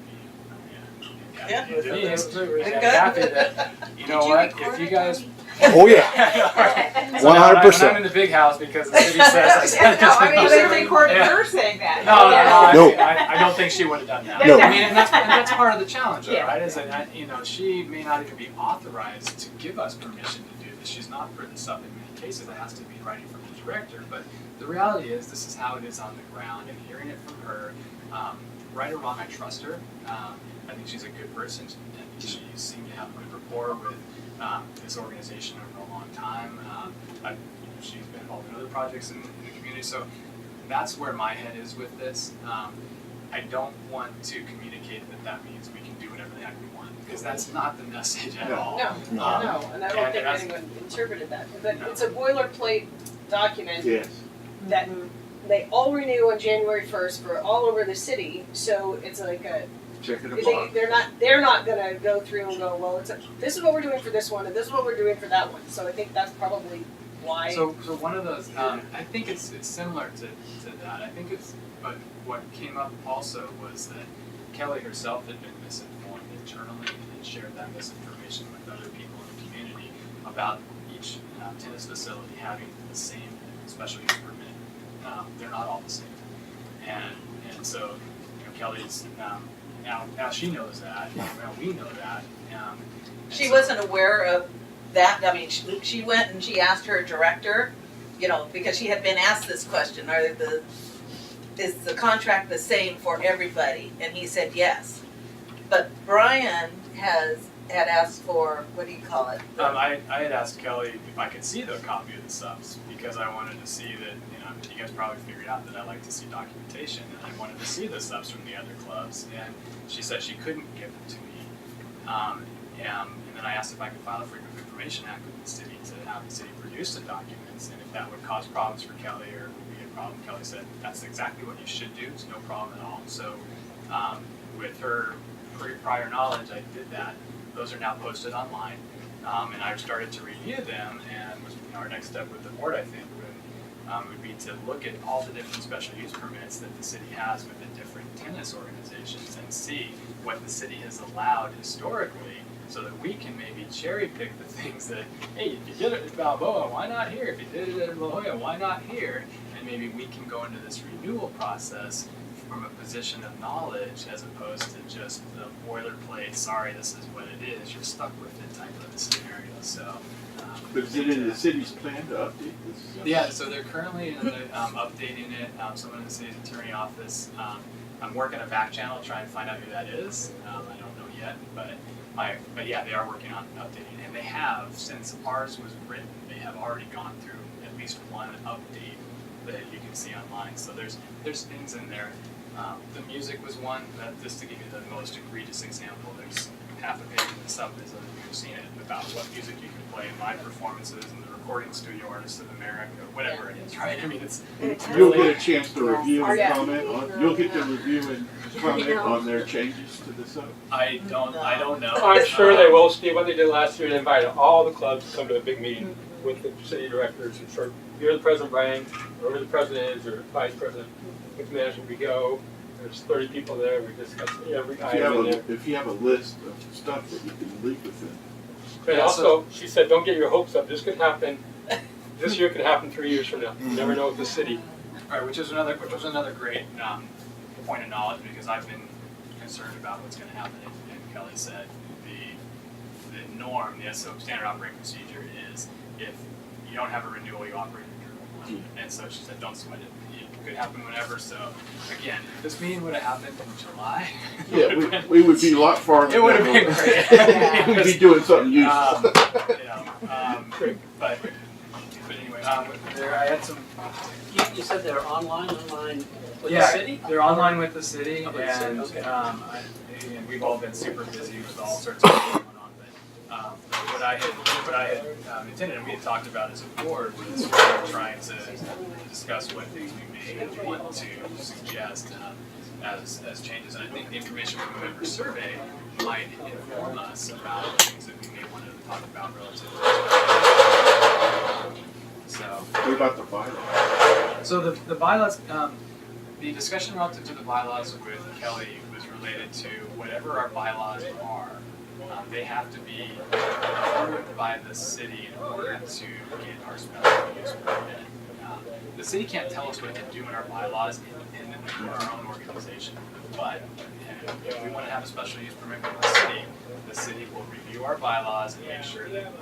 Yeah. Denise, Good. and Kathy, that if you guys. Oh, yeah. So now 100%. I'm in the big house because the city says. they recorded her saying that. No. I don't think she would have done that. No. I mean, and that's part of the challenge, Yeah. right? Is that she may not even be authorized to give us permission to do this. She's not for the sub in many cases. It has to be writing from the director. But the reality is, this is how it is on the ground, and hearing it from her, right or wrong, I trust her. I think she's a good person, and she seemed to have a good rapport with this organization over a long time. She's been involved in other projects in the community, so that's where my head is with this. I don't want to communicate that means we can do whatever the heck we want, because that's not the message at all. No, and I don't think anyone interpreted that. But it's a boilerplate document Yes. that they all renew on January 1st for all over the city. So it's like Check it box. they're not gonna go through and go, well, this is what we're doing for this one and this is what we're doing for that one. So I think that's probably why. So one of those, I think it's similar to that. I think but what came up also was that Kelly herself had been misinformed internally and shared that misinformation with other people in the community about each tennis facility having the same special use permit. They're not all the same, and so Kelly's now she knows that. Now we know that. She wasn't aware of that. I mean, she went and she asked her director, because she had been asked this question, is the contract the same for everybody? And he said yes. But Brian had asked for, what do you call it? I had asked Kelly if I could see the copy of the subs, because I wanted to see that, you guys probably figured out that I like to see documentation, and I wanted to see the subs from the other clubs, and she said she couldn't give it to me. And then I asked if I could file a Freedom of Information Act with the city to have the city produce the documents, and if that would cause problems for Kelly or would be a problem. Kelly said that's exactly what you should do. It's no problem at all. So with her prior knowledge, I did that. Those are now posted online, and I've started to review them. And our next step with the board, I think, would be to look at all the different special use permits that the city has with the different tennis organizations and see what the city has allowed historically, so that we can maybe cherry pick the things that, hey, if you did it at Balboa, why not here? If you did it at La Jolla, why not here? And maybe we can go into this renewal process from a position of knowledge, as opposed to just the boilerplate, sorry, this is what it is, you're stuck with it type of a scenario. So. But is it in the city's plan to update this? Yeah, so they're currently updating it. Someone in the city's attorney office. I'm working a back channel to try and find out who that is. I don't know yet, but yeah, they are working on updating it. And they have, since ours was written, they have already gone through at least one update that you can see online. So there's things in there. The music was one, that just to give you the most egregious example, there's half a page of stuff as you've seen it about what music you can play in live performances and the recording studio artists of America, whatever it is, right? I mean, it's You'll really, get a chance to review and Yeah. comment on, you'll get to review and comment on their changes to the site. I don't know. I'm sure they will, Steve. What they did last year, they invited all the clubs to come to a big meeting with the city directors. And sure, you're the president, Brian, whoever the president is, or vice president, with management, we go. There's 30 people there. We discuss every item in there. If you have a list of stuff that you can leave within. And also, she said, don't get your hopes up. This could happen. This year could happen 3 years from now. You never know with the city. All right, which was another great point of knowledge, because I've been concerned about what's going to happen. And Kelly said the norm, the SO standard operating procedure is if you don't have a renewal, you operate a renewal. And so she said, don't sweat it. It could happen whenever. So again, if this meeting would have happened in July, Yeah, we would be a lot farther. it would have been great. We'd be doing something useful. But anyway, I had some. You said they're online with Yeah, the city? they're online with the city, Oh, and okay. and we've all been super busy with all sorts of things going on. But what I had intended, and we had talked about as a board, was trying to discuss what things we may want to suggest as changes. And I think the information from the member survey might inform us about things that we may want to talk about relative to. So. What about the bylaws? So the bylaws, the discussion relative to the bylaws with Kelly was related to whatever our bylaws are. They have to be approved by the city in order to get our special use permit. The city can't tell us what to do in our bylaws independently from our own organization. But if we want to have a special use permit from the city will review our bylaws and make sure that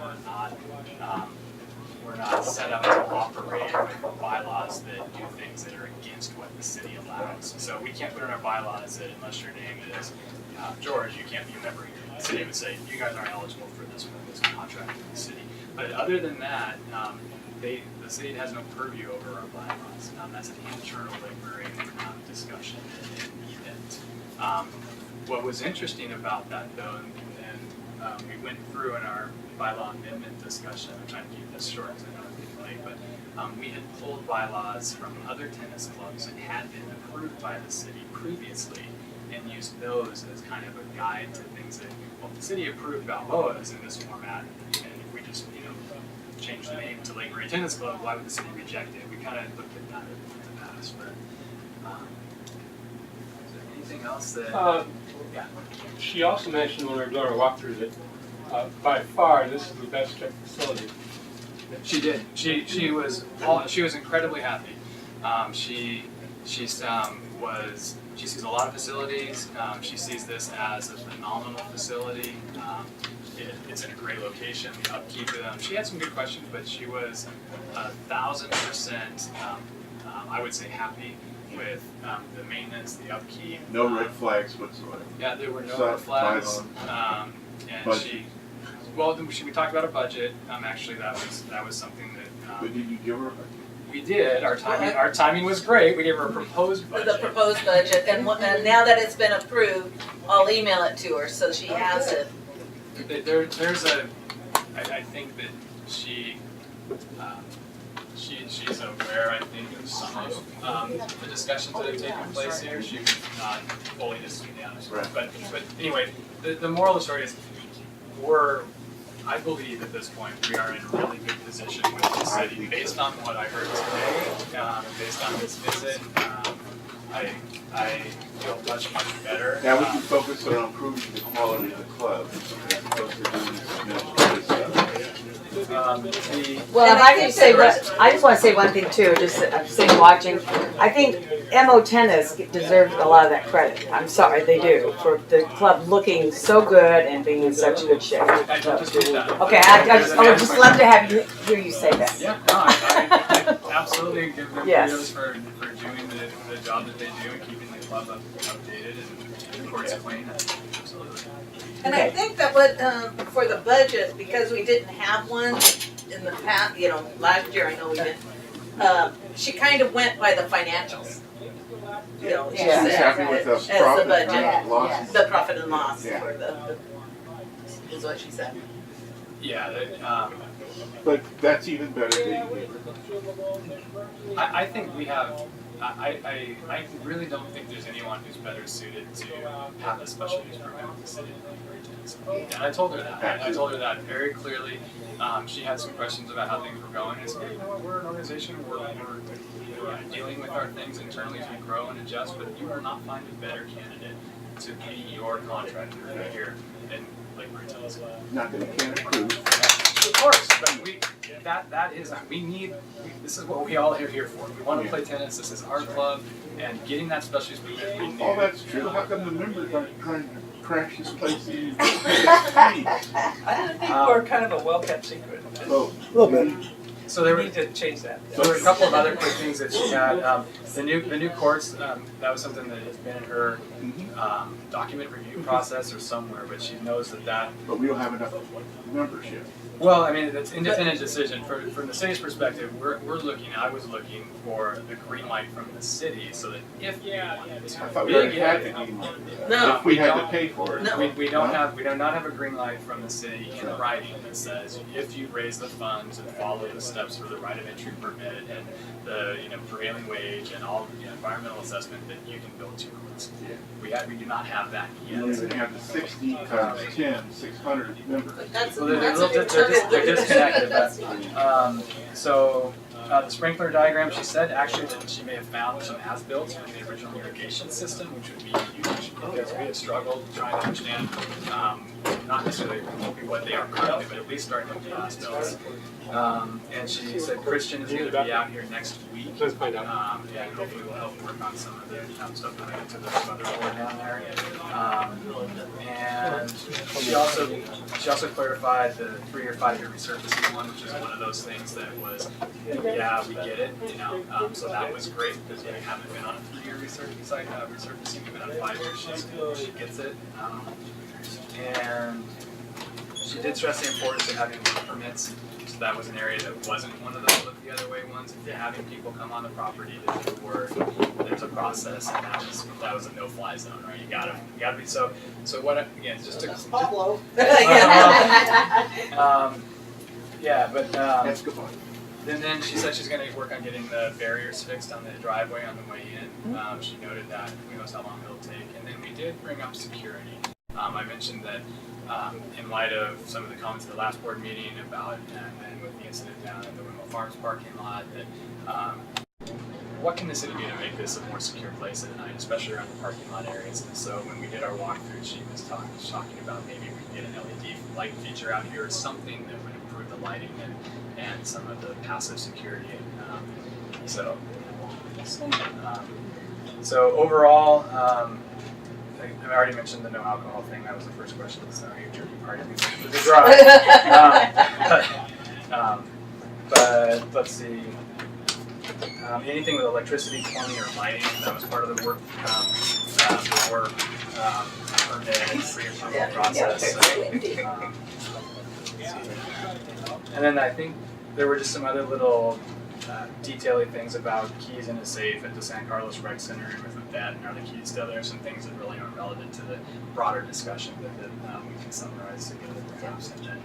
we're not set up to operate with bylaws that do things that are against what the city allows. So we can't put in our bylaws that unless your name is George, you can't be a member here. The city would say, you guys aren't eligible for this contract with the city. But other than that, the city has no purview over our bylaws. That's an internal laboring discussion and event. What was interesting about that though, and we went through in our bylaw amendment discussion, I'm trying to keep this short because I know it's getting late, but we had pulled bylaws from other tennis clubs that had been approved by the city previously and used those as kind of a guide to things that, well, if the city approved Balboa's in this format, and if we just, change the name to Lake Murray Tennis Club, why would the city reject it? We kind of looked at that in the past, but is there anything else that, yeah. She also mentioned when we were doing our walkthrough that by far this is the best kept facility. She did. She was incredibly happy. She sees a lot of facilities. She sees this as a phenomenal facility. It's in a great location. The upkeep. She had some good questions, but she was 1,000%. I would say happy with the maintenance, the upkeep. No red flags whatsoever. Yeah, there were no red flags. And we talked about a budget. Actually, that was something that. But did you give her? We did. Our timing was great. We gave her a proposed budget. The proposed budget, and now that it's been approved, I'll email it to her so she has it. I think that she's aware, I think, of some of the discussions that have taken place here. She was not fully disagreeing on it. Right. But anyway, the moral of the story is I believe at this point we are in a really good position with the city. Based on what I heard today, based on this visit, I feel much better. Now we can focus on improving the quality of the club as opposed to doing this administrative stuff. Well, if I can say, I just want to say one thing too, just I'm sitting watching. I think MO Tennis deserves a lot of that credit. I'm sorry, they do, for the club looking so good and being in such good shape. Okay, I would just love to hear you say that. Yeah, no, I absolutely give them Yes. kudos for doing the job that they do and keeping the club updated and courts clean. Absolutely. And I think that for the budget, because we didn't have one in the past, last year I know we didn't, she kind of went by the financials. You know, she She's said, happy with the as the profit budget, and loss. the profit and loss Yeah. for the is what she said. Yeah, But that's even better than I think we have. I really don't think there's anyone who's better suited to have a special use permit with the city than Mary Tennis. And I told her that. I told her that very clearly. She had some questions about how things were going. I said, you know what, we're an organization. We're dealing with our things internally as we grow and adjust. But you will not find a better candidate to be your contractor here than Mary Tennis. not that it can't improve. Of course, but this is what we all are here for. We want to play tennis, this is our club, and getting that special use permit renewed. Oh, that's true. How come the members aren't trying to crash this place in? I think we're kind of a well-kept secret. Oh, A little bit. So there We were, need to change that. so there were a couple of other quick things that she had. The new courts, that was something that has been in her document review process or somewhere, but she knows that. But we don't have enough membership. Well, I mean, it's an independent decision. From the city's perspective, I was looking for the green light from the city so that if we wanted to. I thought we already had the green light. No, If we had to pay for it. No, we do not have a green light from the city in writing that says if you raise the funds and follow the steps for the right of entry permit and the prevailing wage and all environmental assessment that you can build 2 courts. Yeah. We do not have that You yet. don't even have the 60 times 10, 600 members. Well, they're disconnected. So the sprinkler diagram, she said actually that she may have found some as-built from the original irrigation system, which would be huge because we have struggled trying to understand, not necessarily what they are currently, but at least starting with the as-built. And she said Christian is going to be out here next week. Let's find out. Yeah, and hopefully we'll help work on some of the stuff related to the other board down there. And she also clarified the 3 or 5 year resurfacing one, which is one of those things that was, yeah, we get it, so that was great because we haven't been on a 3-year resurfacing, we've been on 5 years. She gets it, and she did stress the importance of having work permits. So that was an area that wasn't one of those look the other way ones. If you're having people come on the property to do work, there's a process, and that was a no-fly zone, right? You gotta be so what again? Just to Pablo. Yeah, but That's a good one. and then she said she's going to work on getting the barriers fixed on the driveway on the way in. She noted that who knows how long it'll take. And then we did bring up security. I mentioned that in light of some of the comments at the last board meeting about, and then with the incident down at the Windmill Farms parking lot, that what can the city do to make this a more secure place at night, especially around the parking lot areas? And so when we did our walkthrough, she was talking about maybe we could get an LED light feature out here or something that would improve the lighting and some of the passive security. So overall, I already mentioned the no alcohol thing. That was the first question. So your turkey party was dry. But let's see. Anything with electricity, plumbing, or lighting, that was part of the work permit and pre-approval process. And then I think there were just some other little detailing things about keys in a safe at the San Carlos Rec Center and with that, and are the keys still there? Some things that really aren't relevant to the broader discussion that we can summarize together perhaps and then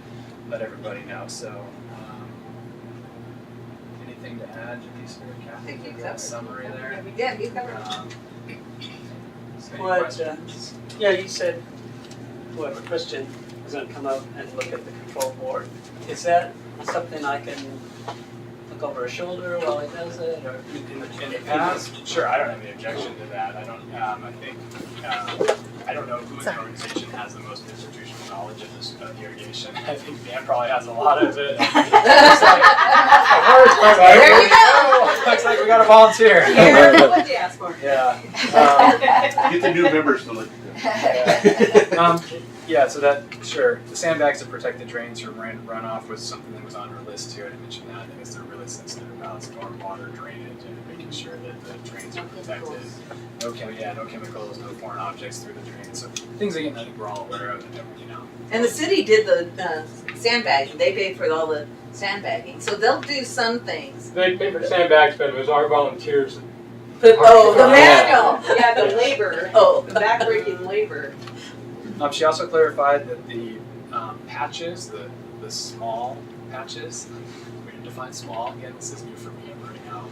let everybody know. So anything to add, Denise or Kathy? You got a summary there? We did, you covered Any What, questions? yeah, you said whoever Christian is gonna come out and look at the control board. Is that something I can look over her shoulder while he does it, or? In the past, sure, I don't have any objection to that. I don't, I think, I don't know who in the organization has the most institutional knowledge of the irrigation. I think Dan probably has a lot of it. There you go. Looks like we got a volunteer. What'd you ask for? Yeah. Get the new members to look at them. Yeah. Yeah, so that, sure, the sandbags to protect the drains from runoff was something that was on our list too. I mentioned that. I guess they're really sensitive about stormwater drainage and making sure that the drains are protected. No chemicals, no foreign objects through the drains. So things that I think we're all aware of, you know. And the city did the sandbagging, they paid for all the sandbagging, so they'll do some things. They pay for sandbags, but it was our volunteers. Oh, the manual, Yeah, the labor, oh. the backbreaking labor. She also clarified that the patches, the small patches, we didn't define small. Again, this is new for me. I'm learning how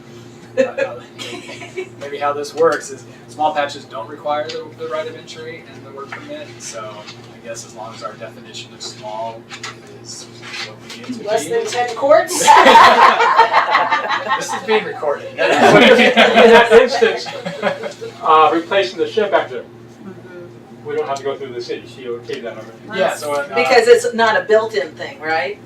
maybe how this works is small patches don't require the right of entry and the work permit. So I guess as long as our definition of small is what we need to Less be. than 10 quarts? This is being recorded. In that instance, replacing the shed back there. We don't have to go through the city, she okayed that already. Yeah, so Because it's not a built-in thing, right?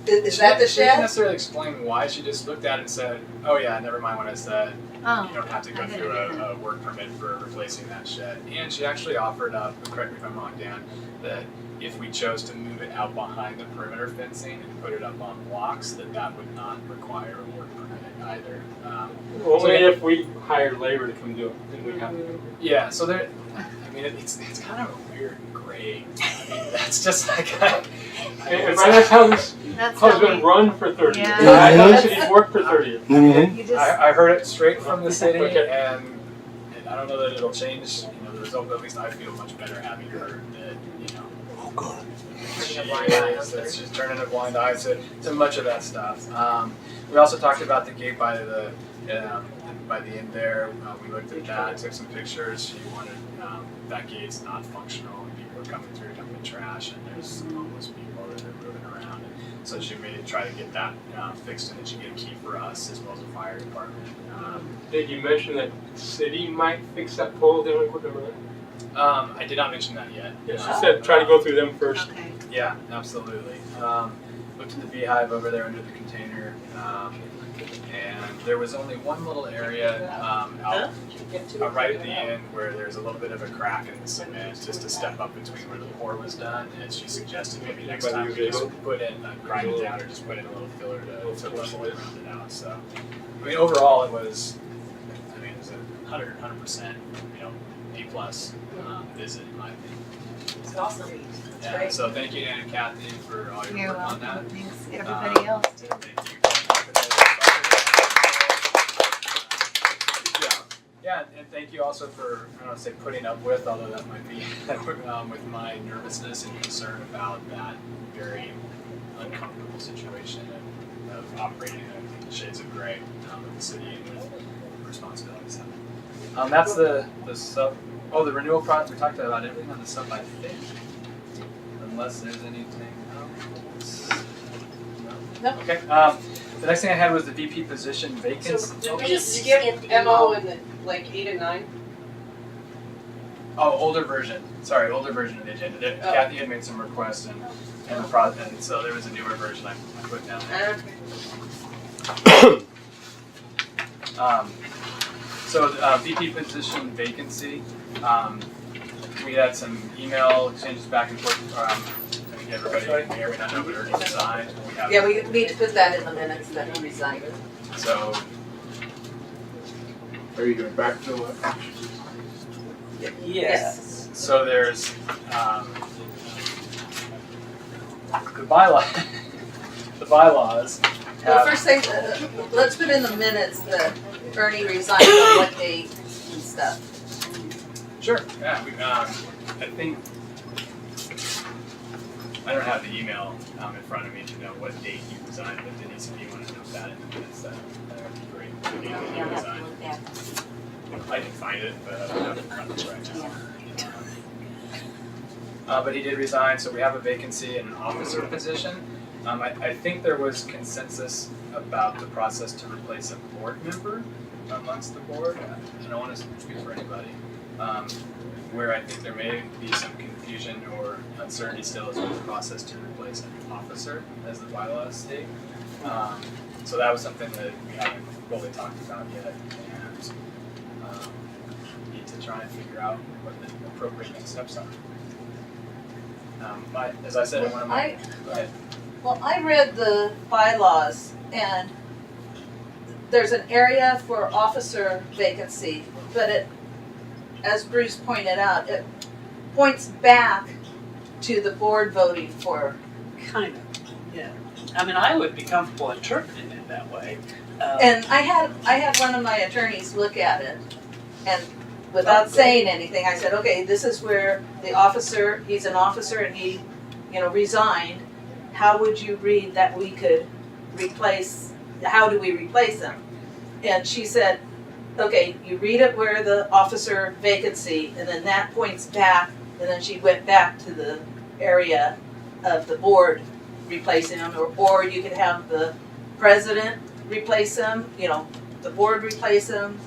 Is that the She didn't shed? necessarily explain why. She just looked at it and said, "Oh yeah, never mind what I said. Oh. You don't have to go through a work permit for replacing that shed." And she actually offered up, correct me if I'm wrong, Dan, that if we chose to move it out behind the perimeter fencing and put it up on blocks, that would not require a work permit either. Only if we hired labor to come do it, then we have to do it. Yeah, so there. I mean, it's kind of a weird gray. I mean, that's just like. And that's how this That's has how been we- run for 30 years. Yeah. I know the city's worked for 30 years. You just, I heard it straight from the city, Okay. and I don't know that it'll change. You know, the result. At least I feel much better having heard that. You know. Oh God. Turning a blind eye. It's just turning a blind eye to much of that stuff. We also talked about the gate by the end there. We looked at that, took some pictures. She wanted that gate's not functional, and people are coming through dumping trash, and there's homeless people that are moving around. And so she may try to get that fixed, and then she get a key for us as well as the fire department. Did you mention that the city might fix that pole? They only put them in. I did not mention that yet. Yeah, she said try to go through them first. okay. Yeah, absolutely. Looked at the beehive over there under the container, and there was only one little area out right at the end where there's a little bit of a crack in the cement, just to step up between where the pour was done. And she suggested maybe next time we just put in, grind it down, or just put in a little filler to level it, round it out. So, I mean, overall, it was a 100%, you know, A+ visit in my opinion. It's awesome. Yeah, great. so thank you, Dan and Kathy, for all your You're work on that. welcome. Thanks everybody else too. Thank you. Yeah, and thank you also for, I don't want to say putting up with, although that might be with my nervousness and concern about that very uncomfortable situation of operating in shades of gray with the city and with responsibilities. That's the sub. Oh, the renewal process. We talked about everything on the sub, I think. Unless there's anything else. No. Okay. The next thing I had was the VP position vacancy. So did we just skip MO and the, like 8 and 9? Oh, older version. Sorry, older version of the agenda. Oh. Kathy had made some requests and so there was a newer version I put down there. So VP position vacancy. We had some email exchanges back and forth. I think everybody may or may not know, but already resigned. Yeah, we need to put that in the minutes that he resigned. So Are you going to backfill it? yes. So there's the bylaw. The bylaws. Well, first thing, let's put in the minutes that Ernie resigned on what date and stuff. Sure. Yeah. I think I don't have the email in front of me to know what date you resigned, but Denise, if you want to note that in the minutes, that would be great. The date that you resigned. I can find it, but I don't have it in front of me right now. But he did resign, so we have a vacancy in an officer position. I think there was consensus about the process to replace a board member amongst the board. I don't want to speak for anybody. Where I think there may be some confusion or uncertainty still as to the process to replace an officer, as the bylaws state. So that was something that we haven't fully talked about yet, and need to try and figure out what the appropriate next steps are. As I said in one of my, go ahead. Well, I read the bylaws and there's an area for officer vacancy, but it, as Bruce pointed out, it points back to the board voting for. Kind of, yeah. I mean, I would be comfortable interpreting it that way. And I had one of my attorneys look at it, and without saying anything, I said, okay, this is where the officer, he's an officer and he, resigned. How would you read that we could replace, how do we replace him? And she said, okay, you read it where the officer vacancy, and then that points back, and then she went back to the area of the board replacing him, or you could have the president replace him, the board replace him.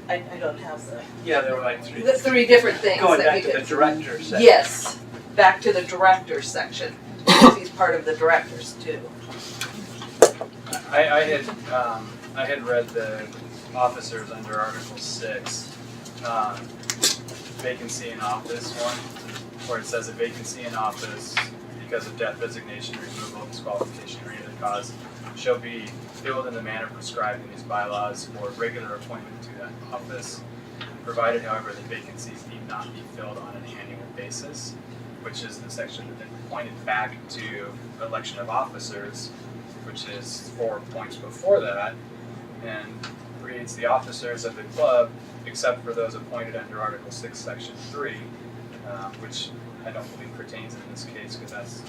I don't have the. Yeah, there were like three different things. Going that back to the director section. Yes, back to the directors section, because he's part of the directors too. I had read the officers under Article 6, vacancy in office one, where it says a vacancy in office because of death, resignation, removal, disqualification, or any other cause shall be filled in the manner prescribed in these bylaws or regular appointment to that office, provided, however, the vacancies need not be filled on an annual basis, which is the section that pointed back to election of officers, which is 4 points before that, and reads the officers of the club, except for those appointed under Article 6, Section 3, which I don't believe pertains in this case, because that's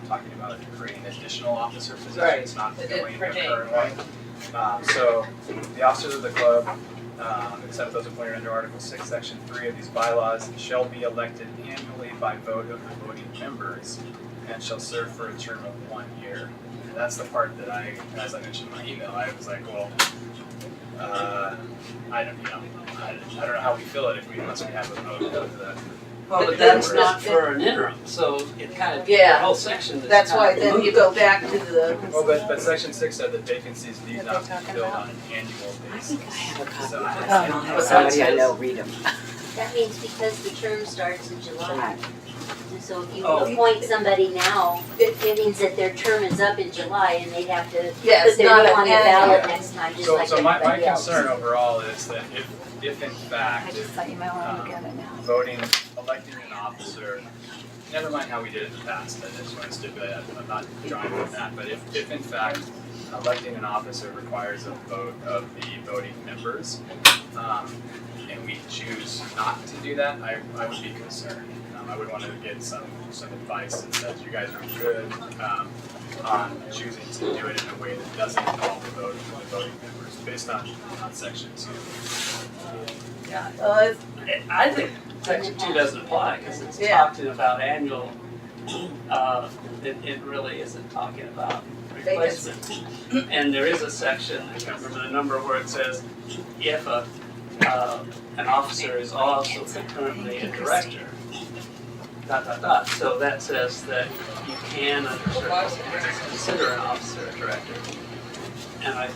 talking about creating additional officer positions, not filling the current one. So the officers of the club, except those appointed under Article 6, Section 3 of these bylaws, shall be elected annually by vote of the voting members and shall serve for a term of 1 year. And that's the part that as I mentioned in my email, I was like, well, I don't know how we fill it unless we have a vote of the. Well, but that's not for an interim, so it kind of, the whole section is That's kind why of then you go back to the. Well, but Section 6 said that vacancies need not be filled on an annual basis. So Somebody I know read them. That means because the term starts in July. So if you Oh. appoint somebody now, it means that their term is up in July and they'd have to Yes, put their not name an on the annual. ballot next time, just like So my everybody else. concern overall is that if in fact, I just thought you might want to look at it now. electing an officer, never mind how we did it in the past, I just want to stipulate, I'm not drawing on that, but if in fact electing an officer requires a vote of the voting members, and we choose not to do that, I would be concerned. I would want to get some advice that says you guys are good on choosing to do it in a way that doesn't involve the vote of the voting members, based on Section 2. Yeah, Uh, I think Section 2 doesn't apply because it's Yeah. talking about annual. It really isn't talking about replacement. And there is a section, I can't remember the number, where it says if an officer is also concurrently a director. ... So that says that you can, under circumstances, consider an officer a director. And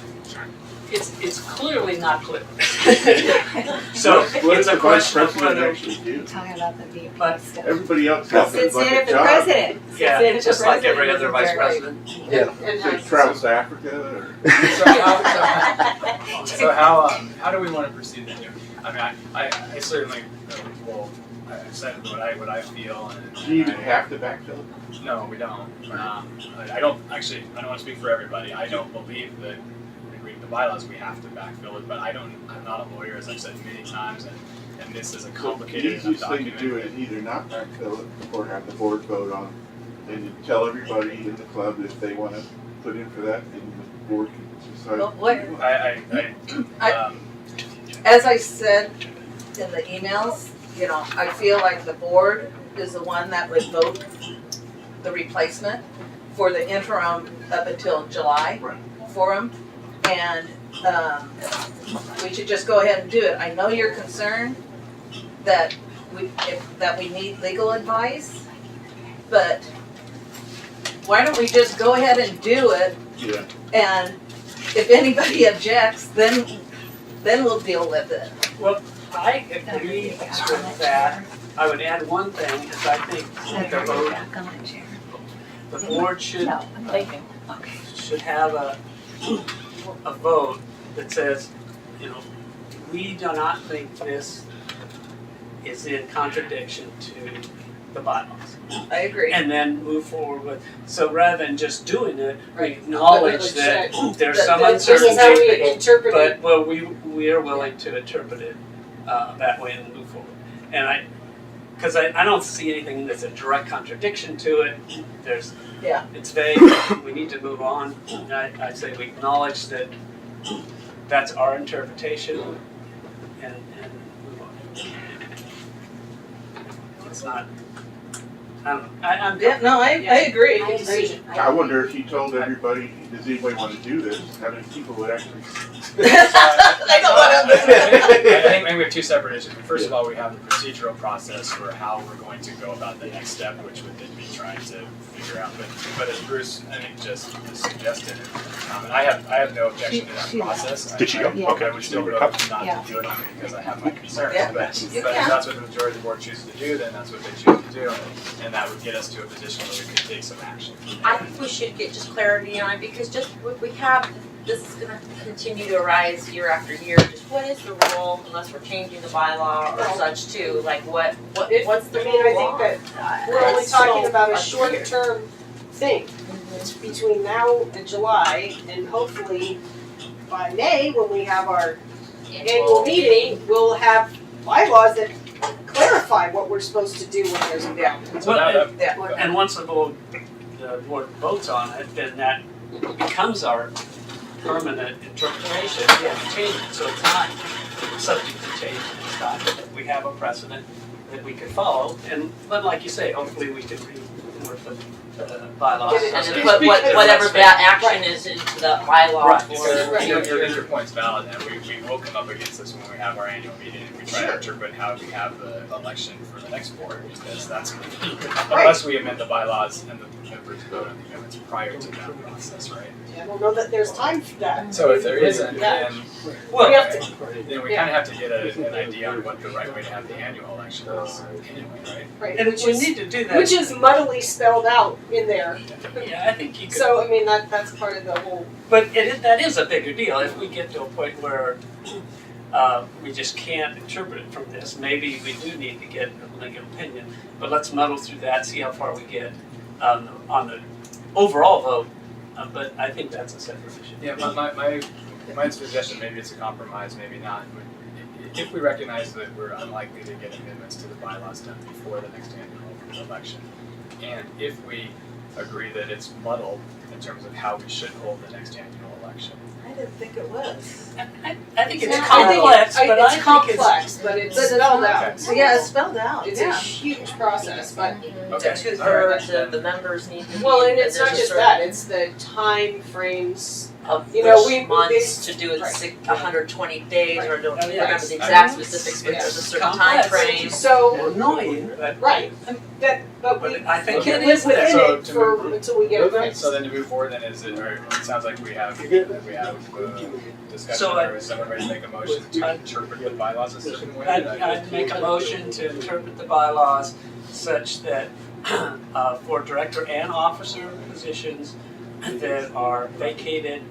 it's clearly not clear. So it's a question of whether. Talking about the VP But stuff. Everybody else has Sits like in a at the job. president. Yeah, Sits in at the just like every president. other vice president. Say travels to Africa or. So how do we want to proceed then? I mean, I certainly will. I've said what I feel, and Do you even have to backfill? no, we don't. I don't want to speak for everybody. I don't believe that in reading the bylaws we have to backfill it, but I'm not a lawyer, as I've said many times, and this is a The complicated enough easiest thing to document. do is either not backfill it or have the board vote on it. And you tell everybody in the club if they want to put in for that, and the board can decide. Well, what- I As I said in the emails, I feel like the board is the one that would vote the replacement for the interim up until July for him. And we should just go ahead and do it. I know you're concerned that we need legal advice, but why don't we just go ahead and do it? Yeah. And if anybody objects, then we'll deal with it. Well, I agree with that, I would add one thing, is I think the vote, the board should have a vote that says, you know, we do not think this is in contradiction to the bylaws. I agree. And then move forward with, so rather than just doing it, we acknowledge that there's some uncertainty, but well, we are willing to interpret it that way and move forward. And because I don't see anything that's a direct contradiction to it. It's vague, we need to move on. I say we acknowledge that that's our interpretation and move on. It's not, I'm I agree. I wonder if you told everybody, does anybody want to do this? How many people would actually? I don't want I think maybe we have two separate issues. First of all, we have the procedural process for how we're going to go about the next step, which would then be trying to figure out. But as Bruce, I think, just suggested, and I have no objection to that process. Did she go? I Okay. would still vote not to do it because I have my concerns. But if that's what the majority of the board chooses to do, then that's what they choose to do, and that would get us to a position where we could take some action. I think we should get just clarity on it, because just we have, this is gonna continue to arise year after year, just what is the rule, unless we're changing the bylaw or such too, like what's the rule? I think that we're only talking about a short-term thing. It's between now and July, and hopefully by May, when we have our annual meeting, we'll have bylaws that clarify what we're supposed to do when there's a bill. and once the board votes on it, then that becomes our permanent interpretation. We have to change it, so it's not subject to change this time. We have a precedent that we could follow, but like you say, hopefully we can rework the bylaws. And then put whatever that action is into the bylaw. Right. Your point's valid, and we will come up against this when we have our annual meeting and we try to interpret how we have the election for the next board, because that's unless we amend the bylaws and the members vote on the amendments prior to that process, right? I don't know that there's time for that. So if there isn't, then we have to. Then we kind of have to get an idea on what the right way to have the annual election is anyway, right? Right, And we need to do that. Which is muddily spelled out in there. Yeah, I think you could. So, I mean, that's part of the whole. But that is a bigger deal. If we get to a point where we just can't interpret it from this, maybe we do need to get a legal opinion. But let's muddle through that, see how far we get on the overall vote. But I think that's a separate issue. Yeah, my suggestion, maybe it's a compromise, maybe not. If we recognize that we're unlikely to get amendments to the bylaws done before the next annual election, and if we agree that it's muddled in terms of how we should hold the next annual election. I didn't think it was. I think it's complex, but it's complex, but it's spelled out. Okay. So yeah, it's spelled out. It's a huge process, but The members need to be. well, and it's not there's a just certain- that. It's the time frames. Of You know, which we- months they- to do it right. 120 days, or I don't Oh, yeah. remember the exact specifics, but there's a certain time Complex. frame. So Annoying, but right, but we I think can it live is there. within So it to for move- until we get it fixed. So then to move forward, then it sounds like we have discussion, So or is someone ready to make a motion to interpret the bylaws a certain way? I'd make a motion to interpret the bylaws such that for director and officer positions that are vacated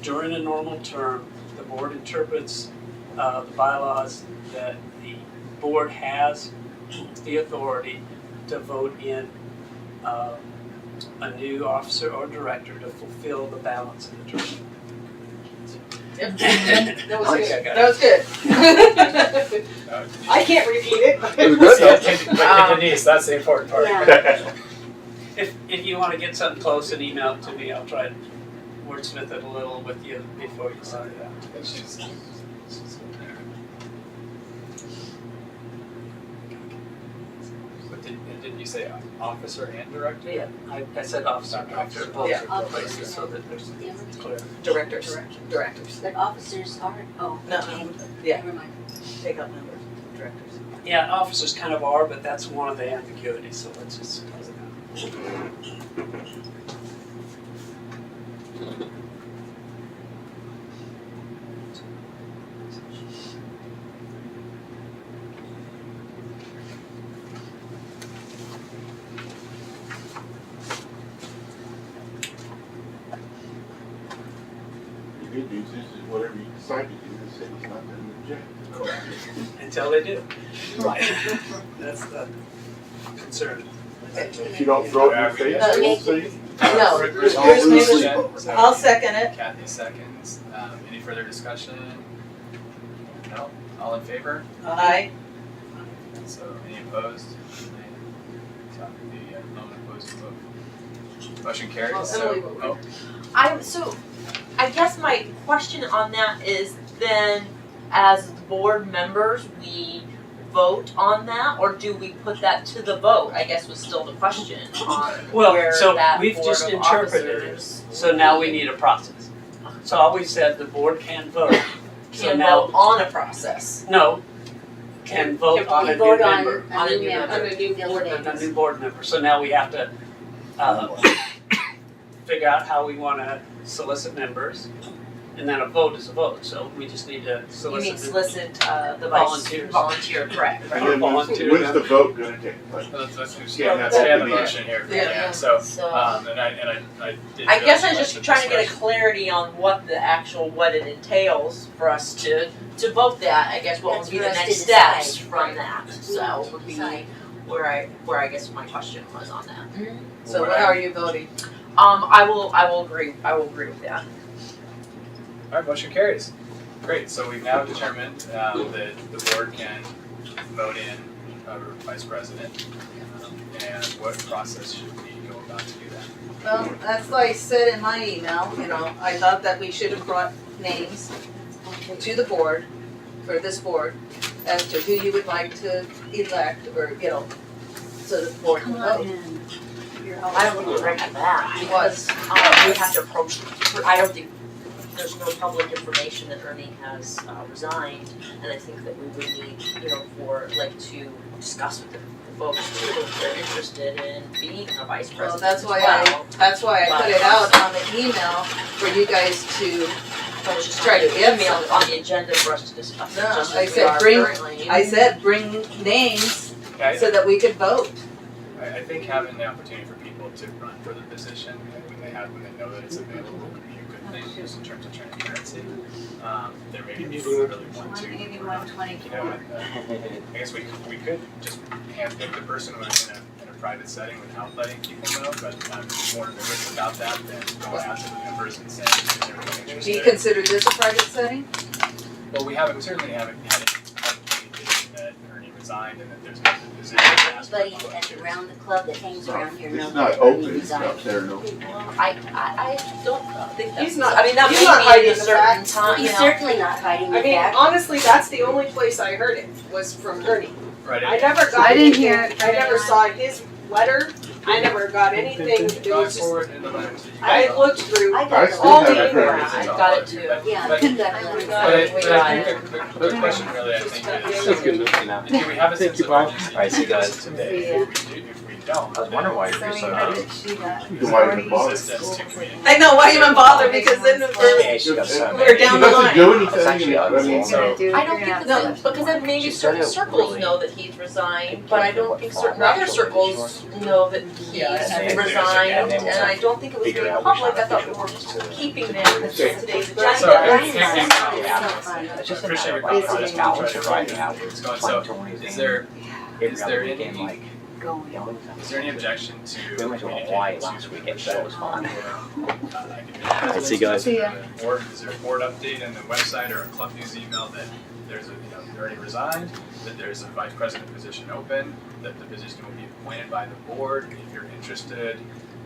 during a normal term, the board interprets the bylaws that the board has the authority to vote in a new officer or director to fulfill the balance of the term. Yep. That was Okay, good. got That was good. I can't repeat it. It was good. But Denise, that's the important part. If you want to get something close and email it to me, I'll try to wordsmith it a little with you before you send it out. But didn't you say officer and director? Yeah, I said officer and director, both Yeah. are places so that there's clear. Directors. But officers aren't, oh, No, okay. yeah. Never mind. Take out numbers, directors. Yeah, officers kind of are, but that's one of the ambiguities, so let's just close it out. good news is whatever you decide to do, the city's not gonna object. Until they do. Right. That's the concern. If you don't throw it in your face, we'll see. No. I'll second it. Kathy seconds. Any further discussion? No? All in favor? Aye. So any opposed? The lone opposed vote. Motion carries. So, I guess my question on that is then, as board members, we vote on that, or do we put that to the vote? I guess was still the question on Well, where so that we've board just of interpreted it, officers so now we need a process. So all we said, the board can vote. So can now, vote on a process. no, can vote on a new vote on member. On a new member. On a new board A new board member, so now we have to, figure out how we wanna solicit members, and then a vote is a vote, so we just need to You solicit. mean solicit the vice volunteer, correct? And then when's the vote gonna take place? let's Yeah, let's stay on the yeah. motion here. Yeah. So, So- and I did. I guess go I'm through just the trying to get a discussion. clarity on what it entails for us to vote that. I guess what That's would be for the us to next steps decide. from that. So would be Decide. where I guess my question was on that. So how are you voting? I will agree with that. All right, motion carries. Great, so we've now determined that the board can vote in a vice president. And what process should we go about to do that? Well, that's like I said in my email, I thought that we should have brought names to the board, for this board, as to who you would like to elect, or, so the board can vote. I don't think we're ready for that because we have to approach. I don't think there's no public information that Ernie has resigned, and I think that we would need, to discuss with the folks too if they're interested in being a vice president. Well, that's why as well. that's why I put it out on the email for you guys to I was just try to get get email some. on the agenda for us to discuss. No, just I as we said are bring- currently. I said bring names so that we could vote. I think having the opportunity for people to run for the position when they know that it's available would be a good thing, just in terms of transparency. There may be people who really want to. 181-24. I guess we could just handpick the person in a private setting without letting people know, but I'm more nervous about that than going out to the members and saying, is everyone Do interested? you consider this a private setting? Well, we certainly haven't had any communication that Ernie resigned and that there's no position. Everybody around the club that hangs around here knows It's not that Ernie open, it's resigned. up there, no. I don't think that's. He's not- I mean, that he's may not be hiding in a the certain fact. time. He's certainly not hiding the I mean, fact. honestly, that's the only place I heard it, was from Ernie. Right. I never got I didn't anything, hear it from I never anyone. saw his letter, I never got anything, it Going was just, forward in the letters that you I got. looked through I I got still all the haven't heard emails. anything. I got it too. Yeah, But- I got But it. I think the question really, I think, is, That's good enough now. do we have a sense of urgency Alright, see you guys. today? Yeah. If we don't, I was wondering why So you're you so. had to shoot that. Then why even bother? resistance to communicate. I know, why even bother, because then Yeah, she got so we're down the He doesn't line. do It's actually anything, I mean, So- I don't think that, because then maybe She certain started circles really- know that he's resigned, but I don't think certain other circles know that he's resigned, and I don't think it was very public, I thought we were just keeping them for today's So, agenda. I It's so funny. appreciate your Busy. comments. We'll try to Right figure now. out where it's going. So, is there any objection to We went to communicating Hawaii to last the weekend, membership? so it was fun. Alright, See you guys. See ya. Or is there a board update on the website or a club news email that there's already resigned, that there's a vice president position open, that the position will be appointed by the board, if you're interested,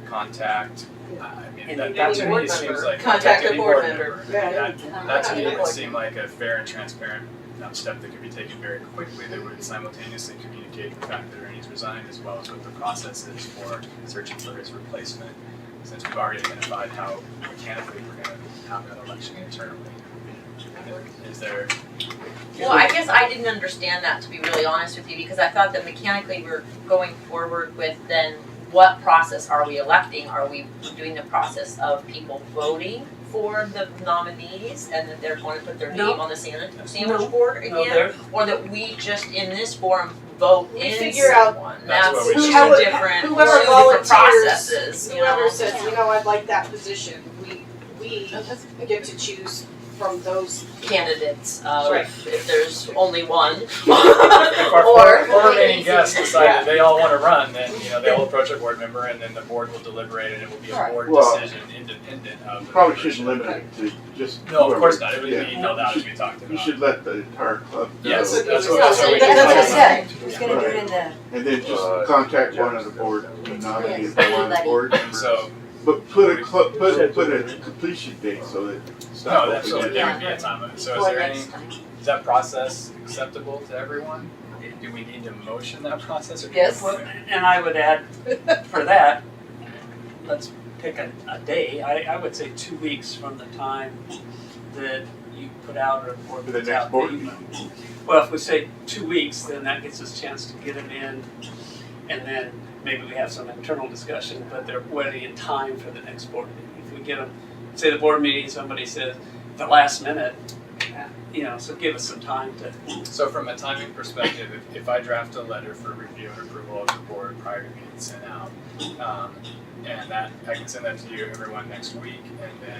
contact, that to me seems like. Contact a any board member. That to me would seem like a fair and transparent step that could be taken very quickly, that would simultaneously communicate the fact that Ernie's resigned as well as what the process is for searching for his replacement, since we've already identified how mechanically we're gonna have that election internally. Is there? Well, I guess I didn't understand that, to be really honest with you, because I thought that mechanically we're going forward with then what process are we electing? Are we doing the process of people voting for the nominees and that they're going to put their name on the sandwich board again? Or that we just in this forum vote We in figure out someone? That's what we two should How- different, whoever two different volunteers, processes, you know? whoever says, I'd like that position, we we get to choose from those. Candidates, Right. if there's only one. If our Or- four remaining guests decide that they all want to run, then they'll approach a board member, and then the board will deliberate, and it will be a Right. board Well, decision independent of. the Probably membership. shouldn't limit it to just. No, of whoever- course not. It would yeah. be held out as we talked about. You should let the entire club. know. Yes, that's what That's we what did. I said. Who's gonna do it in the? And then just contact one of the board, nominate Yes, them on the anybody. board. And so, But put a completion date so that. it's not no, absolutely, there would be Yeah. a time limit. So is For there any, next time. is that process acceptable to everyone? Do we need to motion that process? Or Yes. And I would add, for that, let's pick a day. I would say 2 weeks from the time that you put out a report. For the next board Well, if we say 2 weeks, then that gives us a chance to get them in, and then maybe we have some internal discussion, but they're ready in time for the next board meeting. If we get them, say the board meeting, somebody says the last minute, so give us some time to. So from a timing perspective, if I draft a letter for review and approval of the board prior to being sent out, and that I can send that to you, everyone, next week, and then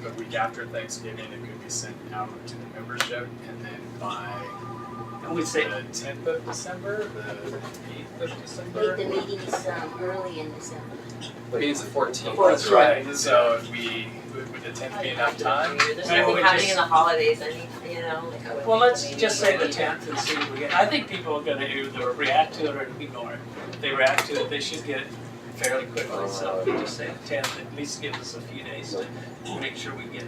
the week after Thanksgiving, it could be sent out to the membership, and then by And we'd say, the 10th of December, the 8th of I December. think the meeting's early in December. The meeting's the 14th. 14th. That's right. So if would the 10th be enough time? There's Maybe nothing we happening just- in the holidays, like I would. well, let's just say the 10th and see if we get, I think people are gonna either react to it or ignore it. If they react to it, they should get it fairly quickly, so we just say the 10th, at least gives us a few days to make sure we get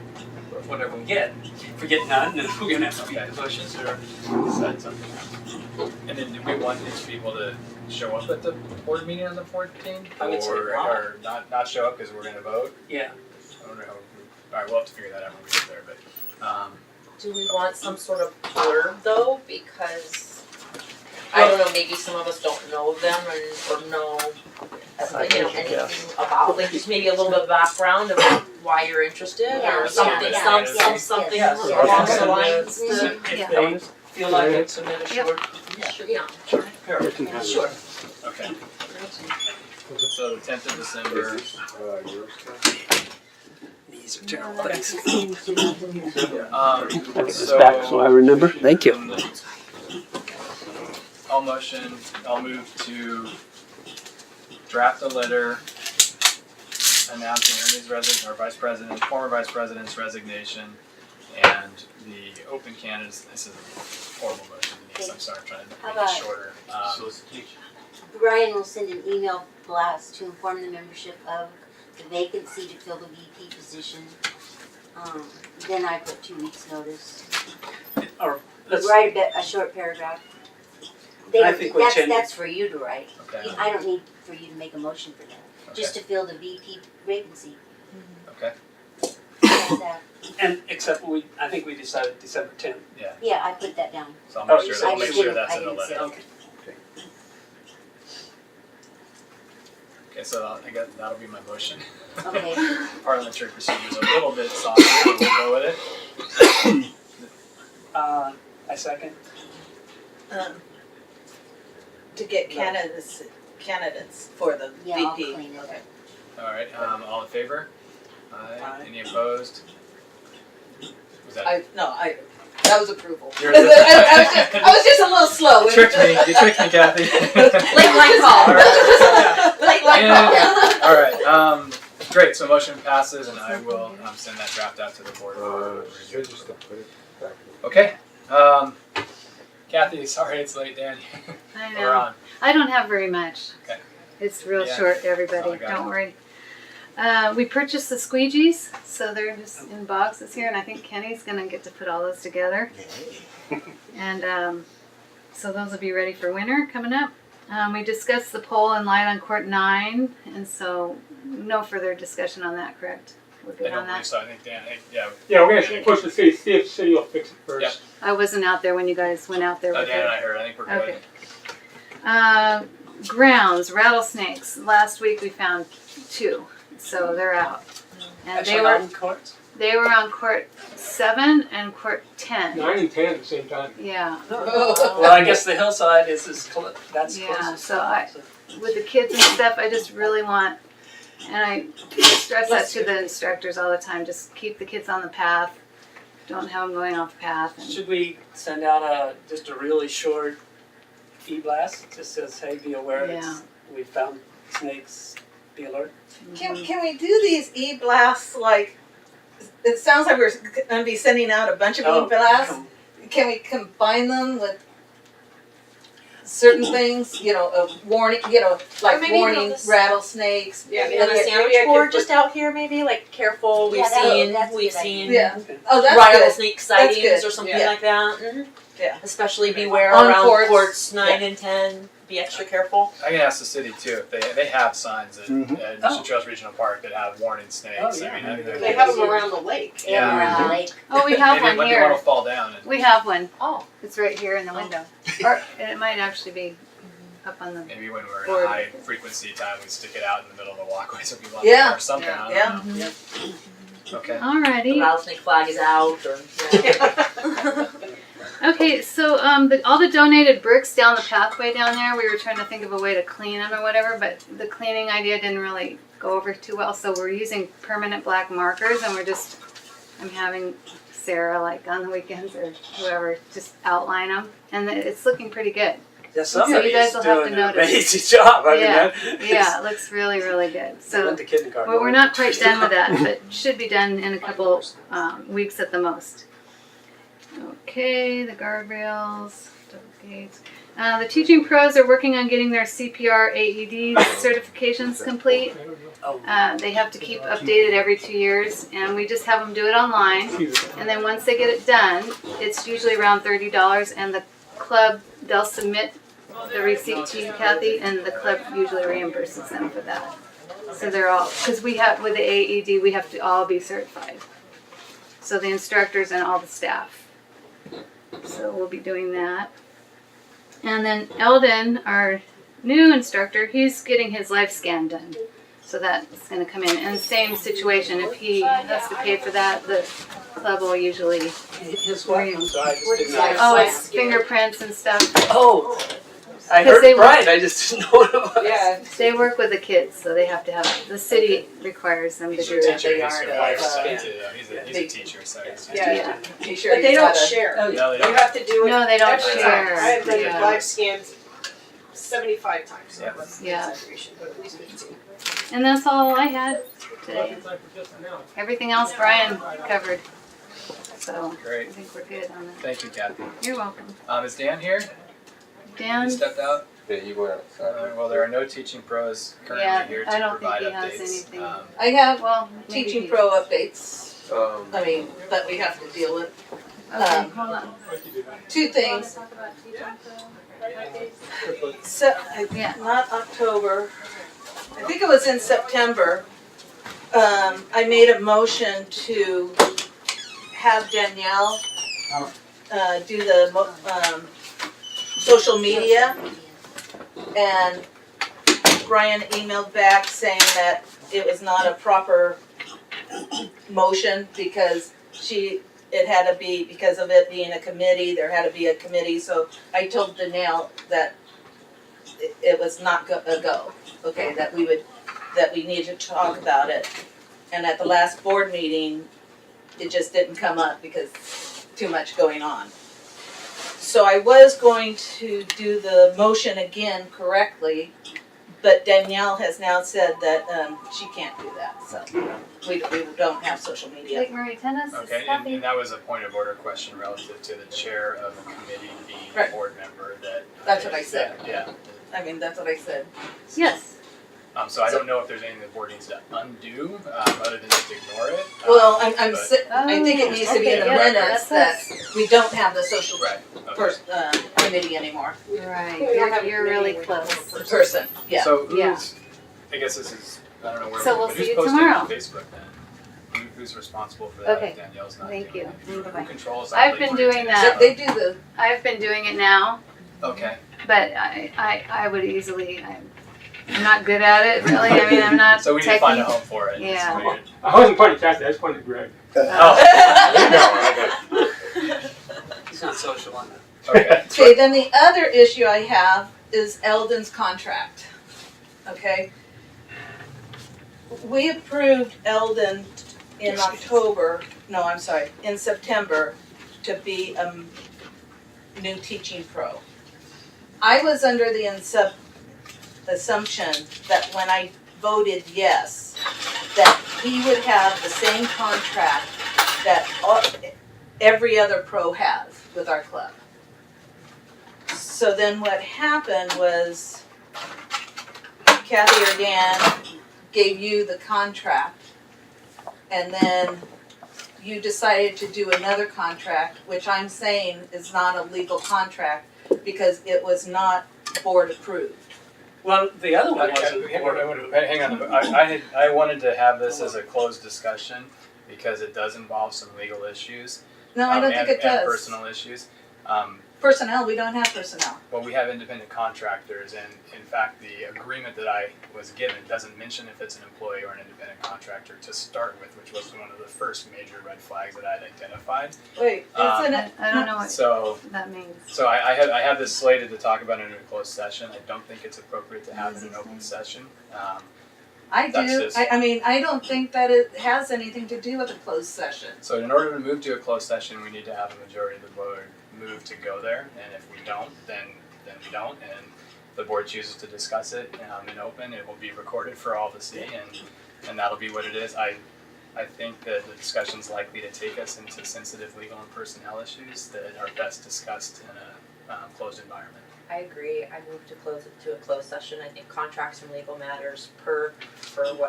whatever we get. If we get none, then we're gonna have to beat the bushes or decide something else. And then do we want these people to show up at the board meeting on the 14th? I would say Or not show up because we're gonna vote? Yeah. I don't know how, alright, we'll have to figure that out when we get there, but, Do we want some sort of blurb though? Because I don't know, maybe some of us don't know them or know, anything about, like just maybe a little bit of background of why you're interested Yeah, or something, yeah, something yes. along the lines to. If they feel like it, submit a short paragraph. Sure. okay. So the 10th of December. These are terrible. Thanks. It's back so I remember. Thank you. I'll move to draft a letter announcing Ernie's former vice president's resignation and the open candidates. This is a horrible motion, Denise. I'm sorry, I'm trying to How make about- it shorter. Brian will send an email blast to inform the membership of the vacancy to fill the VP position. Then I put 2 weeks notice. Or let's, Write a short paragraph. I think we change it. That's for you to write. Okay. I don't need for you to make a motion for that. Just to fill the VP vacancy. Okay. How's that? and except I think we decided December 10th. Yeah, I put that down. So I'll Oh, make you sure, said- make I sure didn't- that's I in the didn't say letter. Okay. Okay, so I guess that'll be my motion. Okay. Parliamentary procedure is a little bit softer, but we'll go with it. I second. To get candidates for the Yeah, I'll VP. clean it up. All right, all in favor? Aye. Aye. Any opposed? Was that? That was approval. You're I the- was just a little slow. You tricked me, Kathy. Late line call. Late line And- call. all right, great, so motion passes and I will send that draft out to the board. for review. Okay, Kathy, sorry it's late, Dan. I We're know. on. I don't have very much. Okay. It's real Yeah. short, Oh, I everybody. got Don't it. worry. We purchased the squeegees, so they're just in boxes here, and I think Kenny's gonna get to put all those together. And so those will be ready for winter coming up. We discussed the pole and light on court 9, and so no further discussion on that, correct? We're I good don't on believe that? so, I think Dan, yeah. Yeah, we're gonna push the city, see if the city will fix it first. Yep. I wasn't out there when you guys went out there with Dan it. and I heard, I think we're good. Okay. Grounds, rattlesnakes. Last week we found 2, so they're out. And Actually, they were on court 7 and court 10. 9 and 10 at the same time. Yeah. Well, I guess the hillside is that's Yeah, close. so with the kids and stuff, I just really want And I stress that to the instructors all the time, just keep the kids on the path. Don't have them going off the path. And Should we send out just a really short e-blast? Just says, hey, be aware, we found snakes, be alert. Can we do these e-blasts like, it sounds like we're gonna be sending out a bunch of e-blasts. Can we combine them with certain things, you know, a warning, you know, like maybe warning this- rattlesnakes. Yeah, Maybe on the sandwich board just out here, maybe like careful. We've seen Yeah. Oh, that's rattlesnake good. sightings That's good. or something Yeah. like that. Mm-hmm. Yeah. Especially beware On around courts. ports 9 and 10. Be extra careful. I can ask the city too if they have signs at Mission Trails Regional Park that have warning snakes. Oh, yeah. I mean, They have them around the lake. Yeah. Oh, we have Maybe one when here. the one will fall down. And We have one. Oh. It's right here in the window. Or it might actually be up on the maybe when we're in board. a high frequency time, we stick it out in the middle of the walkway so people Yeah. or something. I don't Yeah. know. Okay. Alrighty. The rattlesnake flag is out. Or, Okay, so all the donated bricks down the pathway down there, we were trying to think of a way to clean them or whatever, but the cleaning idea didn't really go over too well, so we're using permanent black markers, and I'm having Sarah, like on the weekends or whoever, just outline them, and it's looking pretty good. Yeah, So somebody you guys is will have doing to an notice. amazing job. I Yeah, mean, that yeah, it looks really, really good. They So went to kindergarten. well, we're not quite done with that, but should be done in a couple weeks at the most. Okay, the guardrails, double gates. The teaching pros are working on getting their CPR AED certifications complete. They have to keep updated every 2 years, and we just have them do it online. And then once they get it done, it's usually around $30, and the club, they'll submit the receipt to you, Kathy, and the club usually reimburses them for that. So they're all, because we have, with the AED, we have to all be certified. So the instructors and all the staff. So we'll be doing that. And then Eldon, our new instructor, he's getting his life scan done. So that's going to come in. And same situation, if he has to pay for that, the club will usually... His what? I'm sorry, I just didn't know. Oh, it's fingerprints and stuff. Oh! I 'Cause heard they Brian, I just didn't know what it was. Yeah, they work with the kids, so they have to have, the city requires them to He's do a that. teacher. They He's are a to life have, science, he's a teacher, so he's Yeah. Be sure But they you don't gotta- share. No, they You don't. have to do it. No, they don't every share. time. I have done Yeah. live scans 75 times. So Yeah. that's an Yeah. exaggeration, but at least 15. And that's all I had today. Everything else Brian covered. So I Great. think we're good on that. Thank you, Kathy. You're welcome. Is Dan here? Dan? He stepped out? Yeah, you went outside. Well, there are no teaching pros currently Yeah, here to I don't think provide he has updates. anything. I have Well, maybe teaching he pro does. updates, Um, I mean, that we have to deal with. Okay, hold on. Two things. Talk about teaching pro updates? So, Yeah. not October, I think it was in September. I made a motion to have Danielle do the social media, and Brian emailed back saying that it was not a proper motion because it had to be, because of it being a committee, there had to be a committee, so I told Danielle that it was not a go, okay, that we needed to talk about it. And at the last board meeting, it just didn't come up because too much going on. So I was going to do the motion again correctly, but Danielle has now said that she can't do that, so we don't have social media. Lake Murray Tennis is Okay, happy. and that was a point of order question relative to the chair of a committee being Right. a board member that. That's what I said. Yeah. I mean, that's what I said. Yes. So I don't know if there's anything the board needs to undo, other than just ignore it. Well, but- I think it needs to be in the Okay, yeah, minutes that's that we don't have the social Right, okay. committee anymore. Right, We don't have a you're really committee close. Person, yeah. So Yeah. who's, I guess this is, I don't know where, So we'll but see who's you posting tomorrow. on Facebook then? Who's responsible for that? Okay. If Danielle's not Thank doing you. it? Who controls that? I've been doing that. They do the, I've been doing it now, Okay. but I would easily, I'm not good at it really. I mean, I'm not So we need to find a techie. home for it. Yeah. It's weird. I wasn't pointing at Kathy, I was pointing at Greg. He's not social on that. Okay. okay, then the other issue I have is Eldon's contract, okay? We approved Eldon in October, no, I'm sorry, in September to be a new teaching pro. I was under the assumption that when I voted yes, that he would have the same contract that every other pro has with our club. So then what happened was Kathy or Dan gave you the contract, and then you decided to do another contract, which I'm saying is not a legal contract because it was not board approved. Well, the other one wasn't board approved. Hang on, I wanted to have this as a closed discussion because it does involve some legal issues. No, I don't think it does. And personal issues. Personnel, we don't have personnel. Well, we have independent contractors, and in fact, the agreement that I was given doesn't mention if it's an employee or an independent contractor to start with, which was one of the first major red flags that I had identified. Wait, isn't it? I don't know what that means. So I have this slated to talk about it in a closed session. I don't think it's appropriate to have it in an open session. I That's do. just- I mean, I don't think that it has anything to do with a closed session. So in order to move to a closed session, we need to have a majority of the board move to go there, and if we don't, then we don't, and the board chooses to discuss it in open, it will be recorded for all to see, and that'll be what it is. I think that the discussion's likely to take us into sensitive legal and personnel issues that are best discussed in a closed environment. I agree. I move to close it to a closed session. I think contracts and legal matters for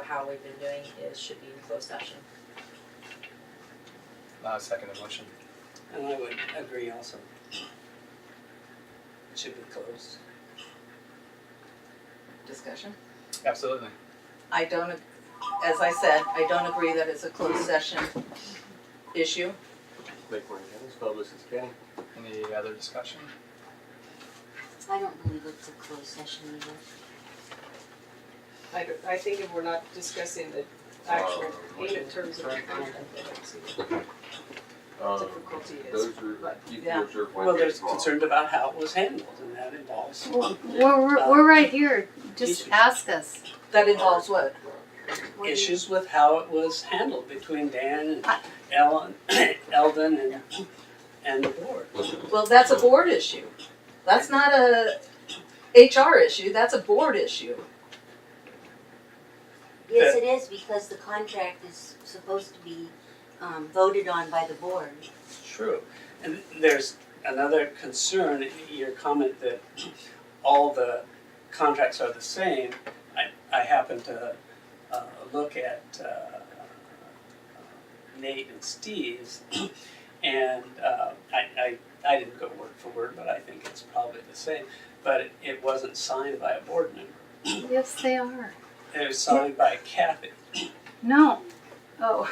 how we've been doing should be in closed session. Second the motion. And I would agree also. It should be closed. Discussion? Absolutely. I don't, as I said, I don't agree that it's a closed session issue. Make one as public as can. Any other discussion? I don't believe it's a closed session either. I think if we're not discussing the actual payment terms of the contract, I don't see what the difficulty is. But, yeah. Well, there's concerned about how it was handled, and that involves. We're right here. Just ask us. That involves what? Issues with how it was handled between Dan and Eldon and the board. Well, that's a board issue. That's not a HR issue, that's a board issue. Yes, it is, because the contract is supposed to be voted on by the board. True. And there's another concern, your comment that all the contracts are the same. I happen to look at Nate and Steve's, and I didn't go word for word, but I think it's probably the same. But it wasn't signed by a board member. Yes, they are. It was signed by Kathy. No. Oh.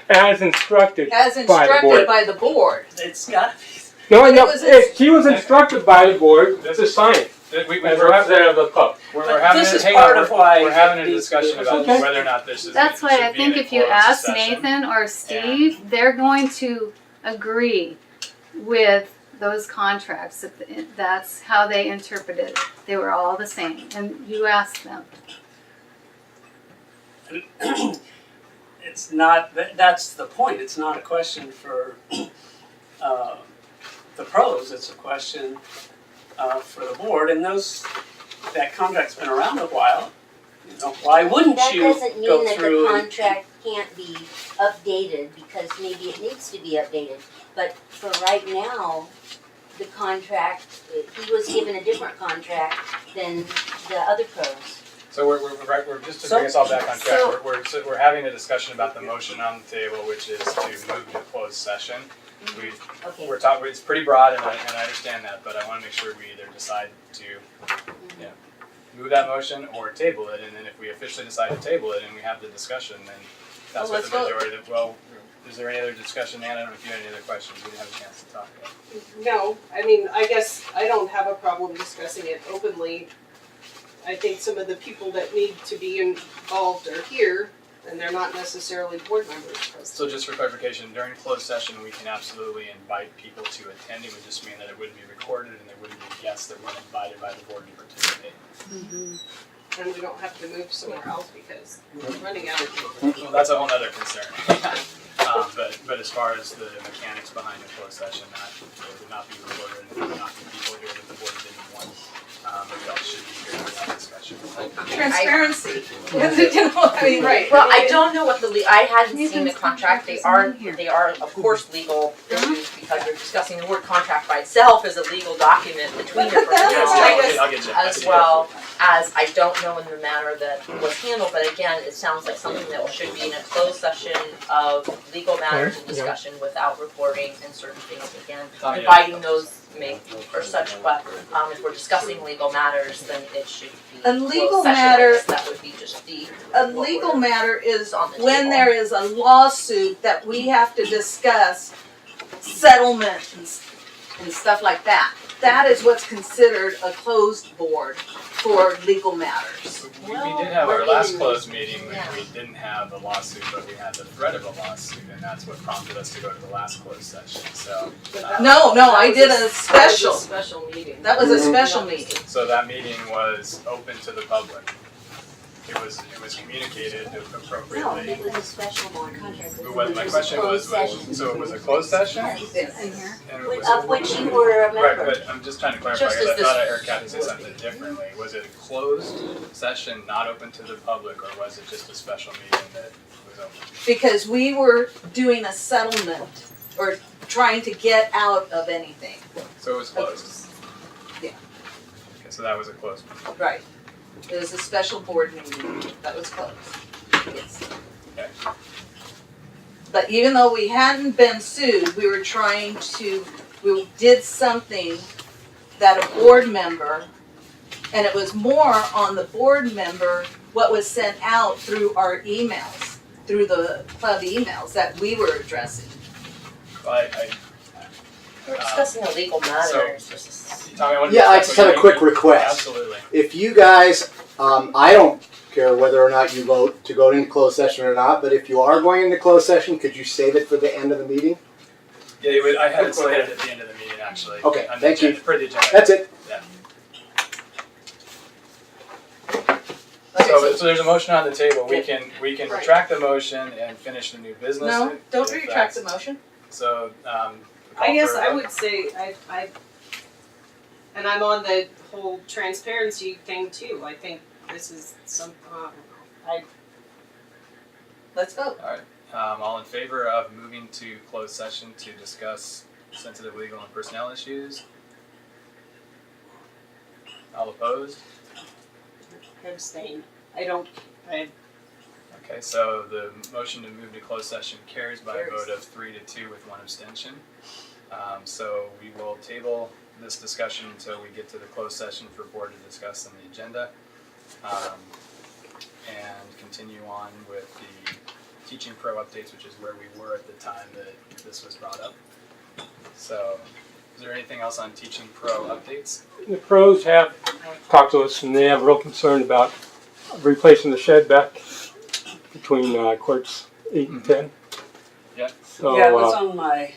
As instructed As by the board. instructed by the board. It's got to be. No, she was instructed by the board to sign it. As representative of the club. We're having this is hang part on, of why we're having a it needs to discussion be- about Okay. whether or not this is. That's why I should be in think a if you closed ask session. Nathan or Steve, they're going to agree with those contracts. That's how they interpreted it. They were all the same, and you ask them. It's not, that's the point, it's not a question for the pros, it's a question for the board, and that contract's been around a while. You know, why wouldn't you That doesn't mean go that the through and contract can't be updated, because maybe it needs to be updated. But for right now, the contract, he was given a different contract than the other pros. So we're just to bring us all back on track. We're having a discussion about the motion on the table, which is to move to closed session. We're talking. It's pretty broad, and I understand that, but I want to make sure we either decide to, move that motion or table it, and then if we officially decide to table it and we have the discussion, then that's what the majority. Is there any other discussion, Ann? I don't know if you had any other questions. We didn't have a chance to talk about it. No, I mean, I guess I don't have a problem discussing it openly. I think some of the people that need to be involved are here, and they're not necessarily board members. So just for clarification, during closed session, we can absolutely invite people to attend. It would just mean that it wouldn't be recorded and there wouldn't be guests that weren't invited by the board to participate. Mm-hmm. and we don't have to move somewhere else because we're running out of Well, that's a whole other concern. But as far as the mechanics behind the closed session, that there would not be recorded and there would not be people here that the board didn't want, or felt should be here for that discussion. Transparency. You know, I mean, right. Well, I don't know what I hadn't seen the contract. They are of course legal issues because we're discussing the word contract by itself is a legal document between the parties, I'll get you. as well as I don't know in the manner that was handled. But again, it sounds like something that should be in a closed session of legal matters and discussion without recording and certain things. Again, inviting those may or such. But if we're discussing legal matters, then it should be A legal closed session. matter- I guess that would be just the A legal matter is on the when table. there is a lawsuit that we have to discuss settlement and stuff like that. That is what's considered a closed board for legal matters. We did have our last closed meeting, we didn't have a lawsuit, but we had the threat of a lawsuit, and that's what prompted us to go to the last closed session, so. No, I did a special. special meeting. That was a special meeting. So that meeting was open to the public. It was communicated appropriately. it was a special board contract. But my question was, so it was a closed session? In here. And it was- Of which you were a Right, member. but I'm just trying to clarify, Just because I as thought I this- heard Kathy say something differently. Was it a closed session, not open to the public, or was it just a special meeting that was open? Because we were doing a settlement or trying to get out of anything. So it was closed? Yeah. Okay, so that was a closed meeting. Right. It was a special board meeting that was closed. Yes. Okay. But even though we hadn't been sued, we were we did something that a board member, and it was more on the board member, what was sent out through our emails, through the club emails that we were addressing. We're discussing a legal matter. Yeah, I just have a quick request. Absolutely. If you guys, I don't care whether or not you vote to go into closed session or not, but if you are going into closed session, could you save it for the end of the meeting? Yeah, I had it slated at the end of the meeting, actually. Okay, On the thank you. agenda- Per the agenda. That's it. Yeah. So there's a motion on the table. We can retract the motion and finish the new business. No, don't if retract the that's- motion. So, I guess call for a I vote. would say and I'm on the whole transparency thing too. I think this is some, Let's vote. All right. All in favor of moving to closed session to discuss sensitive legal and personnel issues? All opposed? abstain. Okay, so the motion to move to closed session carries by a vote of 3-2 with one abstention. So we will table this discussion until we get to the closed session for board to discuss on the agenda. And continue on with the Teaching Pro updates, which is where we were at the time that this was brought up. So, is there anything else on Teaching Pro updates? The pros have talked to us and they have real concern about replacing the shed back between courts 8 and 10. Yeah. So, yeah, that's on my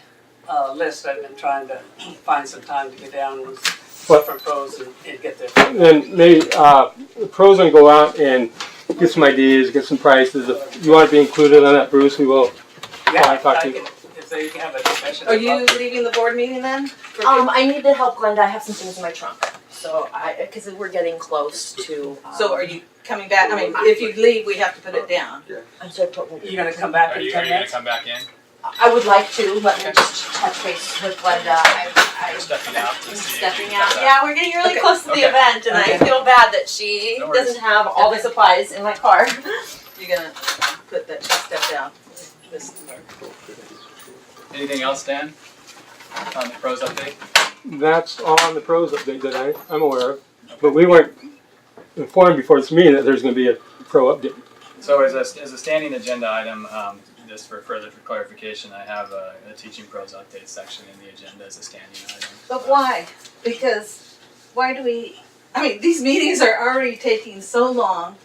list. I've been trying to find some time to get down with different pros and get there. then maybe the pros gonna go out and get some ideas, get some prices. If you want to be included on that, Bruce, we will. Yeah, talk to you. if they have a discussion. Are you leaving the board meeting then? I need to help Glenda. I have some things in my trunk. So because we're getting close to. So are you coming back? I mean, if you leave, we have to put it down. I'm sorry, putting. You're gonna come back Are in you 10 gonna minutes? come back in? I would like to. Let me just touch base with Glenda. You're stepping out to see if you Stepping can out. come back. Yeah, we're getting really Okay. close to the Okay. event, and I feel bad that she No worries. doesn't have all the supplies in my car. You're gonna put that step down. This. Anything else, Dan? On the pros update? That's all on the pros update that I'm aware of. But we weren't informed before this meeting that there's going to be a pro update. So as a standing agenda item, just for further clarification, I have a Teaching Pros update section in the agenda as a standing item. But why? Because why do we, I mean, these meetings are already taking so long.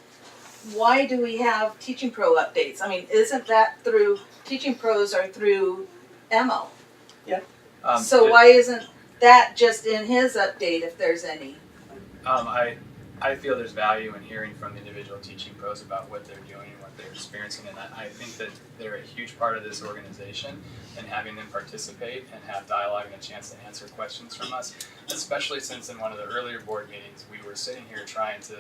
Why do we have Teaching Pro updates? I mean, isn't that through, Teaching Pros are through MO? So why isn't that just in his update if there's any? I feel there's value in hearing from individual teaching pros about what they're doing and what they're experiencing, and I think that they're a huge part of this organization, and having them participate and have dialogue and a chance to answer questions from us, especially since in one of the earlier board meetings, we were sitting here trying to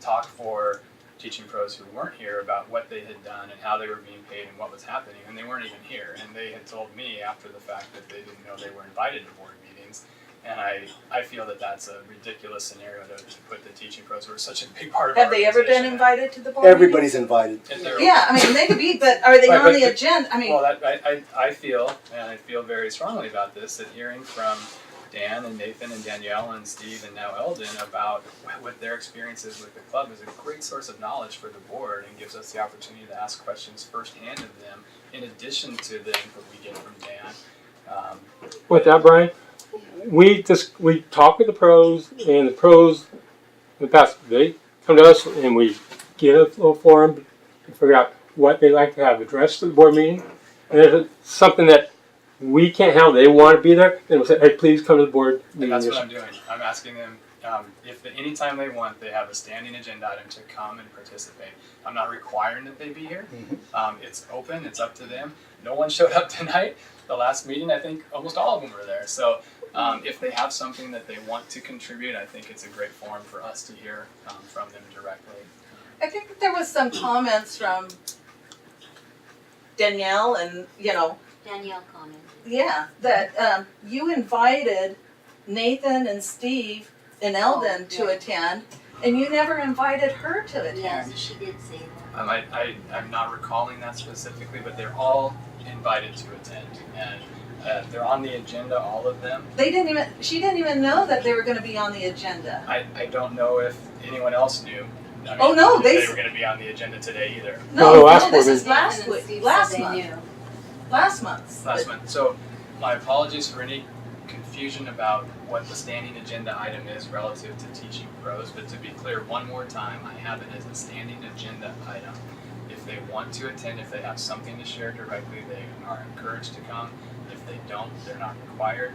talk for teaching pros who weren't here about what they had done and how they were being paid and what was happening, and they weren't even here, and they had told me after the fact that they didn't know they were invited to board meetings. And I feel that that's a ridiculous scenario to put the teaching pros who are such a big part of Have our they ever been organization. invited to the board Everybody's meetings? invited. Yeah, I mean, they could be, but are they Right, on but the the- agenda? I mean, Well, I feel, and I feel very strongly about this, that hearing from Dan and Nathan and Danielle and Steve and now Eldon about what their experiences with the club is a great source of knowledge for the board and gives us the opportunity to ask questions firsthand of them, in addition to the input we get from Dan. With that, Brian, we talk with the pros, and the pros in the past, they come to us and we get a little forum to figure out what they like to have addressed at the board meeting. And if it's something that we can't handle, they want to be there, then we'll say, hey, please come to the board meeting. And that's what I'm doing. I'm asking them, if anytime they want, they have a standing agenda item to come and participate. I'm not requiring that they be here. It's open, it's up to them. No one showed up tonight. The last meeting, I think almost all of them were there. So if they have something that they want to contribute, I think it's a great forum for us to hear from them directly. I think that there was some comments from Danielle and, Danielle commented. yeah, that you invited Nathan and Steve and Eldon to attend, and you never invited her to attend. Yes, she did say that. I'm not recalling that specifically, but they're all invited to attend. And they're on the agenda, all of them. She didn't even know that they were gonna be on the agenda. I don't know if anyone else knew. I mean, Oh, no, if they they were going to be on the agenda today either. No, last this board is last Nathan and week, Steve last said they month. knew. Last month. Last month. So my apologies for any confusion about what the standing agenda item is relative to teaching pros, but to be clear one more time, I have it as a standing agenda item. If they want to attend, if they have something to share directly, they are encouraged to come. If they don't, they're not required.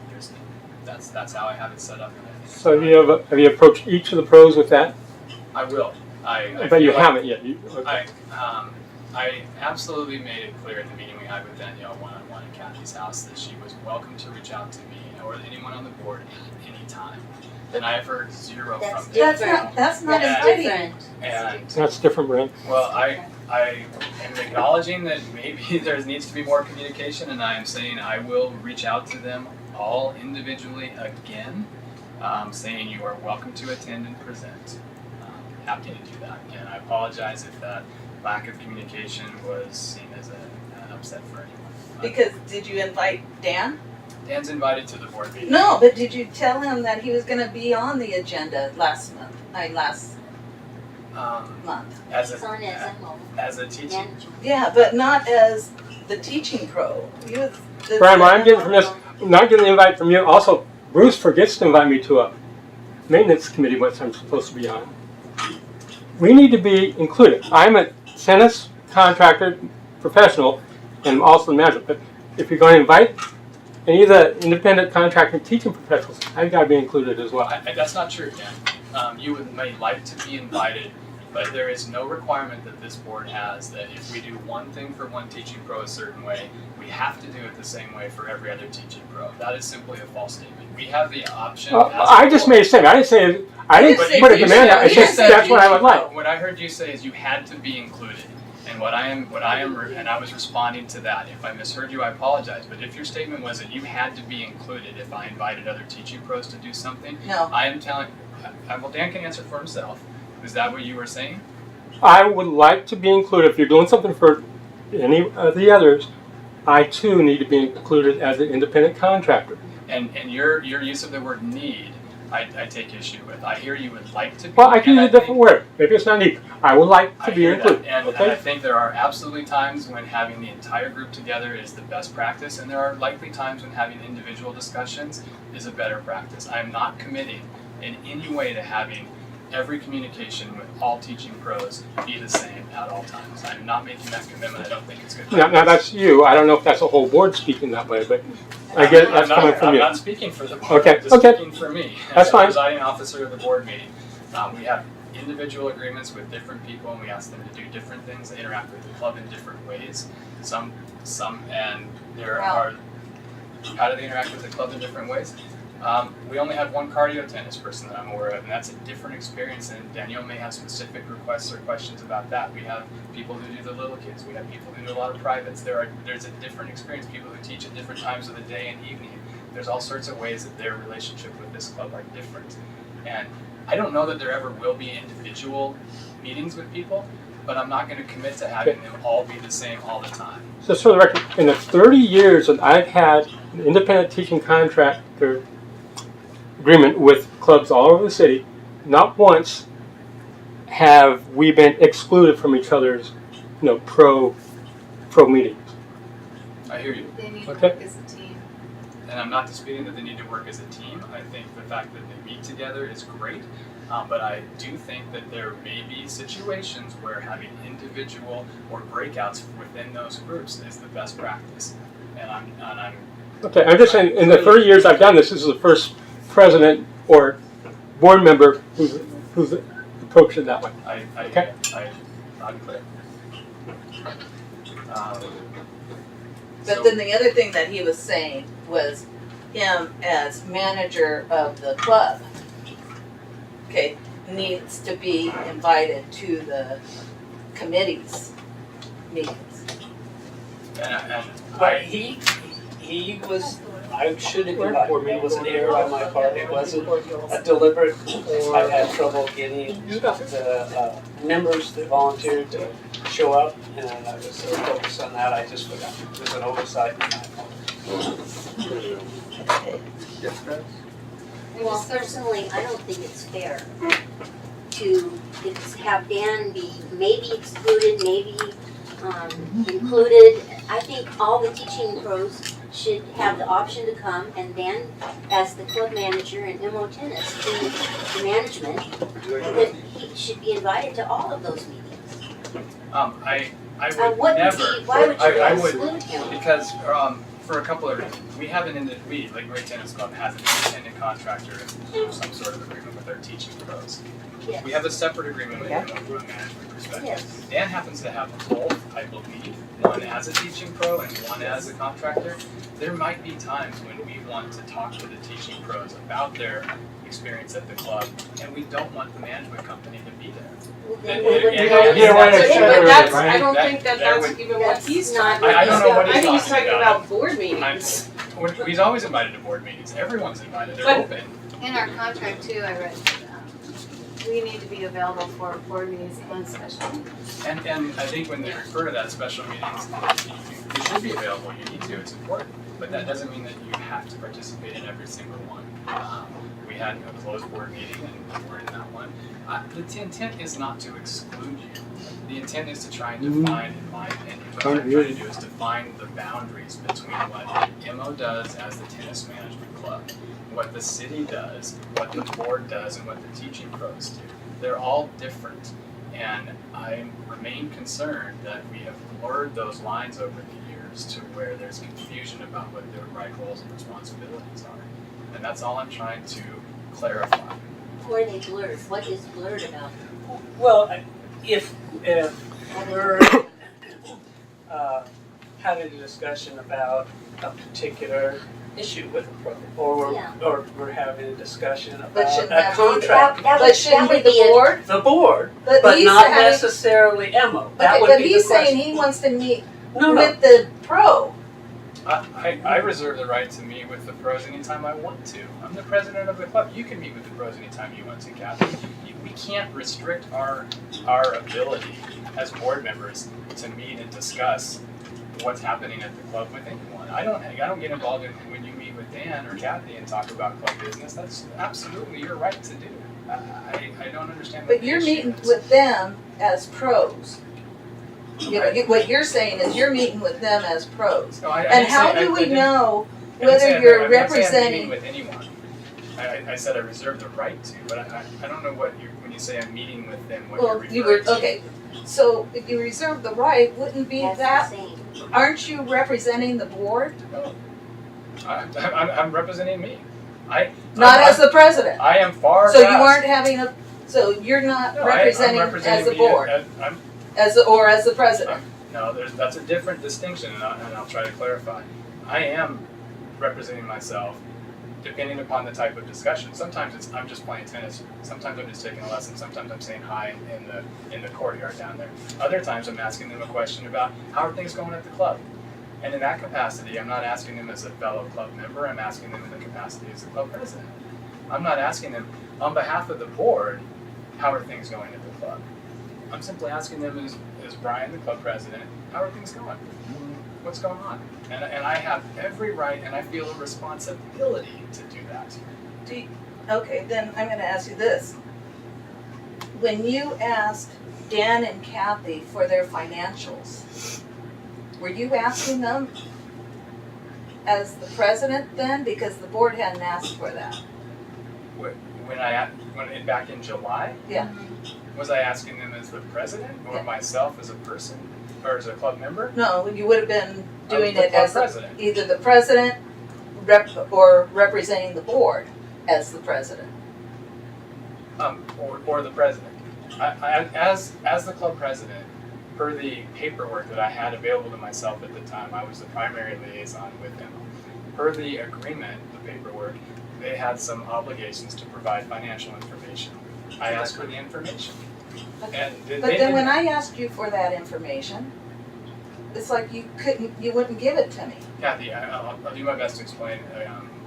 That's how I have it set up. And I think it's So fine. have you approached each of the pros with that? I will. I But you feel like- haven't yet. Okay. I absolutely made it clear in the meeting we had with Danielle one-on-one at Kathy's house that she was welcome to reach out to me or anyone on the board at any time. And I have heard zero That's from them. different. That's not That's inviting. different. And That's different, Brian. well, I am acknowledging that maybe there needs to be more communication, and I am saying I will reach out to them all individually again, saying you are welcome to attend and present. Happy to do that, and I apologize if that lack of communication was seen as an upset for anyone. Because did you invite Dan? Dan's invited to the board meeting. No, but did you tell him that he was gonna be on the agenda last month? Month. As It's on as a whole. as a teaching. Yeah, but not as the teaching pro. Brian, what I'm getting from this, I'm not getting an invite from you. Also, Bruce forgets to invite me to a maintenance committee, which I'm supposed to be on. We need to be included. I'm a tennis contractor professional and I'm also the manager. But if you're going to invite any of the independent contractor teaching professionals, I've got to be included as well. That's not true, Dan. You may like to be invited, but there is no requirement that this board has that if we do one thing for one teaching pro a certain way, we have to do it the same way for every other teaching pro. That is simply a false statement. We have the option. I just made a statement. I didn't put a demand out. I said that's what I would like. What I heard you say is you had to be included. And and I was responding to that. If I misheard you, I apologize. But if your statement was that you had to be included if I invited other teaching pros to do something, No. I am telling, well, Dan can answer for himself. Is that what you were saying? I would like to be included. If you're doing something for any of the others, I too need to be included as an independent contractor. And your use of the word need, I take issue with. I hear you would like to be. Well, I can and use a different word. Maybe it's not need. I would like to I be hear included. that. And I Okay? think there are absolutely times when having the entire group together is the best practice, and there are likely times when having individual discussions is a better practice. I am not committing in any way to having every communication with all teaching pros be the same at all times. I'm not making that commitment. I don't think it's good. Now that's you. I don't know if that's the whole board speaking that way, but I get that's coming from you. I'm not speaking for the board. Okay, I'm just okay. speaking for me. That's as fine. the presiding officer of the board meeting. We have individual agreements with different people, and we ask them to do different things. They interact with the club in different ways. Some, and there are. How do they interact with the club in different ways? We only have one cardio tennis person that I'm aware of, and that's a different experience. And Danielle may have specific requests or questions about that. We have people who do the little kids. We have people who do a lot of privates. There's a different experience. People who teach at different times of the day and evening. There's all sorts of ways that their relationship with this club are different. And I don't know that there ever will be individual meetings with people, but I'm not going to commit to having them all be the same all the time. So for the record, in the 30 years that I've had an independent teaching contractor agreement with clubs all over the city, not once have we been excluded from each other's, pro meetings. I hear you. They need to Okay. work as a team. And I'm not disputing that they need to work as a team. I think the fact that they meet together is great. But I do think that there may be situations where having individual or breakouts within those groups is the best practice. And I'm Okay, I'm just saying, in the 30 years I've done this, this is the first president or board member who's approached it that way. I'm clear. But then the other thing that he was saying was him as manager of the club, okay, needs to be invited to the committee's meetings. But he was, I should have been informed, it was an error on my part, it wasn't a deliberate, I had trouble getting the members that volunteered to show up, and I was so focused on that, I just forgot. It was an oversight on my part. Well, personally, I don't think it's fair to have Dan be maybe excluded, maybe included. I think all the teaching pros should have the option to come, and Dan, as the club manager and MO Tennis to the management, that he should be invited to all of those meetings. I would wouldn't never. be- why would you I exclude him? Because for a couple of reasons. We have like Great Tennis Club has an independent contractor and some sort of agreement with our teaching pros. Yes. We have a separate agreement with them from a management perspective. Dan happens to have both, I believe, one as a teaching pro and one as a contractor. There might be times when we want to talk to the teaching pros about their experience at the club, and we don't want the management company to be there. Then And- we would and- do and- it. But that's, Right? I don't That- think that that that's would- even what he's not talking about. I don't know what I think he's he's talking talking about board meetings. He's always invited to board meetings. Everyone's invited. They're But- open. In our contract too, I read, we need to be available for board meetings and special meetings. And I think when they refer to that special meetings, you should be available. You need to. It's important. But that doesn't mean that you have to participate in every single one. We had a closed board meeting and we were in that one. The intent is not to exclude you. The intent is to try and define, in my opinion, what I'm trying to do is define the boundaries between what MO does as the tennis management club, what the city does, what the board does, and what the teaching pros do. They're all different. And I remain concerned that we have blurred those lines over the years to where there's confusion about what their right roles and responsibilities are. And that's all I'm trying to clarify. Who are they blurred? What is blurred about? Well, if we're having a discussion about a particular issue with a program, or we're having a discussion about shouldn't a that be- contract. But shouldn't would be be the a- board? The board, But but he's not having- necessarily Emma. That Okay, would but be the he's saying question. he wants to meet No, with the pro. I reserve the right to meet with the pros anytime I want to. I'm the president of the club. You can meet with the pros anytime you want to, Kathy. We can't restrict our ability as board members to meet and discuss what's happening at the club with anyone. I don't get involved in when you meet with Dan or Kathy and talk about club business. That's absolutely your right to do. I don't understand what But the you're issue meeting is. with them as pros. You know, what you're saying is you're meeting with them as pros. No, I And didn't how say- do I we didn't- know I didn't say whether I'm you're not saying I'm representing? meeting with anyone. I said I reserve the right to, but I don't know what you, when you say I'm meeting with them, what Well, you're you were, referring to. okay, so if you reserve the right, wouldn't be That's that, the same. aren't you representing the board? No. I'm representing me. Not as the president? I am far So you past- aren't having So you're not No, representing I'm as representing a board, I'm as the president. No, that's a different distinction, and I'll try to clarify. I am representing myself depending upon the type of discussion. Sometimes I'm just playing tennis. Sometimes I'm just taking a lesson. Sometimes I'm saying hi in the courtyard down there. Other times I'm asking them a question about how are things going at the club. And in that capacity, I'm not asking them as a fellow club member. I'm asking them in the capacity as a club president. I'm not asking them on behalf of the board, how are things going at the club. I'm simply asking them as Brian, the club president, how are things going? What's going on? And I have every right and I feel a responsibility to do that. Okay, then I'm gonna ask you this. When you asked Dan and Kathy for their financials, were you asking them as the president then? Because the board hadn't asked for that. When back in July? Yeah. Was I asking them as the president or myself as a person or as a club member? No, you would have been doing the it club as president. either the president or representing the board as the president. Or the president. As the club president, per the paperwork that I had available to myself at the time, I was the primary liaison with them. Per the agreement, the paperwork, they had some obligations to provide financial information. I asked for the information. And But then when I asked you for that information, it's like you wouldn't give it to me. Kathy, I'll do my best to explain.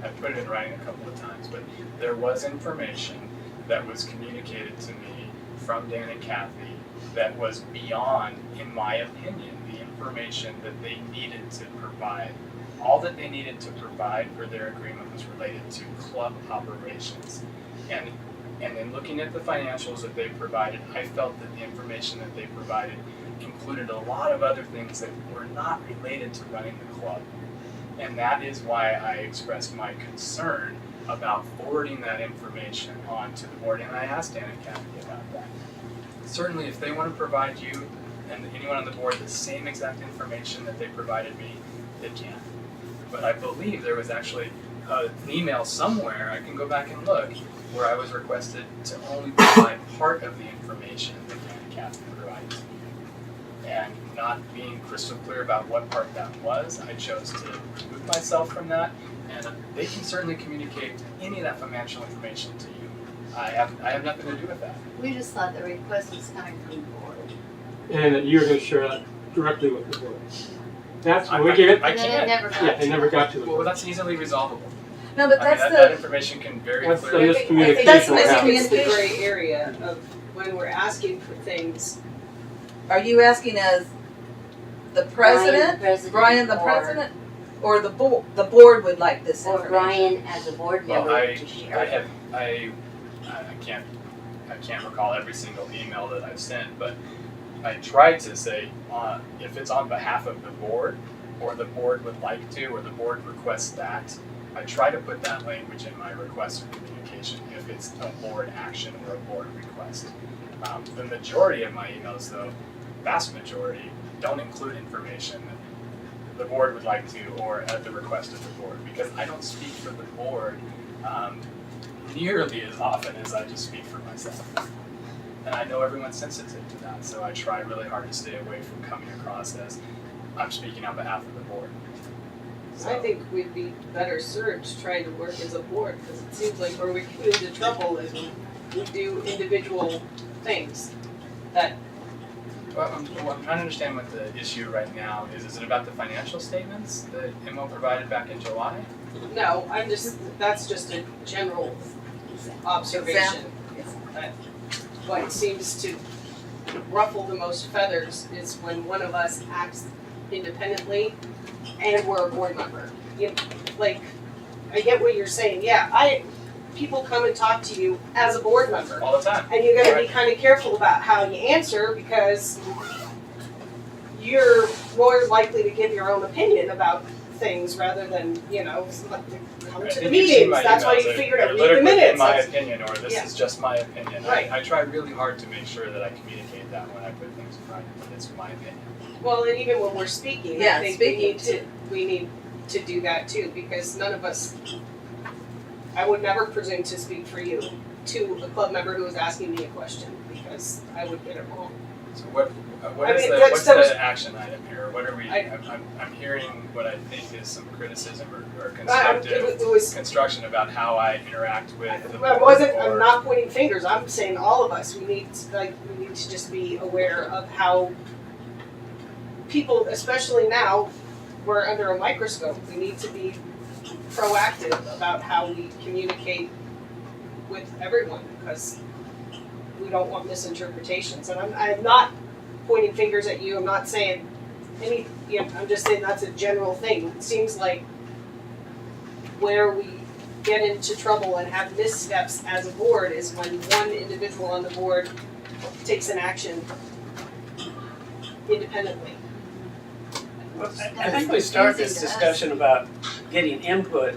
I've put it in writing a couple of times, but there was information that was communicated to me from Dan and Kathy that was beyond, in my opinion, the information that they needed to provide. All that they needed to provide for their agreement was related to club operations. And in looking at the financials that they provided, I felt that the information that they provided included a lot of other things that were not related to running the club. And that is why I expressed my concern about forwarding that information on to the board. And I asked Dan and Kathy about that. Certainly, if they want to provide you and anyone on the board the same exact information that they provided me, they can. But I believe there was actually an email somewhere, I can go back and look, where I was requested to only provide part of the information that Dan and Kathy provided to me. And not being crystal clear about what part that was, I chose to remove myself from that. And they can certainly communicate any of that financial information to you. I have nothing to do with that. We just thought the request was coming from the board. And that you're gonna share that directly with the board. That's when we gave it. I can't. Yeah, it never got to the Well, board. that's easily resolvable. No, but that's that information can very That's clearly. the miscommunication. That's what happened. It's the gray area of when we're asking for things. Are you asking as the president, Brian the or- president, or the board? The board would like this Or information. Brian as a board Well, member to share. I can't recall every single email that I've sent, but I tried to say if it's on behalf of the board, or the board would like to, or the board requests that, I try to put that language in my request for communication if it's a board action or a board request. The majority of my emails, though, vast majority, don't include information that the board would like to or at the request of the board, because I don't speak for the board nearly as often as I just speak for myself. And I know everyone's sensitive to that, so I try really hard to stay away from coming across as I'm speaking on behalf of the board. I think we'd be better served trying to work as a board, because it seems like where we get into trouble is when we do individual things that. Well, I'm trying to understand what the issue right now is. Is it about the financial statements that MO provided back in July? No, that's just a general observation. That what seems to ruffle the most feathers is when one of us acts independently and we're a board member. Like, I get what you're saying. Yeah, people come and talk to you as a board member. All the time. And you're gonna be kind of careful about how you answer, because you're more likely to give your own opinion about things rather than, come to the meetings. That's why you figured out read the minutes. In my opinion, or this Yeah. is just my opinion. Right. I try really hard to make sure that I communicate that when I put things in writing, but it's my opinion. Well, and even when we're speaking, Yeah, I think we need to do that too, because none of us, I would never presume to speak for you, to a club member who was asking me a question because I would get it wrong. So what I is mean, the, that's- what's that was- the action item here? What are we, I- I'm hearing what I think is some criticism or It constructive was, construction about how I interact with the I board wasn't, or- I'm not pointing fingers, I'm saying all of us, we need to just be aware of how people, especially now, we're under a microscope, we need to be proactive about how we communicate with everyone, because we don't want misinterpretations, and I'm not pointing fingers at you, I'm not saying any, I'm just saying that's a general thing, it seems like where we get into trouble and have missteps as a board is when one individual on the board takes an action independently. Well, I think we start this discussion about getting input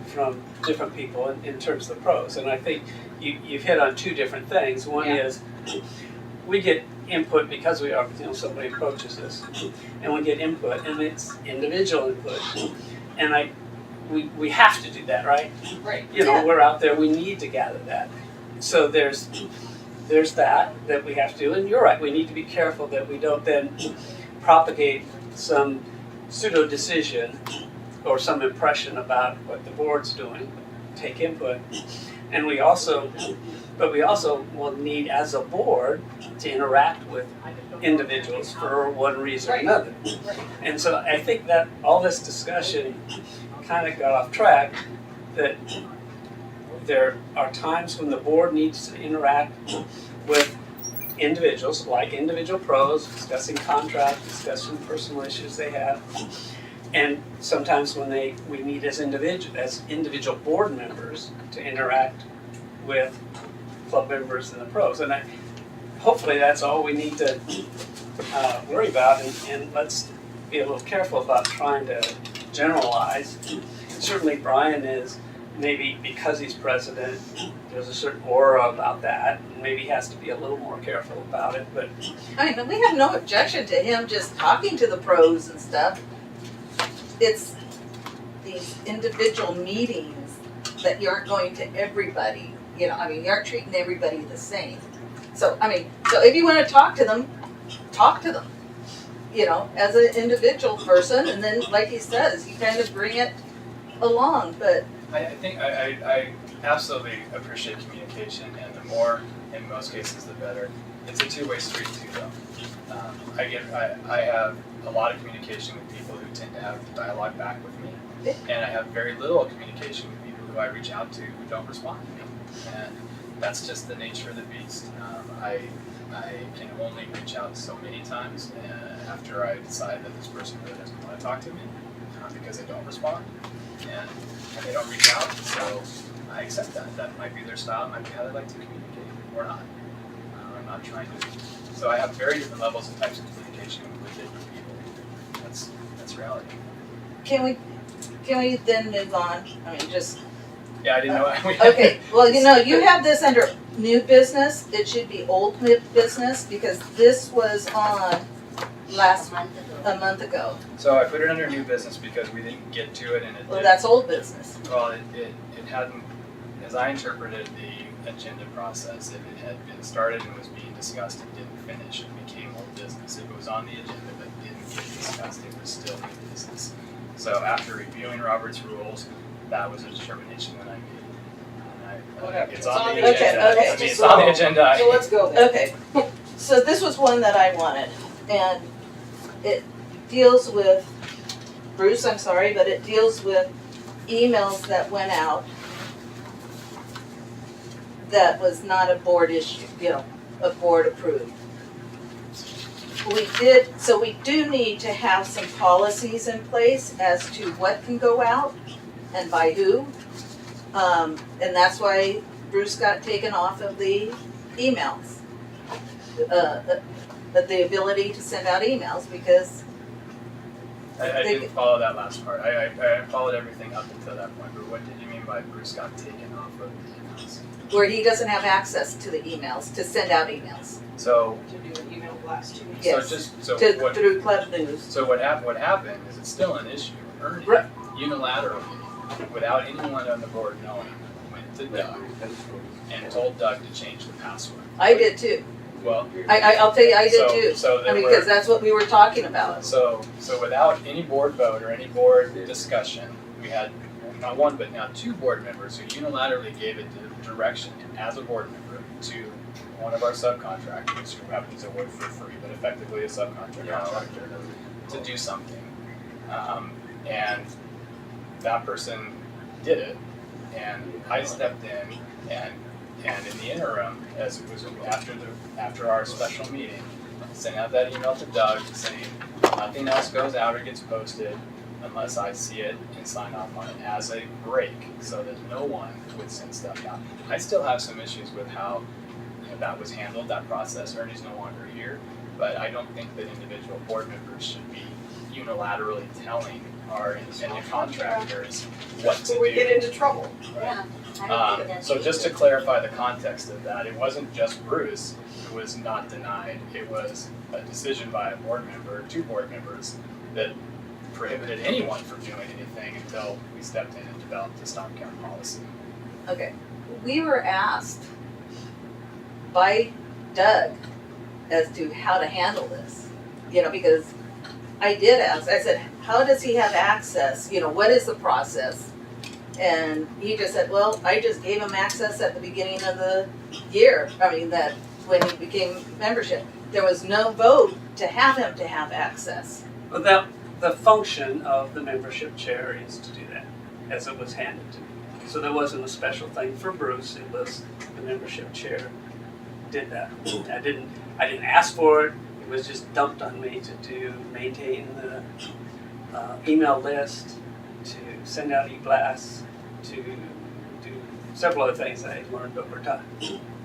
from different people in terms of the pros, and I think you've hit on two different things. One is we get input because we are, somebody approaches us, and we get input, and it's individual input, and we have to do that, right? Right. We're out there, we need to gather that. So there's that we have to do, and you're right, we need to be careful that we don't then propagate some pseudo decision or some impression about what the board's doing, take input. And we also will need as a board to interact with individuals for one reason or another. And so I think that all this discussion kind of got off track, that there are times when the board needs to interact with individuals, like individual pros, discussing contract, discussing personal issues they have. And sometimes when we meet as individual board members to interact with club members and the pros. And hopefully that's all we need to worry about, and let's be a little careful about trying to generalize. Certainly Brian is, maybe because he's president, there's a certain aura about that, and maybe he has to be a little more careful about it, but I mean, we have no objection to him just talking to the pros and stuff. It's these individual meetings that you aren't going to everybody, you aren't treating everybody the same. So if you want to talk to them, as an individual person, and then, like he says, you kind of bring it along, but I think I absolutely appreciate communication, and the more, in most cases, the better. It's a two-way street too, though. I have a lot of communication with people who tend to have dialogue back with me, and I have very little communication with people who I reach out to who don't respond to me, and that's just the nature of the beast. I can only reach out so many times after I decide that this person really doesn't want to talk to me because they don't respond. And they don't reach out, so I accept that. That might be their style, it might be how they like to communicate, or not. I'm not trying to. So I have very different levels and types of communication with different people. That's reality. can we then move on? Yeah, I didn't know. Okay, well, you have this under new business, it should be old business, because this was on a month ago. So I put it under new business because we didn't get to it, and it Well, didn't. that's old business. Well, it hadn't, as I interpreted the agenda process, if it had been started and was being discussed and didn't finish, it became old business. If it was on the agenda but didn't get discussed, it was still new business. So after reviewing Robert's rules, that was a determination that I made. And it's on the agenda. Okay. I mean, it's on the agenda. So let's go there. Okay, so this was one that I wanted, and it deals with, Bruce, I'm sorry, but it deals with emails that went out that was not a board issue, a board approved. We do need to have some policies in place as to what can go out and by who. And that's why Bruce got taken off of the emails. The ability to send out emails, because I didn't follow that last part. I followed everything up until that point, but what did you mean by Bruce got taken off of the emails? where he doesn't have access to the emails, to send out emails. So, To do an email blast to me. Yes, through Club News. So what happened is it's still an issue. Ernie unilaterally, without anyone on the board knowing, went to Doug and told Doug to change the password. I did too. Well, I'll tell you, I did too. So I there mean, were, because that's what we were talking about. so without any board vote or any board discussion, we had not one but now two board members who unilaterally gave it the direction as a board member to one of our subcontractors who happens to work for free, but effectively a subcontractor, to do something. And that person did it, and I stepped in, and in the interim, as it was after our special meeting, sent out that email to Doug saying nothing else goes out or gets posted unless I see it and sign off on it as a break, so that no one would send stuff out. I still have some issues with how that was handled, that process. Ernie's no longer here, but I don't think that individual board members should be unilaterally telling our independent contractors what to do. We get into trouble. Yeah. So just to clarify the context of that, it wasn't just Bruce who was not denied. It was a decision by a board member, two board members, that prohibited anyone from doing anything until we stepped in and developed the stop count policy. Okay, we were asked by Doug as to how to handle this, because I did ask, I said, how does he have access, what is the process? And he just said, well, I just gave him access at the beginning of the year, that when he became membership. There was no vote to have him to have access. Well, the function of the membership chair is to do that, as it was handed to me. So there wasn't a special thing for Bruce, it was the membership chair did that. I didn't ask for it, it was just dumped on me to maintain the email list, to send out e-blasts, to do several other things I learned over time.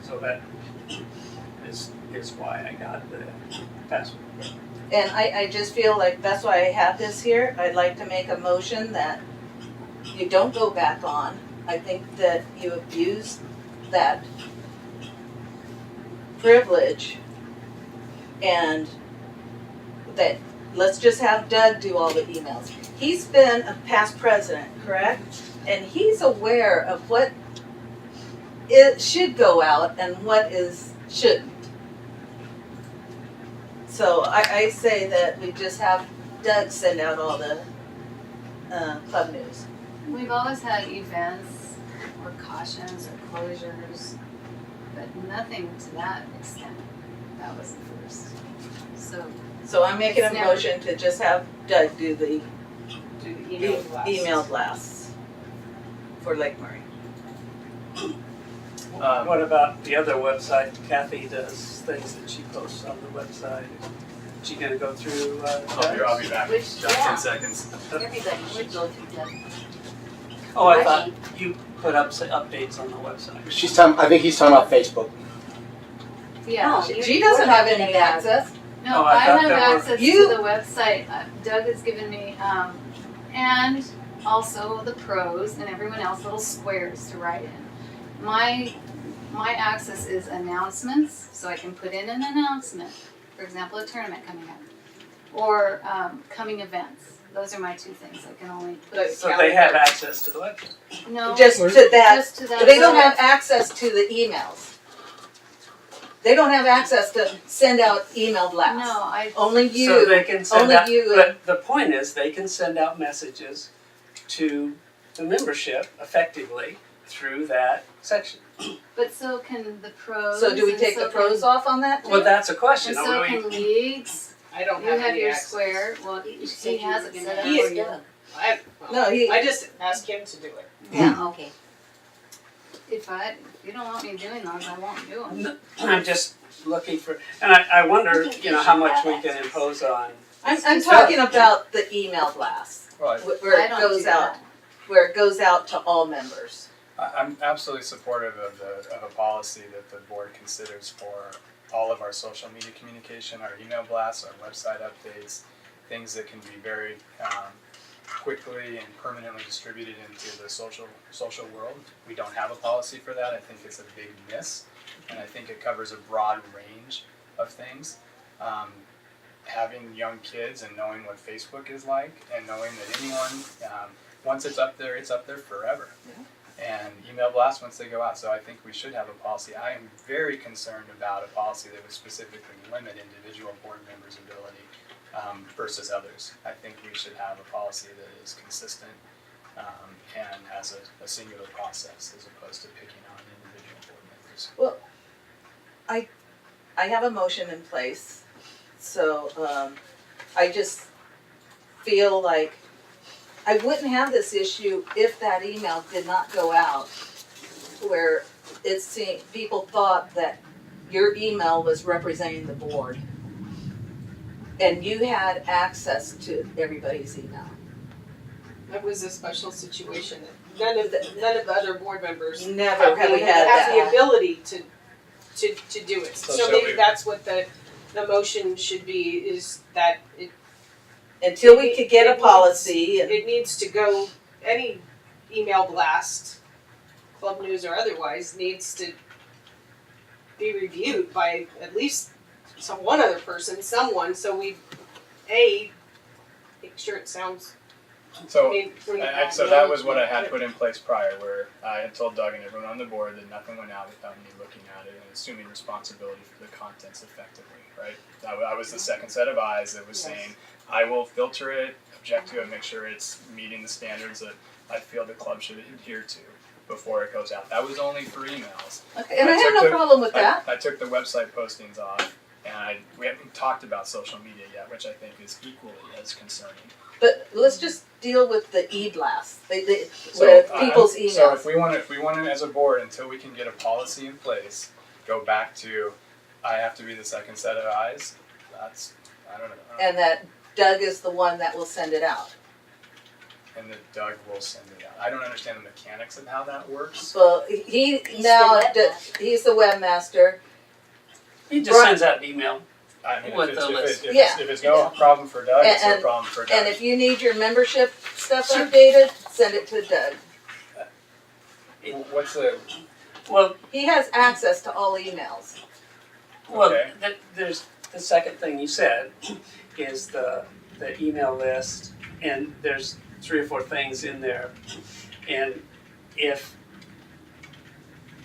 So that is why I got the password. And I just feel like that's why I have this here. I'd like to make a motion that you don't go back on. I think that you abuse that privilege, and that let's just have Doug do all the emails. He's been a past president, correct? And he's aware of what it should go out and what shouldn't. So I say that we just have Doug send out all the club news. We've always had events or cautions or closures, but nothing to that extent. That was the first. So I'm making a It's never- motion to just have Doug do the email blasts for Lake Murray. What about the other website? Kathy does things that she posts on the website. Is she gonna go through? I'll be back in just 10 seconds. Everybody should go through Doug. Oh, I thought you put up updates on the website. I think he's talking about Facebook. Yeah. She doesn't have any access. No, Oh, I I thought have there were- access You- to the website. Doug has given me, and also the pros and everyone else little squares to write in. My access is announcements, so I can put in an announcement. For example, a tournament coming up, or coming events. Those are my two things. I can only put. So they have access to the website. No, Just to that. just to that. They don't have access to the emails. They don't have access to send out email blasts. No, Only you. So they can send only out, you. but the point is, they can send out messages to the membership effectively through that section. But so can the pros. So do we and take so the pros can- off on that too? Well, that's a question. And so Are we- can leagues. I don't You have have any your access. square. Well, he has it set up He for is- you. No, I just asked him to do it. Yeah, okay. If you don't want me doing those, I won't do them. I'm just looking for, and I wonder, how much we can impose on. I'm talking about the email blast, Right. where I it don't goes do out, that. where it goes out to all members. I'm absolutely supportive of a policy that the board considers for all of our social media communication, our email blasts, our website updates, things that can be very quickly and permanently distributed into the social world. We don't have a policy for that. I think it's a big miss, and I think it covers a broad range of things. Having young kids and knowing what Facebook is like, and knowing that anyone, once it's up there forever. and email blasts once they go out. So I think we should have a policy. I am very concerned about a policy that would specifically limit individual board members' ability versus others. I think we should have a policy that is consistent and has a singular process as opposed to picking on individual board members. Well, I have a motion in place, so I just feel like I wouldn't have this issue if that email did not go out, where people thought that your email was representing the board, and you had access to everybody's email. That was a special situation. None of the other board members Never have we had have that. the ability to do it. So So shall maybe we- that's what the motion should be, is that it. Until we could get a policy and It needs to go, any email blast, club news or otherwise, needs to be reviewed by at least one other person, someone, so we, make sure it sounds, So, bring it back. so that was what I had put in place prior, where I had told Doug and everyone on the board that nothing went out without me looking at it and assuming responsibility for the contents effectively, right? I was the second set of eyes that was saying, I will filter it, object to it, make sure it's meeting the standards that I feel the club should adhere to before it goes out. That was only for emails. Okay, and I have no problem with that. I took the website postings off, and we haven't talked about social media yet, which I think is equally as concerning. But let's just deal with the e-blast, So, with people's emails. So if we want to, as a board, until we can get a policy in place, go back to, I have to be the second set of eyes. That's, I don't know. And that Doug is the one that will send it out. And that Doug will send it out. I don't understand the mechanics of how that works. Well, he's the webmaster. He just sends out an email. I mean, With if the list. it's no problem for Doug, it's no problem for Doug. And if you need your membership stuff updated, send it to Doug. What's the? Well, he has access to all emails. Well, there's the second thing you said is the email list, and there's 3 or 4 things in there. And if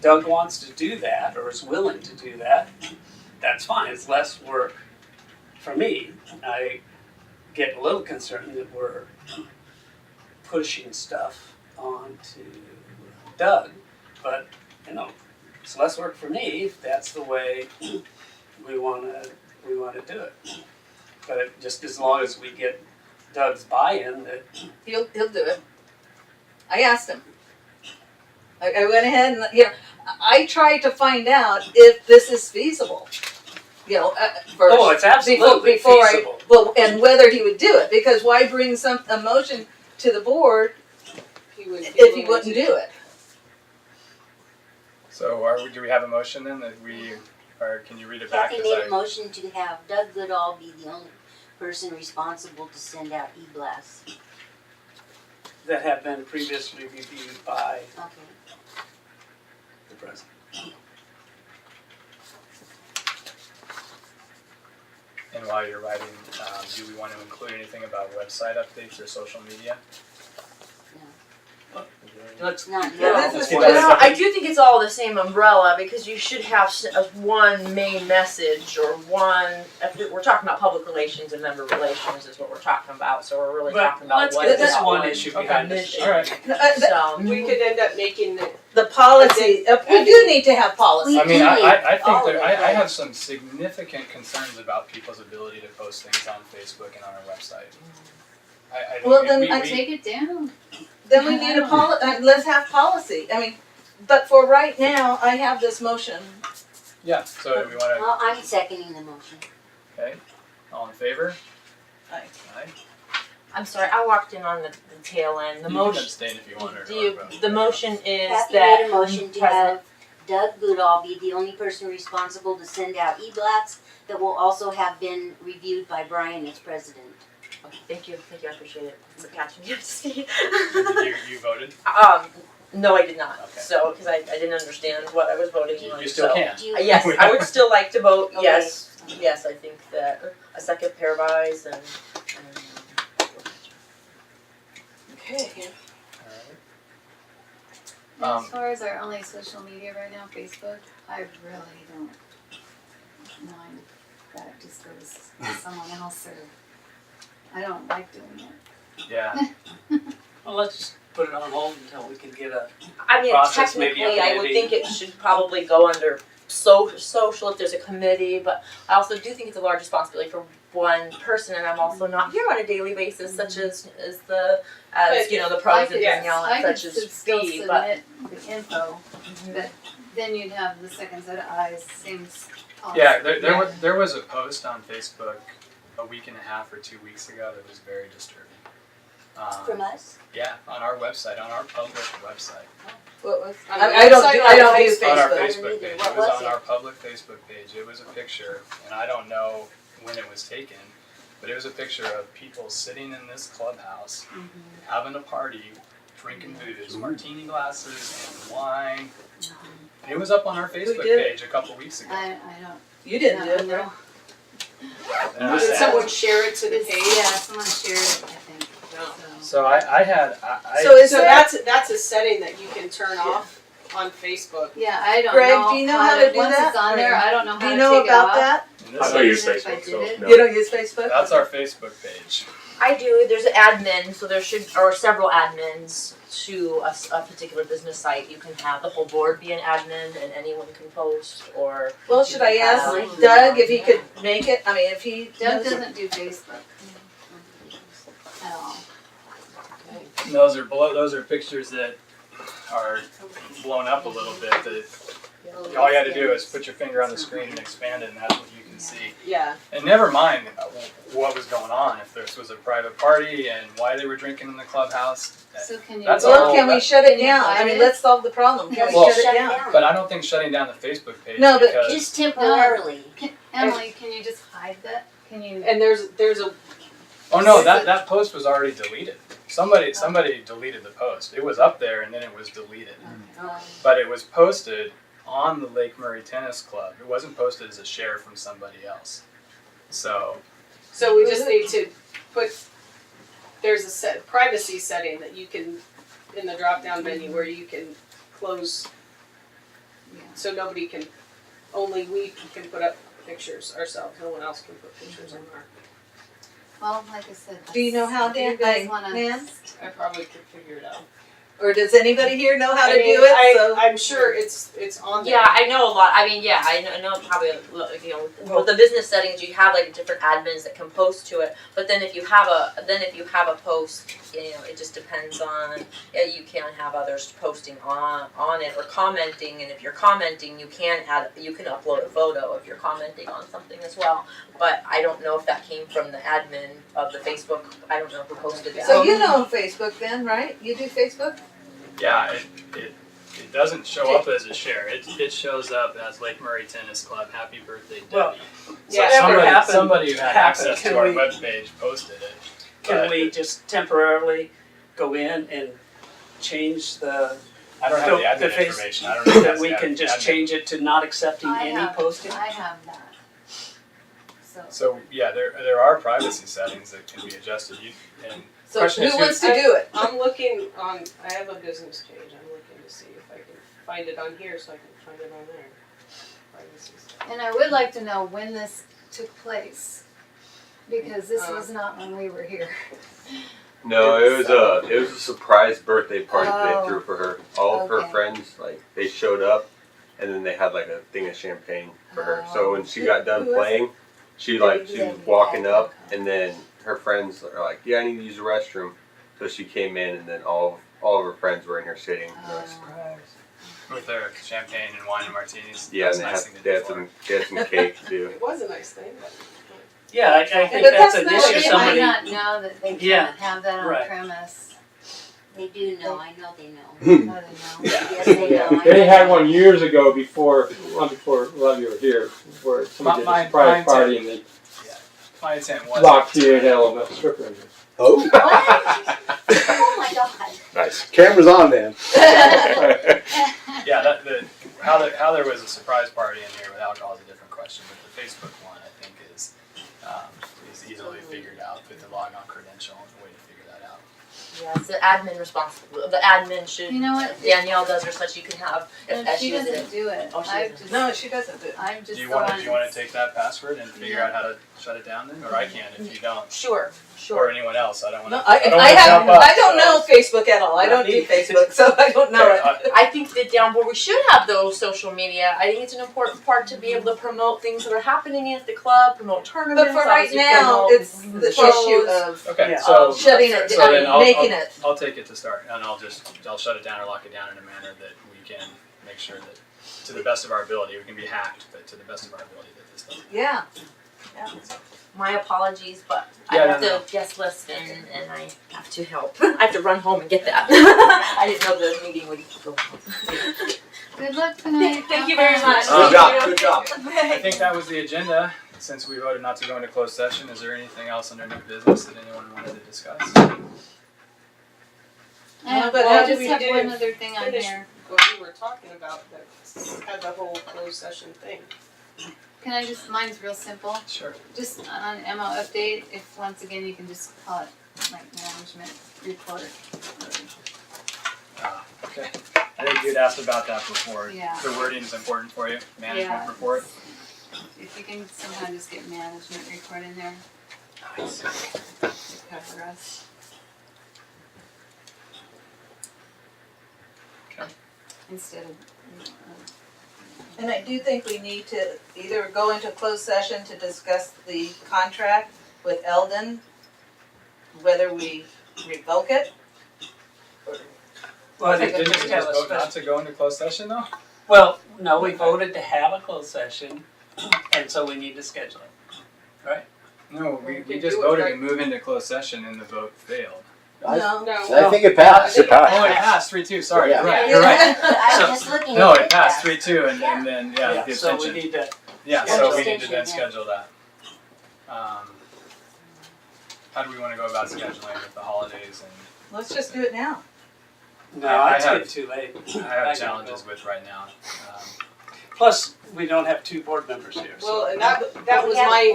Doug wants to do that or is willing to do that, that's fine. It's less work for me. I get a little concerned that we're pushing stuff onto Doug, but it's less work for me if that's the way we want to do it. But just as long as we get Doug's buy-in, that He'll do it. I asked him. I went ahead and I tried to find out if this is feasible. First. Oh, it's absolutely before feasible. And whether he would do it, because why bring a motion to the board if he wouldn't do it? So do we have a motion then that or can you read it back? Kathy made a motion to have Doug Goodall be the only person responsible to send out e-blasts. that have been previously reviewed by the president. And while you're writing, do we want to include anything about website updates or social media? Let's not. I do think it's all the same umbrella because you should have one main message or one. If we're talking about public relations and member relations is what we're talking about. So we're really talking about let's what get is this that one issue behind us. mission. All right. So We could end up making the policy. We do need to have policy. I mean, I think that I have some significant concerns about people's ability to post things on Facebook and on our website. Take it down. Then we need a let's have policy. I mean, but for right now, I have this motion. Yeah, so do we want to? Well, I'm seconding the motion. Okay, all in favor? Aye. Aye. I'm sorry, I walked in on the tail end. The You motion. can abstain if you want or The motion is Kathy that made a motion to have Doug Goodall be the only person responsible to send out e-blasts that will also have been reviewed by Brian as president. Thank you, I appreciate it for catching you up to speed. You voted? No, I did not. Okay. So, because I didn't understand what I was voting on. You still can. Yes, I would still like to vote. Okay. Yes, yes, I think that a second pair of eyes and Okay. As far as our only social media right now, Facebook, I really don't mind if that just goes to someone else, or I don't like doing it. Yeah. Well, let's just put it on hold until we can get a I mean, process maybe technically, I would maybe. think it should probably go under social if there's a committee, but I also do think it's a large responsibility for one person, and I'm also not here on a daily basis, such as the you know, the pros and Danielle I and could such as still Steve, but submit the info, but then you'd have the second set of eyes, same policy. Yeah, there was a post on Facebook a week and a half or 2 weeks ago that was very disturbing. From us? Yeah, on our website, on our public website. What was? I don't do Facebook. On our Facebook page. What It was was on it? our public Facebook page. It was a picture, and I don't know when it was taken, but it was a picture of people sitting in this clubhouse, having a party, drinking booze, martini glasses, and wine. And it was up on our Facebook did? page a couple weeks ago. I don't. You didn't no, do it, no. right? And I Did said- someone share it to the It's, page? yeah, someone shared it, I think. So I So that's a setting that you can turn off on Facebook. Yeah, I don't Greg, know. do you know how to do once that? it's on there, I don't know how Do to you know take about it that? And this I don't use If I Facebook, did so it. no. You don't use Facebook? That's our Facebook page. I do. There's an admin, so there should, or several admins to a particular business site. You can have the whole board be an admin, and anyone can post, or. Well, should I ask Doug if he could make it? I mean, if he. Doug knows- doesn't do Facebook at all. And those are pictures that are blown up a little bit. That all you had to do is put your finger on the screen and expand it, and that's what you can see. Yeah. And never mind what was going on. If this was a private party and why they were drinking in the clubhouse. So can you? That's Well, all- can we shut it Can you down? hide I mean, it? let's solve the problem. Can we Well, shut it down? But I don't think shutting down the Facebook page. No, but because Just temporarily. Emily, can you just hide that? Can you? And there's a oh no, that post was already deleted. Somebody deleted the post. It was up there and then it was deleted. But it was posted on the Lake Murray Tennis Club. It wasn't posted as a share from somebody else. So we just need to put, there's a privacy setting that you can, in the drop-down menu where you can close, so nobody can, only we can put up pictures ourselves, no one else can put pictures on our. Well, like I said. Do you know how, do you Dan? guys wanna? Nan? I probably could figure it out. Or does anybody here know how to I mean, do it? So I'm sure it's on there. Yeah, I know a lot. I mean, yeah, I know probably, you know, with the business settings, you have like different admins that can post to it. But then if you have a post, you know, it just depends on, you can have others posting on it or commenting. And if you're commenting, you can upload a photo if you're commenting on something as well. But I don't know if that came from the admin of the Facebook. I don't know who posted that. So you know Facebook then, right? You do Facebook? yeah, it doesn't show up as a share. It shows up as Lake Murray Tennis Club. Happy birthday, Debbie. Well, So yeah, somebody who had access can to our we- webpage posted it. Can But we just temporarily go in and change the, I don't have the admin face- information. I don't know if that that's we the can just admin. change it to not accepting I any have, posting? I have that. So yeah, there are privacy settings that can be adjusted. And So question who is wants to do it? I'm looking on, I have a business page, I'm looking to see if I can find it on here so I can find it on there. Privacy stuff. And I would like to know when this took place, because this was not when we were here. No, it was a surprise birthday party Oh. they threw for her. All of her Okay. friends, like, they showed up, and then they had like a thing of champagne for her. So when she got done Who was playing, she was walking up, and then her friends are like, "Yeah, I need to use the restroom." So she came in, and then all of her friends were in here sitting. with their champagne and wine and martinis. Yeah, That's and a nice thing to they do had for her. some cake too. It was a nice thing, but. Yeah, I think But that's that's an not- issue, They somebody. might not know that they Yeah, can't have that on right. premise. They do know, I know they know. Oh, they know. Yes, they know. I They know. had one years ago before a lot of you were here, where somebody did My- a surprise my party and they My intent was locked you in hell and a stripper in there. Oh, What? Oh my god. Nice. camera's on, man. Yeah, how there was a surprise party in here with alcohol is a different question, but the Facebook one I think is easily figured out with the log on credential and a way to figure that out. Yeah, it's the admin responsible. The admin should. You know what? Danielle does or such. You can have. No, she doesn't do it. Oh, she I've doesn't. just, No, she doesn't do it. I'm just Do you the want one. to, do you want to take that password and figure out how to shut it down then? Or I can if you don't. Sure. Or anyone else, I don't want No, to. I don't know Facebook at all. I don't do me. Facebook, so I don't know it. I think that down board we should have those social media. I think it's an important part to be able to promote things that are happening at the club, promote tournaments. But for right obviously now, promote it's the issue of Okay, Yeah. so shutting it so down, then making it. I'll take it to start, and I'll shut it down or lock it down in a manner that we can make sure that, to the best of our ability, we can be hacked, but to the best of our ability, that this doesn't. Yeah. My apologies, but Yeah, I have no, to guest list and I have to help. I have to run home and get that. I didn't know the meeting would go on. Good luck tonight. Thank you very much. Good job, good job. I think that was the agenda. Since we voted not to go into closed session, is there anything else under new business that anyone wanted to discuss? But I how do just we have do one other thing on finish here. what we were talking about that had the whole closed session thing? Can I just, mine's real simple. Sure. Just on MO update, if once again you can just call it like management report. Okay. I think you'd asked about that before. Yeah. The wording is important for you. Management Yeah. report. If you can somehow just get management report in there. To cover us. Okay. Instead of. And I do think we need to either go into closed session to discuss the contract with Eldon, whether we revoke it. Well, I think Didn't we we just have just a vote not special. to go into closed session though? Well, no, we voted to have a closed session, and so we need to schedule it, right? No, we can just do it, voted right? to move into closed session and the vote failed. No. I think it passed. It Oh, it passed. passed 3-2. Sorry, Yeah. you're right. You're right. I So- was just looking No, at it passed 3-2, and then the So we abstention. need to. Yeah, so schedule we need to extension, then yeah. schedule that. How do we want to go about scheduling with the holidays and? Let's just do it now. No, I it's have- getting too late. I have challenges with right now. Plus, we don't have two board members here, so. Well, and that was my,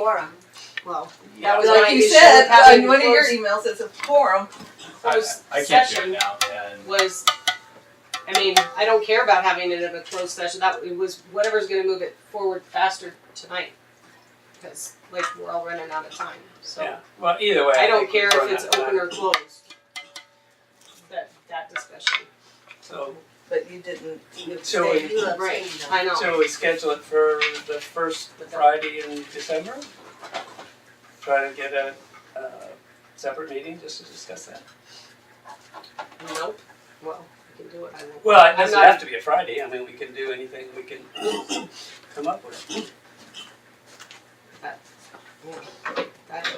well, that was Like my you issue said, with having on one of your closed- emails, it's a forum. closed I can't do session it now, and was, I mean, I don't care about having it in a closed session, that it was whatever's gonna move it forward faster tonight. Because, like, we're all running out of time, so. Yeah, well, either way. I don't think we've care if run it's out of open time. or closed. That discussion. So, But you didn't. so we, Right, I know. so we schedule it for the first Friday in December? Try to get a separate meeting just to discuss that. Nope, well, we can do it, I won't. Well, it I'm doesn't not- have to be a Friday, I mean, we can do anything we can come up with. That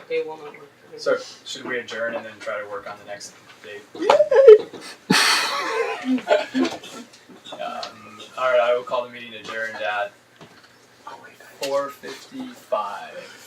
day will not work for me. so should we adjourn and then try to work on the next date? All right, I will call the meeting adjourned at 4:55.